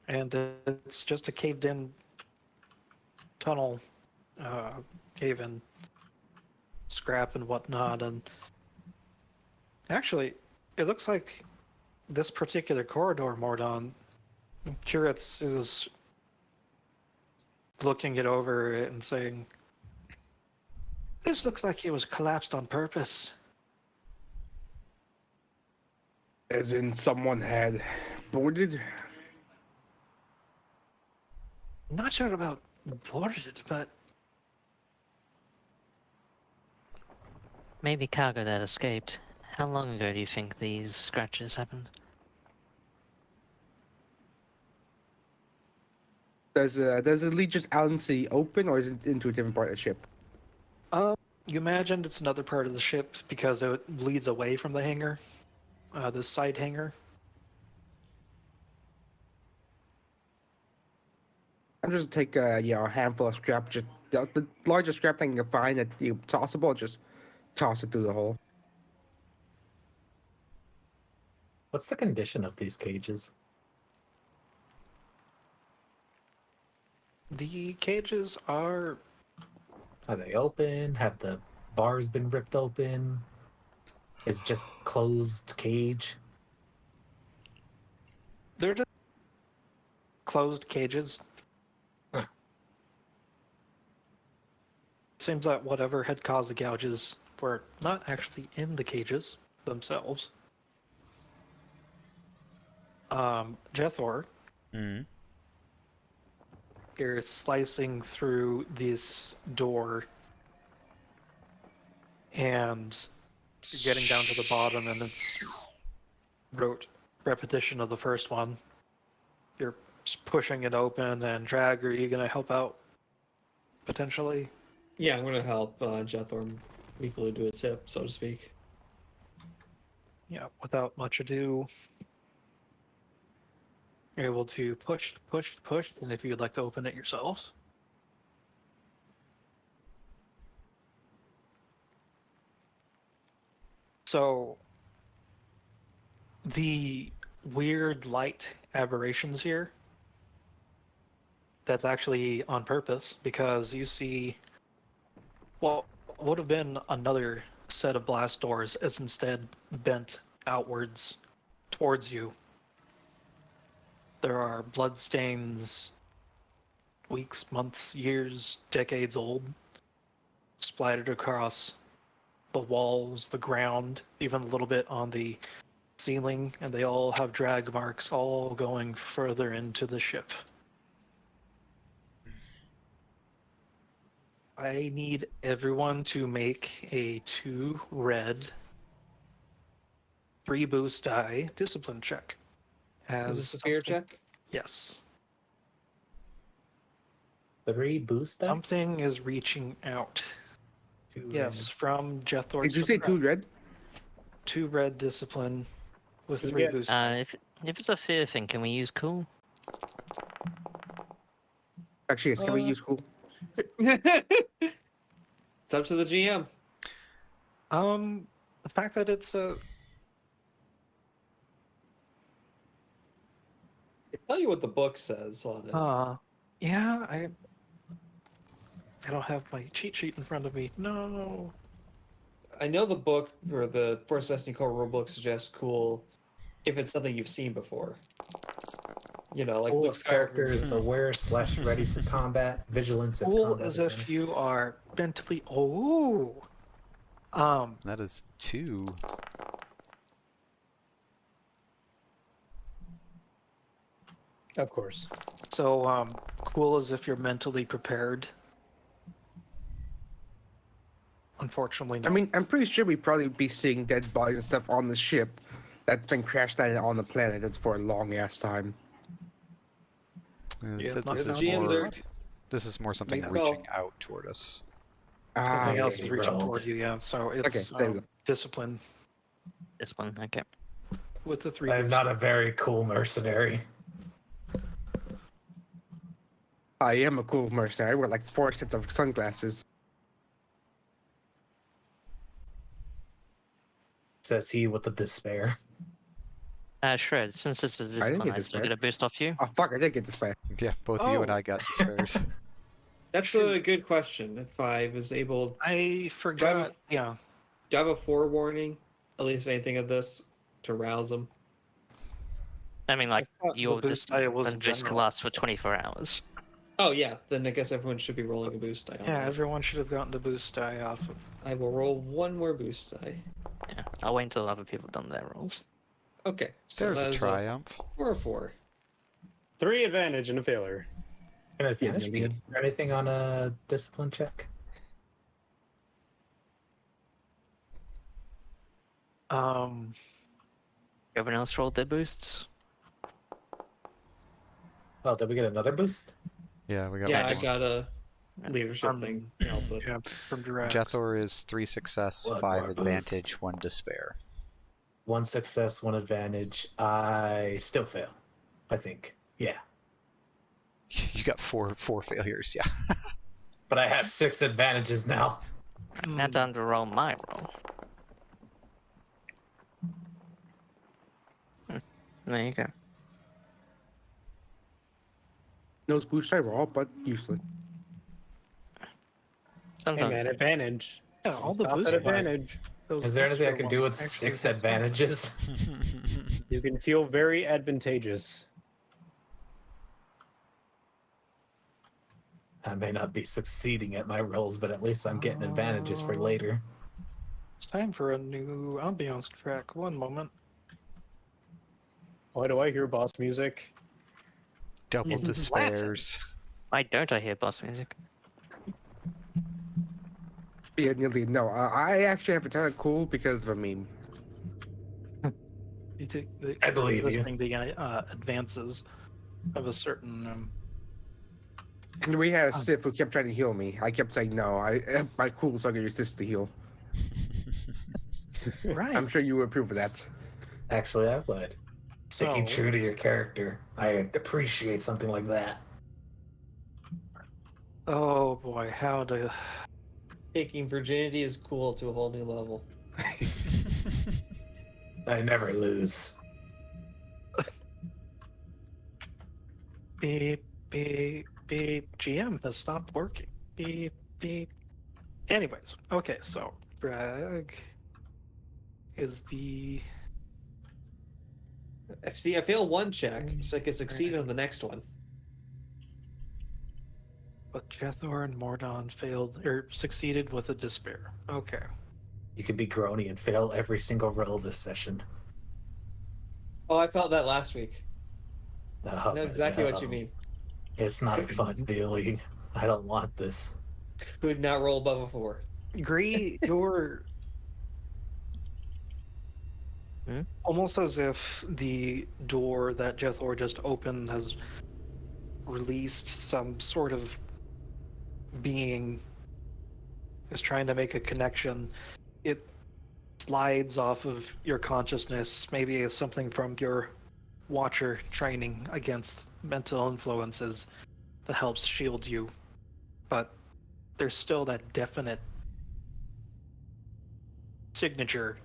Speaker 1: And it's just a caved in tunnel, cave in scrap and whatnot. And actually, it looks like this particular corridor, Mordon, Curitz is looking it over and saying, "This looks like it was collapsed on purpose."
Speaker 10: As in, someone had boarded.
Speaker 1: Not sure about boarded, but
Speaker 9: Maybe cargo that escaped. How long ago do you think these scratches happened?
Speaker 5: Does the lead just out into the open, or is it into a different part of the ship?
Speaker 1: you imagined it's another part of the ship because it leads away from the hangar, the side hangar.
Speaker 5: I'm just take a handful of scrap, just the largest scrap thing you can find that you tossable, and just toss it through the hole.
Speaker 6: What's the condition of these cages?
Speaker 1: The cages are
Speaker 6: Are they open? Have the bars been ripped open? Is it just closed cage?
Speaker 1: they're just closed cages.
Speaker 6: Huh.
Speaker 1: Seems that whatever had caused the gouges were not actually in the cages themselves. Jethor,
Speaker 4: Hmm.
Speaker 1: you're slicing through this door and you're getting down to the bottom, and it's repetition of the first one. You're just pushing it open, and Drag, are you going to help out potentially?
Speaker 7: Yeah, I'm gonna help Jethor Miklo do its hip, so to speak.
Speaker 1: Yeah, without much ado, you're able to push, and if you'd like to open it yourselves. So, the weird light aberrations here, that's actually on purpose, because you see what would have been another set of blast doors is instead bent outwards towards you. There are blood stains, weeks, months, years, decades old, splattered across the walls, the ground, even a little bit on the ceiling, and they all have drag marks all going further into the ship. I need everyone to make a 2 red, 3 boost die discipline check.
Speaker 7: Is this a fear check?
Speaker 1: Yes.
Speaker 6: 3 boost die?
Speaker 1: Something is reaching out.
Speaker 6: 2
Speaker 1: Yes, from Jethor.
Speaker 5: Did you say 2 red?
Speaker 1: 2 red discipline with
Speaker 8: Can we
Speaker 1: 3
Speaker 8: get-
Speaker 1: boost.
Speaker 9: If it's a fear thing, can we use cool?
Speaker 5: Actually, yes. Can we use cool?
Speaker 7: It's up to the GM.
Speaker 1: The fact that it's a
Speaker 7: Tell you what the book says on it.
Speaker 1: yeah, I don't have my cheat sheet in front of me. No.
Speaker 7: I know the book or the First Destiny Core rulebook suggests cool. if it's something you've seen before. You know, like
Speaker 6: Cool
Speaker 7: Luke
Speaker 6: character
Speaker 7: Skywalker.
Speaker 6: is aware / ready for combat. Vigilance if
Speaker 1: Cool
Speaker 6: combat
Speaker 1: as
Speaker 6: is
Speaker 1: if
Speaker 6: in.
Speaker 1: you are mentally. Oh.
Speaker 4: That is 2.
Speaker 8: Of course.
Speaker 1: So, cool as if you're mentally prepared. Unfortunately, no.
Speaker 5: I mean, I'm pretty sure we'd probably be seeing dead bodies and stuff on the ship that's been crashed landed on the planet that's for a long ass time.
Speaker 1: Yeah,
Speaker 4: So
Speaker 1: not
Speaker 4: this is
Speaker 7: GMs
Speaker 4: more.
Speaker 7: are-
Speaker 4: This is more something
Speaker 7: Well-
Speaker 4: reaching out toward us.
Speaker 1: Something
Speaker 5: Ah,
Speaker 1: else is
Speaker 6: okay,
Speaker 1: reaching
Speaker 6: rolled.
Speaker 1: toward you, yeah. So it's
Speaker 5: there we go.
Speaker 1: discipline
Speaker 9: This one, okay.
Speaker 1: with the 3.
Speaker 6: I'm not a very cool mercenary.
Speaker 5: I am a cool mercenary. I wear like 4 sets of sunglasses.
Speaker 6: Says he with the despair.
Speaker 9: Shred, since this is
Speaker 5: I didn't
Speaker 9: visible,
Speaker 5: get
Speaker 9: I
Speaker 5: this
Speaker 9: still
Speaker 5: back.
Speaker 9: get a boost off you.
Speaker 5: Oh fuck! I did get this back.
Speaker 4: Yeah, both you and
Speaker 1: Oh.
Speaker 4: I got despairs.
Speaker 7: That's a good question. If I was able,
Speaker 1: I forgot. Yeah.
Speaker 7: do I have a forewarning, at least if anything of this, to rouse them?
Speaker 9: I mean, like,
Speaker 1: thought the
Speaker 9: your
Speaker 1: boost die was
Speaker 9: discipline boost can
Speaker 1: general.
Speaker 9: last for 24 hours.
Speaker 7: Oh yeah, then I guess everyone should be rolling a boost die. On
Speaker 1: Yeah,
Speaker 7: that.
Speaker 1: everyone should have gotten the boost die off of.
Speaker 7: I will roll one more boost die.
Speaker 9: Yeah, I'll wait until other people have done their rolls.
Speaker 7: Okay, so
Speaker 4: There's
Speaker 7: that
Speaker 4: a
Speaker 7: is
Speaker 4: triumph.
Speaker 7: 4 or 4.
Speaker 8: 3 advantage and a failure.
Speaker 6: Can I advantage
Speaker 5: Yeah,
Speaker 6: me
Speaker 5: maybe.
Speaker 6: or anything on a discipline check?
Speaker 9: Everyone else rolled their boosts?
Speaker 6: Oh, did we get another boost?
Speaker 4: Yeah, we got
Speaker 7: Yeah,
Speaker 4: one
Speaker 7: I
Speaker 4: more.
Speaker 7: got a leadership
Speaker 1: Um,
Speaker 7: thing. to help with.
Speaker 1: Yeah, from Durax.
Speaker 4: Jethor is 3 success,
Speaker 6: One
Speaker 4: 5
Speaker 6: more
Speaker 4: advantage,
Speaker 6: boost.
Speaker 4: 1 despair.
Speaker 6: 1 success, 1 advantage. I still fail. I think. Yeah.
Speaker 4: You got four failures, yeah.
Speaker 6: But I have 6 advantages now.
Speaker 9: Now time to roll my roll. There you go.
Speaker 5: Those boosts I roll, but useless.
Speaker 8: Hey
Speaker 9: Sometimes
Speaker 8: man, advantage.
Speaker 1: Yeah, all the
Speaker 8: Stop
Speaker 1: boost
Speaker 8: at
Speaker 1: die.
Speaker 8: advantage.
Speaker 1: Those
Speaker 6: Is there anything I
Speaker 1: extra
Speaker 6: can do
Speaker 1: ones
Speaker 6: with
Speaker 1: actually
Speaker 6: 6
Speaker 1: don't stop.
Speaker 6: advantages?
Speaker 8: You can feel very advantageous.
Speaker 6: I may not be succeeding at my rolls, but at least I'm getting advantages for later.
Speaker 1: It's time for a new ambiance track. One moment.
Speaker 8: Why do I hear boss music?
Speaker 4: Double despairs.
Speaker 9: Why don't I hear boss music?
Speaker 5: Yeah, nearly no. I actually have a ton of cool because of a meme.
Speaker 1: You take the,
Speaker 6: I believe you.
Speaker 1: listening to the advances of a certain.
Speaker 5: And we had a Sith who kept trying to heal me. I kept saying no. My cool, so I can use this to heal.
Speaker 1: Right.
Speaker 5: I'm sure you would approve of that.
Speaker 6: Actually, I would. Sticking
Speaker 1: So-
Speaker 6: true to your character. I appreciate something like that.
Speaker 1: Oh boy, how to.
Speaker 7: Taking virginity is cool to a whole new level.
Speaker 6: I never lose.
Speaker 1: Beep, beep, beep. GM has stopped working. Beep, beep. Anyways, okay, so drag is the.
Speaker 7: See, I failed one check, so I can succeed on the next one.
Speaker 1: But Jethor and Mordon failed or succeeded with a despair. Okay.
Speaker 6: You could be Grony and fail every single roll this session.
Speaker 7: Oh, I felt that last week.
Speaker 6: Oh,
Speaker 7: I know exactly what you
Speaker 6: no.
Speaker 7: mean.
Speaker 6: It's not a fun feeling. I don't want this.
Speaker 7: Could not roll above a 4.
Speaker 1: Gree, you're
Speaker 9: Hmm?
Speaker 1: almost as if the door that Jethor just opened has released some sort of being is trying to make a connection. It slides off of your consciousness, maybe as something from your Watcher training against mental influences that helps shield you. But there's still that definite signature.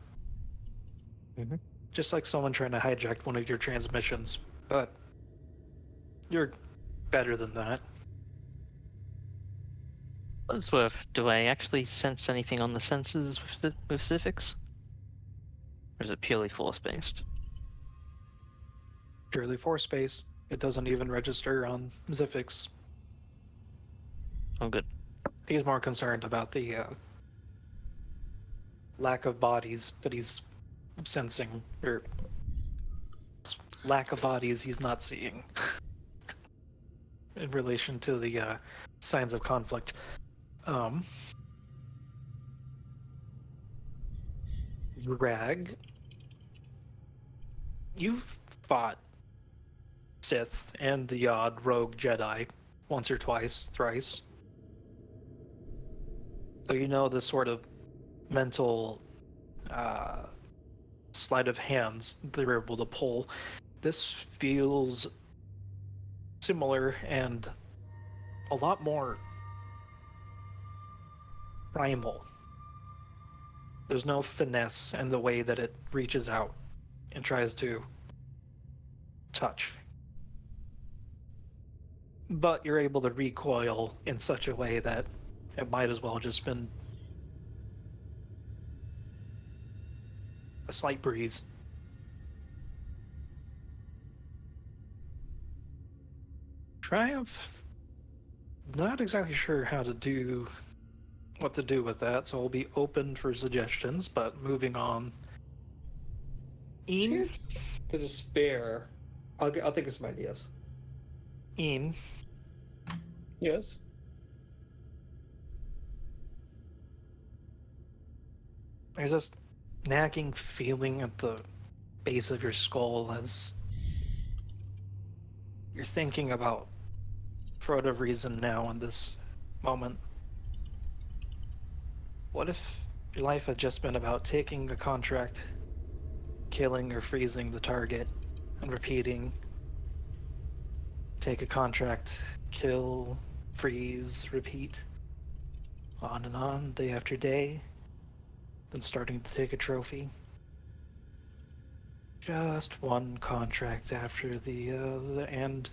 Speaker 9: Mhm.
Speaker 1: Just like someone trying to hijack one of your transmissions. But you're better than that.
Speaker 9: What it's worth, do I actually sense anything on the sensors with Civics? Or is it purely force-based?
Speaker 1: purely force space. It doesn't even register on Ziffix.
Speaker 9: Oh, good.
Speaker 1: He's more concerned about the lack of bodies that he's sensing, or lack of bodies he's not seeing in relation to the signs of conflict. Rag, you've fought Sith and the odd rogue Jedi once or twice, thrice. So you know this sort of mental sleight of hands they're able to pull. This feels similar and a lot more primal. There's no finesse in the way that it reaches out and tries to touch. But you're able to recoil in such a way that it might as well just been a slight breeze. Triumph, not exactly sure how to do what to do with that, so I'll be open for suggestions, but moving on. Ian?
Speaker 7: The despair. I'll think of some ideas.
Speaker 1: Ian,
Speaker 8: Yes.
Speaker 1: there's this nagging feeling at the base of your skull as you're thinking about, for whatever reason now in this moment, what if your life had just been about taking a contract, killing or freezing the target, and repeating, take a contract, kill, freeze, repeat, on and on, day after day, then starting to take a trophy. Just one contract after the end.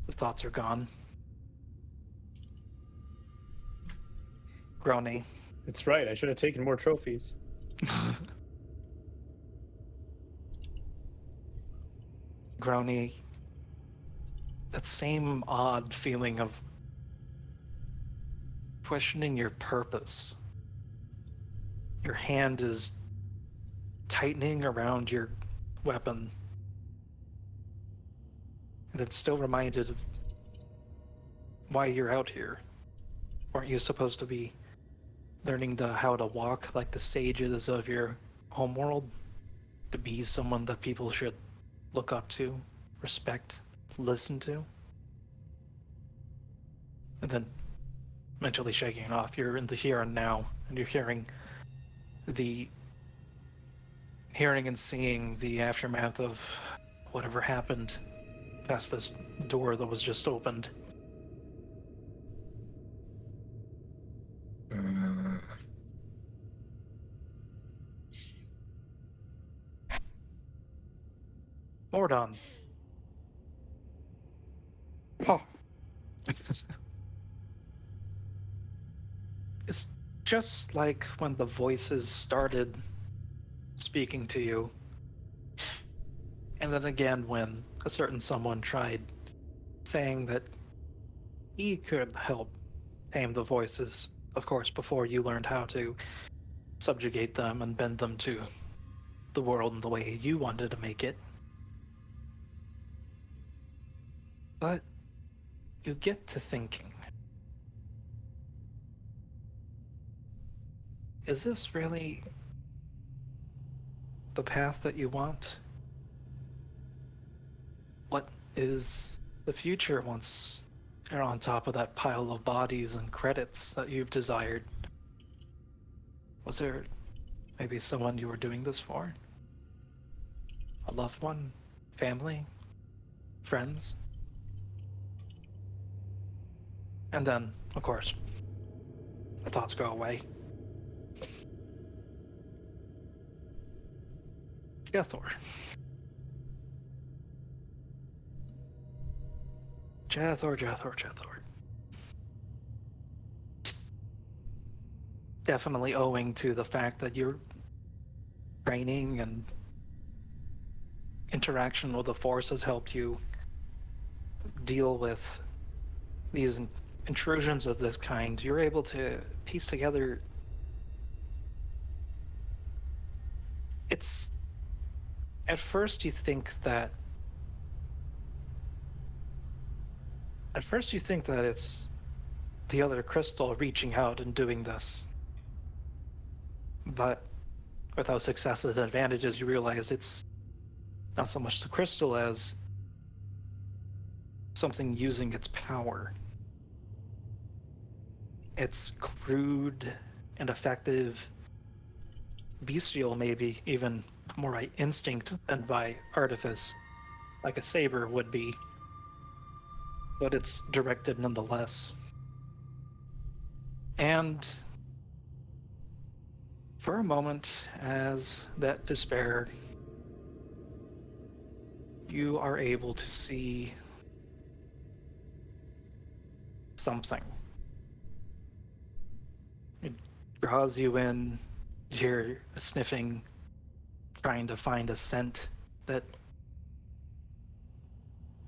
Speaker 1: The thoughts are gone. Groany.
Speaker 8: It's right. I should have taken more trophies.
Speaker 1: Groany. That same odd feeling of questioning your purpose. Your hand is tightening around your weapon. And it's still reminded of why you're out here. Aren't you supposed to be learning how to walk like the sages of your homeworld? To be someone that people should look up to, respect, listen to? And then mentally shaking it off, you're in the here and now, and you're hearing and seeing the aftermath of whatever happened past this door that was just opened. Mordon.
Speaker 5: Huh.
Speaker 1: It's just like when the voices started speaking to you, and then again when a certain someone tried saying that he could help tame the voices, of course, before you learned how to subjugate them and bend them to the world in the way you wanted to make it. But you get to thinking, is this really the path that you want? What is the future once you're on top of that pile of bodies and credits that you've desired? Was there maybe someone you were doing this for? A loved one? Family? Friends? And then, of course, the thoughts go away. Jethor. Jethor. Definitely owing to the fact that you're training and interaction with the Force has helped you deal with these intrusions of this kind, you're able to piece together. It's at first you think that it's the other crystal reaching out and doing this, but without successes and advantages, you realize it's not so much the crystal as something using its power. It's crude and effective, bestial, maybe even more by instinct than by artifice, like a saber would be, but it's directed nonetheless. And for a moment, as that despair, you are able to see something. It draws you in, you're sniffing, trying to find a scent that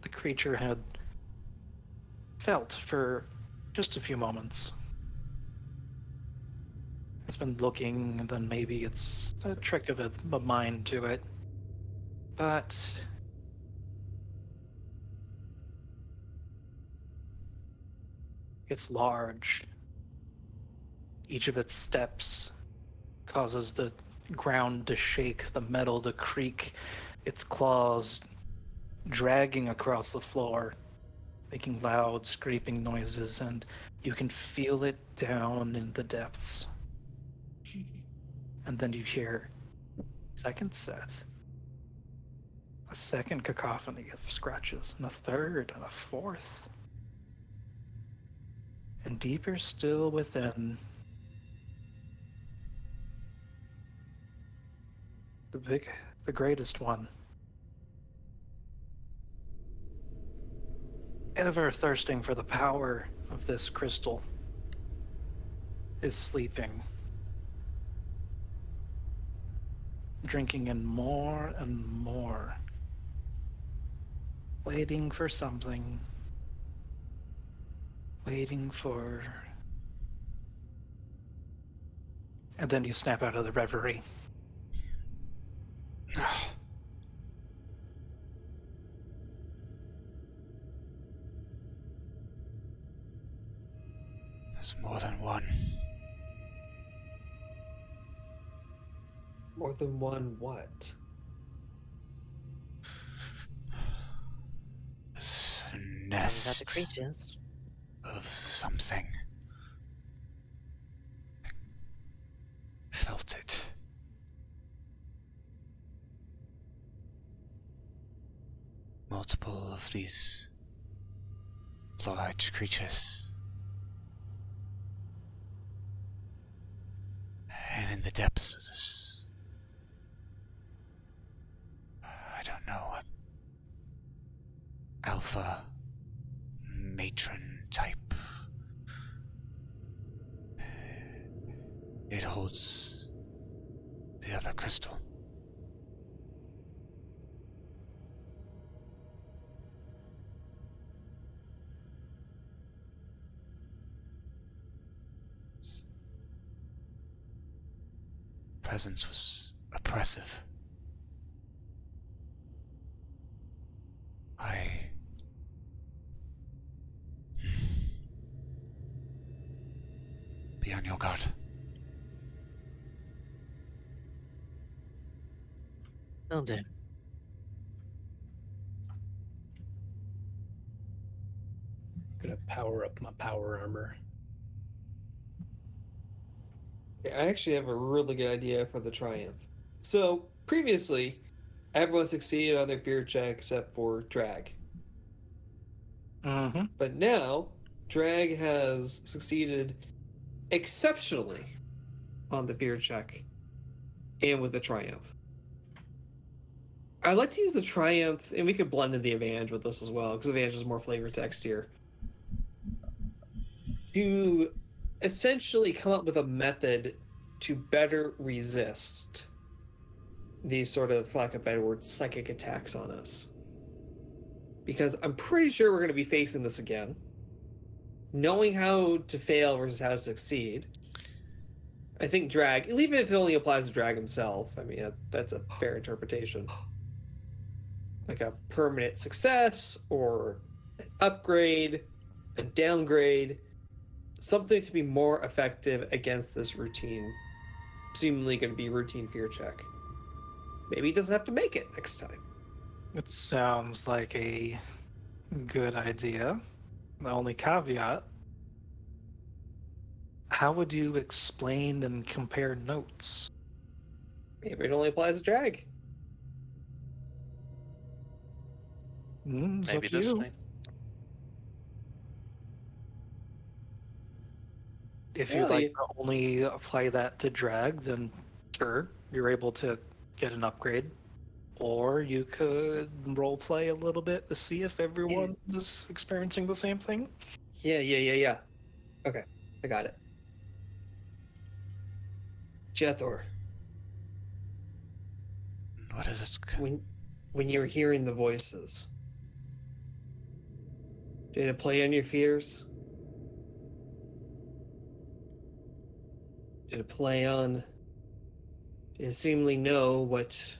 Speaker 1: the creature had felt for just a few moments. It's been looking, and then maybe it's a trick of a mind to it. But it's large. Each of its steps causes the ground to shake, the metal to creak, its claws dragging across the floor, making loud, scraping noises, and you can feel it down in the depths. And then you hear a second set, a second cacophony of scratches, and a third, and a fourth. And deeper still within, the greatest one, ever thirsting for the power of this crystal, is sleeping, drinking in more and more, waiting for something, waiting for... And then you snap out of the reverie.
Speaker 4: There's more than one.
Speaker 7: More than one what?
Speaker 4: There's a
Speaker 9: Other
Speaker 4: nest
Speaker 9: creatures.
Speaker 4: of something. I felt it. Multiple of these large creatures. And in the depths of this, I don't know, alpha matron type. It holds the other crystal. Its presence was oppressive. Be on your guard.
Speaker 9: Will do.
Speaker 8: Gonna power up my power armor.
Speaker 7: I actually have a really good idea for the triumph. So, previously, everyone succeeded on their fear check except for Drag.
Speaker 1: Mm-hmm.
Speaker 7: But now, Drag has succeeded exceptionally on the fear check and with the triumph. I'd like to use the triumph, and we could blend in the advantage with this as well, because advantage is more flavor text here, to essentially come up with a method to better resist these sort of, for lack of a better word, psychic attacks on us. Because I'm pretty sure we're going to be facing this again. Knowing how to fail versus how to succeed. I think drag, even if it only applies to drag himself, I mean, that's a fair interpretation. Like a permanent success, or an upgrade, a downgrade, something to be more effective against this routine, seemingly going to be routine fear check. Maybe he doesn't have to make it next time.
Speaker 1: It sounds like a good idea. The only caveat, how would you explain and compare notes?
Speaker 7: Maybe it only applies to drag.
Speaker 1: It's
Speaker 2: Maybe
Speaker 1: up to you.
Speaker 2: destiny.
Speaker 1: If
Speaker 7: Yeah,
Speaker 1: you'd like
Speaker 7: you-
Speaker 1: to only apply that to drag, then sure, you're able to get an upgrade. Or you could roleplay a little bit to see if everyone is experiencing the same thing.
Speaker 7: Yeah. Okay, I got it. Jethor,
Speaker 4: What is it?
Speaker 7: when you were hearing the voices, did it play on your fears? Did it play on? Did it seemingly know what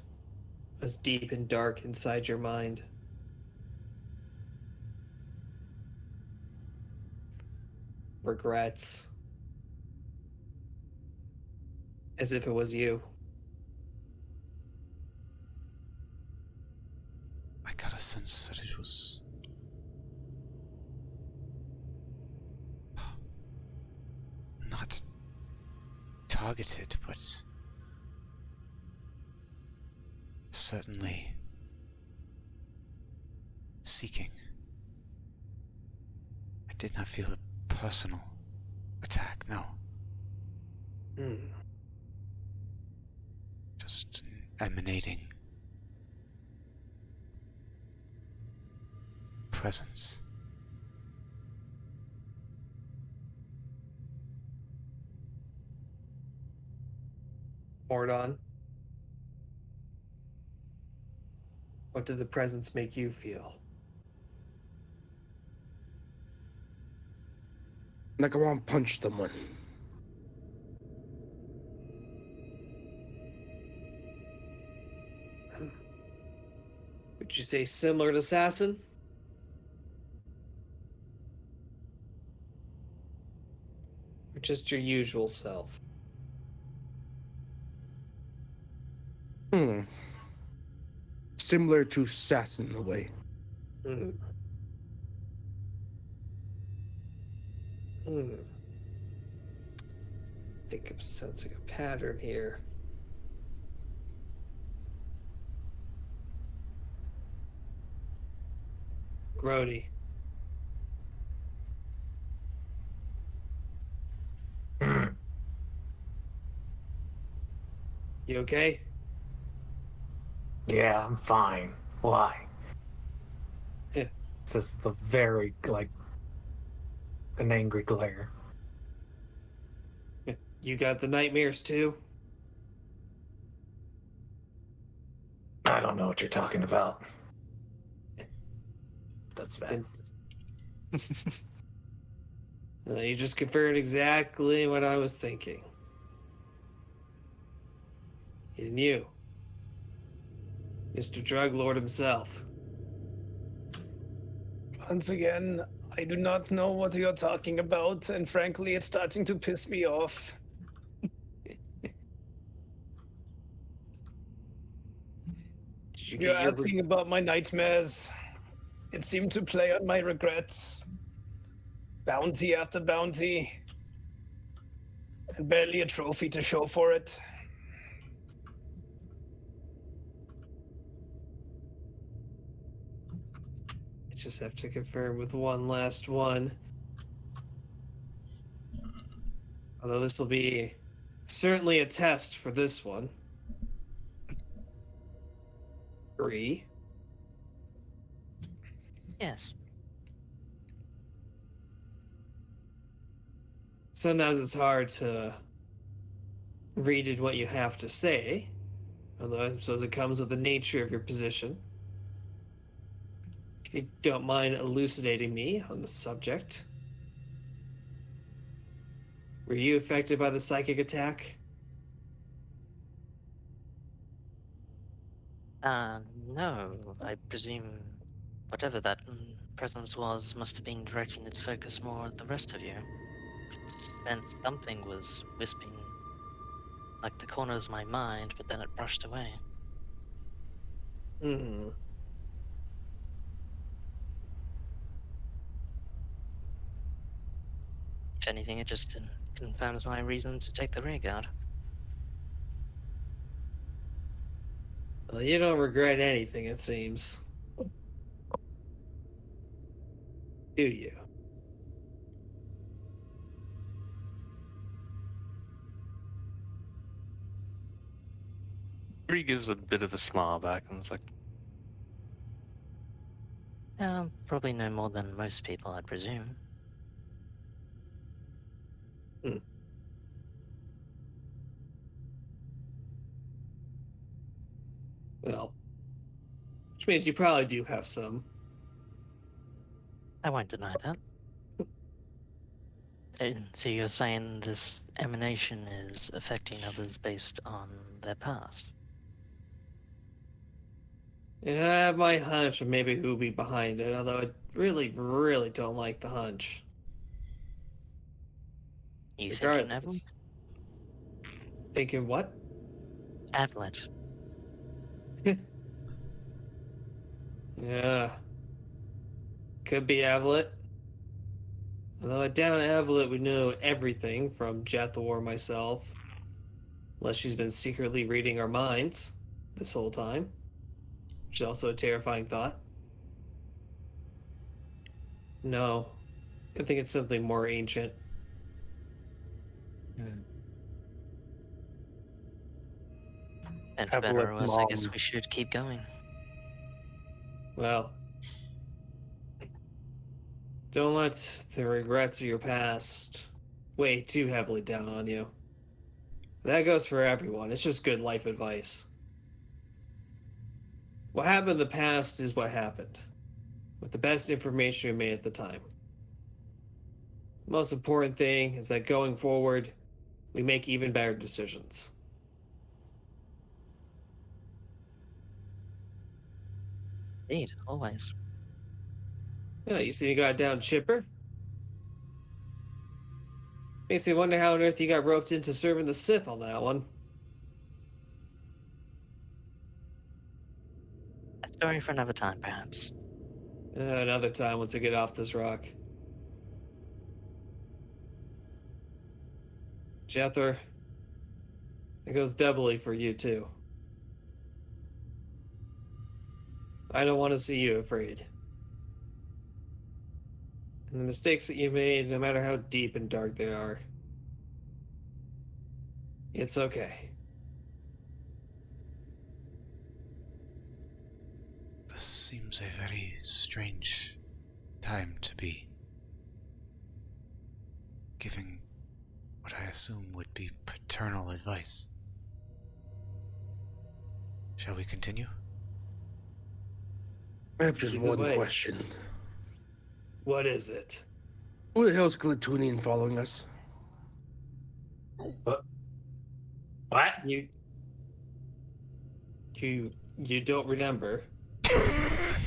Speaker 7: was deep and dark inside your mind? Regrets. As if it was you.
Speaker 4: I got a sense that it was not targeted, but certainly seeking. I did not feel a personal attack, no. Just an emanating presence.
Speaker 7: Mordon. What did the presence make you feel?
Speaker 5: Like I want to punch someone.
Speaker 7: Would you say similar to Assassin? Or just your usual self?
Speaker 5: Similar to Sass in a way.
Speaker 7: I think I'm sensing a pattern here. Grody. You okay?
Speaker 6: Yeah, I'm fine. Why?
Speaker 7: Yeah.
Speaker 6: It's just the very, like, an angry glare.
Speaker 7: You got the nightmares too?
Speaker 6: I don't know what you're talking about. That's bad.
Speaker 7: You just confirmed exactly what I was thinking. You knew. Mr. Drug Lord himself.
Speaker 8: Once again, I do not know what you're talking about, and frankly, it's starting to piss me off.
Speaker 7: Did you
Speaker 8: You're
Speaker 7: get your
Speaker 8: asking about my nightmares. It seemed to play on my regrets. Bounty after bounty. And barely a trophy to show for it.
Speaker 7: I just have to confirm with one last one. Although this will be certainly a test for this one. 3.
Speaker 9: Yes.
Speaker 7: Sometimes it's hard to read what you have to say, Although I suppose it comes with the nature of your position. If you don't mind elucidating me on the subject. Were you affected by the psychic attack?
Speaker 9: No. I presume whatever that presence was must have been directing its focus more at the rest of you. Could sense something was wisping like the corners of my mind, but then it brushed away.
Speaker 7: Hmm.
Speaker 9: If anything, it just confirms my reason to take the rear guard.
Speaker 7: Well, you don't regret anything, it seems. Do you?
Speaker 2: Bree gives a bit of a smile back and is like,
Speaker 9: Probably no more than most people, I'd presume.
Speaker 7: Well, which means you probably do have some.
Speaker 9: I won't deny that. So you're saying this emanation is affecting others based on their past?
Speaker 7: Yeah, I have my hunch of maybe who'll be behind it, although I really, really don't like the hunch.
Speaker 9: You thinking, Evelyn?
Speaker 7: Regardless. Thinking what?
Speaker 9: Adlet.
Speaker 7: Yeah. Could be Avlet. Although I doubt Avlet would know everything from Jethor or myself. Unless she's been secretly reading our minds this whole time. Which is also a terrifying thought. No. I think it's something more ancient.
Speaker 9: And for better or worse, I guess we should keep going.
Speaker 7: Well, don't let the regrets of your past weigh too heavily down on you. That goes for everyone. It's just good life advice. What happened in the past is what happened, with the best information we made at the time. The most important thing is that going forward, we make even better decisions.
Speaker 9: Indeed, always.
Speaker 7: Yeah, you see you got down chipper? Makes me wonder how on earth you got roped into serving the Sith on that one.
Speaker 9: A story for another time, perhaps.
Speaker 7: Another time once I get off this rock. Jethor, it goes doubly for you too. I don't want to see you afraid. And the mistakes that you made, no matter how deep and dark they are, it's okay.
Speaker 4: This seems a very strange time to be giving what I assume would be paternal advice. Shall we continue?
Speaker 5: I have just
Speaker 7: Either
Speaker 5: one
Speaker 7: way.
Speaker 5: question.
Speaker 7: What is it?
Speaker 5: Who the hell's Glatunian following us?
Speaker 6: What?
Speaker 7: You don't remember?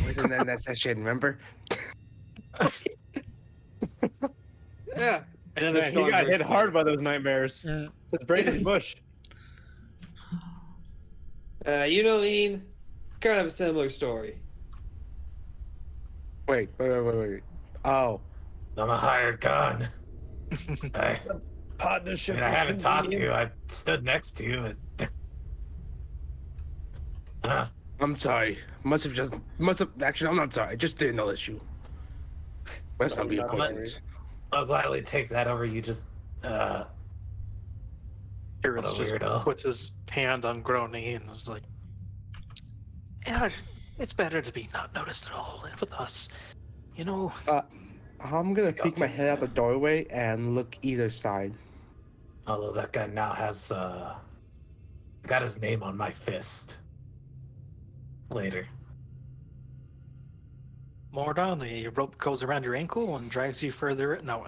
Speaker 5: Wasn't that session, remember?
Speaker 7: Yeah. Another
Speaker 8: Man, he
Speaker 7: strong
Speaker 8: got hit
Speaker 7: person.
Speaker 8: hard by those nightmares. His brain is mush.
Speaker 7: You know, Ian, kind of a similar story.
Speaker 5: Wait. Oh.
Speaker 6: I'm a hired gun. I
Speaker 8: Partnership.
Speaker 6: mean, I haven't talked to you. I stood next to you.
Speaker 5: I'm sorry. Must have. Actually, I'm not sorry. I just didn't know this issue. That's not be
Speaker 8: Sorry,
Speaker 5: important.
Speaker 6: I'll gladly take that over. You just,
Speaker 1: Kieran's
Speaker 6: What a
Speaker 1: just
Speaker 6: weirdo.
Speaker 1: puts his hand on Grony and is like, "Yeah, it's better to be not noticed at all with us. You know,
Speaker 5: I'm gonna peek my head out the doorway and look either side.
Speaker 6: although that guy now has Got his name on my fist. Later.
Speaker 1: Mordon, the rope goes around your ankle and drags you further. No,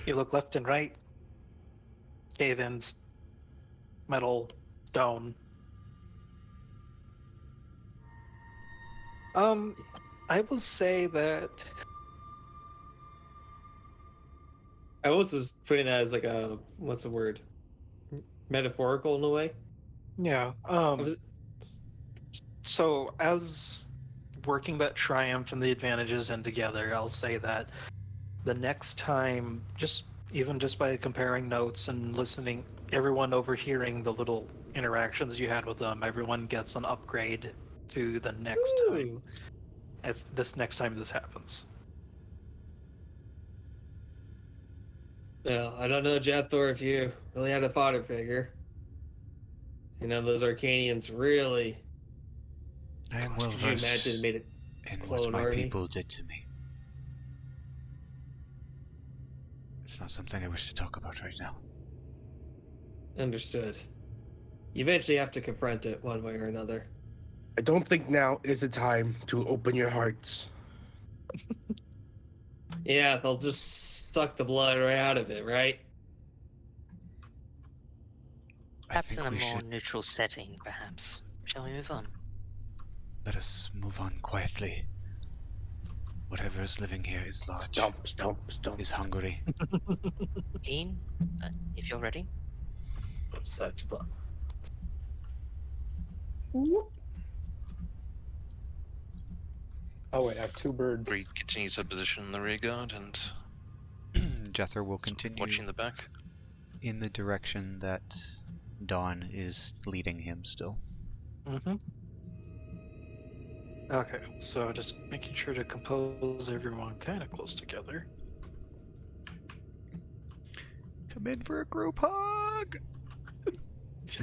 Speaker 1: you look left and right. Cave-ins, metal, stone. I will say that
Speaker 7: I was just putting that as like a what's the word? Metaphorical in a way.
Speaker 1: yeah.
Speaker 7: was-
Speaker 1: So as working that triumph and the advantages in together, I'll say that the next time, even just by comparing notes and listening, everyone overhearing the little interactions you had with them, everyone gets an upgrade to the next time.
Speaker 7: Ooh.
Speaker 1: If this next time this happens.
Speaker 7: Well, I don't know, Jethor, if you really had a father figure. You know, those Arcanians really.
Speaker 4: I am well
Speaker 7: Could you imagine
Speaker 4: versed
Speaker 7: made it
Speaker 4: in what
Speaker 7: clone
Speaker 4: my
Speaker 7: army?
Speaker 4: people did to me. It's not something I wish to talk about right now.
Speaker 7: Understood. You eventually have to confront it one way or another.
Speaker 5: I don't think now is the time to open your hearts.
Speaker 7: Yeah, they'll just suck the blood right out of it, right?
Speaker 4: I
Speaker 9: Perhaps in
Speaker 4: think
Speaker 9: a
Speaker 4: we
Speaker 9: more
Speaker 4: should
Speaker 9: neutral setting, perhaps. Shall we move on?
Speaker 4: let us move on quietly. Whatever is living here is large,
Speaker 5: Stomp.
Speaker 4: is hungry.
Speaker 9: Ian, if you're ready.
Speaker 6: Such blood.
Speaker 8: Oh wait, I have two birds.
Speaker 2: Reed continues her position in the rear guard and
Speaker 4: Jethro will continue
Speaker 2: watching the back.
Speaker 4: in the direction that Dawn is leading him still.
Speaker 1: Mm-hmm. Okay, so just making sure to compose everyone kind of close together.
Speaker 4: Come in for a group hug!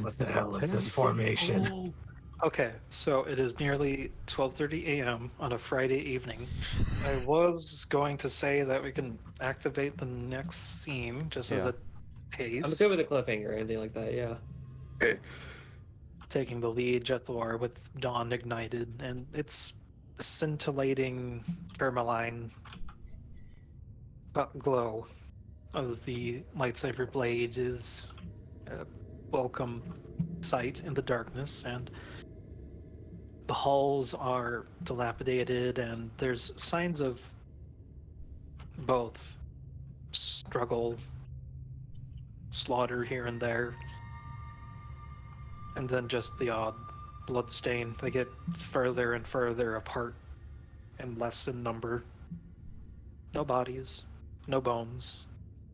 Speaker 6: What the hell is this formation?
Speaker 1: Oh. Okay, so it is nearly 12:30 a.m. on a Friday evening. I was going to say that we can activate the next scene just as
Speaker 4: Yeah.
Speaker 1: a pace.
Speaker 7: I'm okay with a cliffhanger or anything like that, yeah.
Speaker 1: Taking the lead, Jethor with Dawn ignited, and it's scintillating tourmaline glow of the lightsaber blade is a welcome sight in the darkness, and the halls are dilapidated, and there's signs of both struggle, slaughter here and there, and then just the odd blood stain. They get further and further apart and less in number. No bodies, no bones.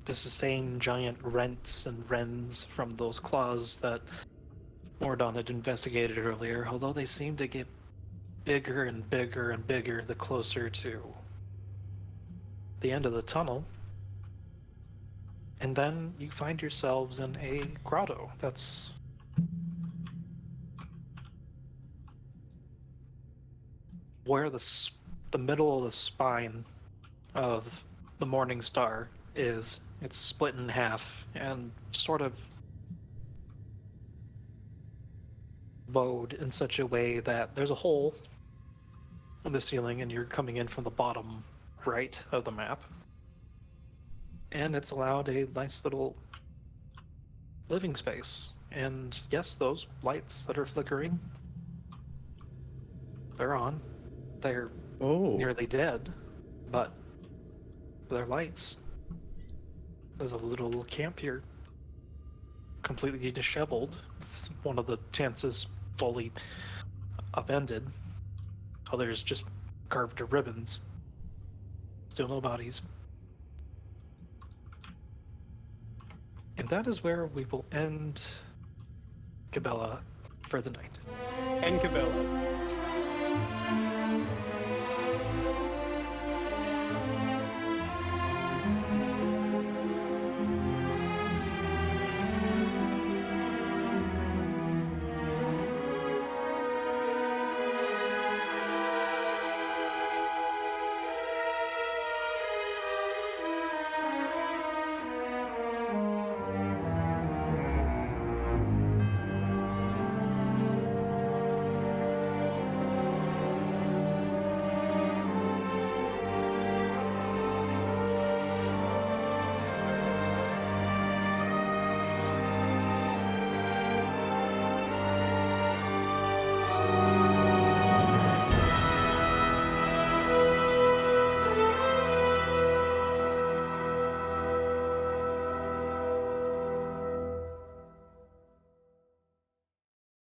Speaker 1: Just the same giant rents and rends from those claws that Mordon had investigated earlier, although they seem to get bigger and bigger and bigger the closer to the end of the tunnel. And then you find yourselves in a grotto that's where the middle of the spine of the Morning Star is. It's split in half and sort of bowed in such a way that there's a hole in the ceiling and you're coming in from the bottom right of the map. And it's allowed a nice little living space. And yes, those lights that are flickering, they're on. They're nearly dead, but they're lights. There's a little camp here, completely disheveled. One of the tents is fully upended. Others just carved to ribbons. Still no bodies. And that is where we will end Kibbella for the night.
Speaker 8: And Kibbella.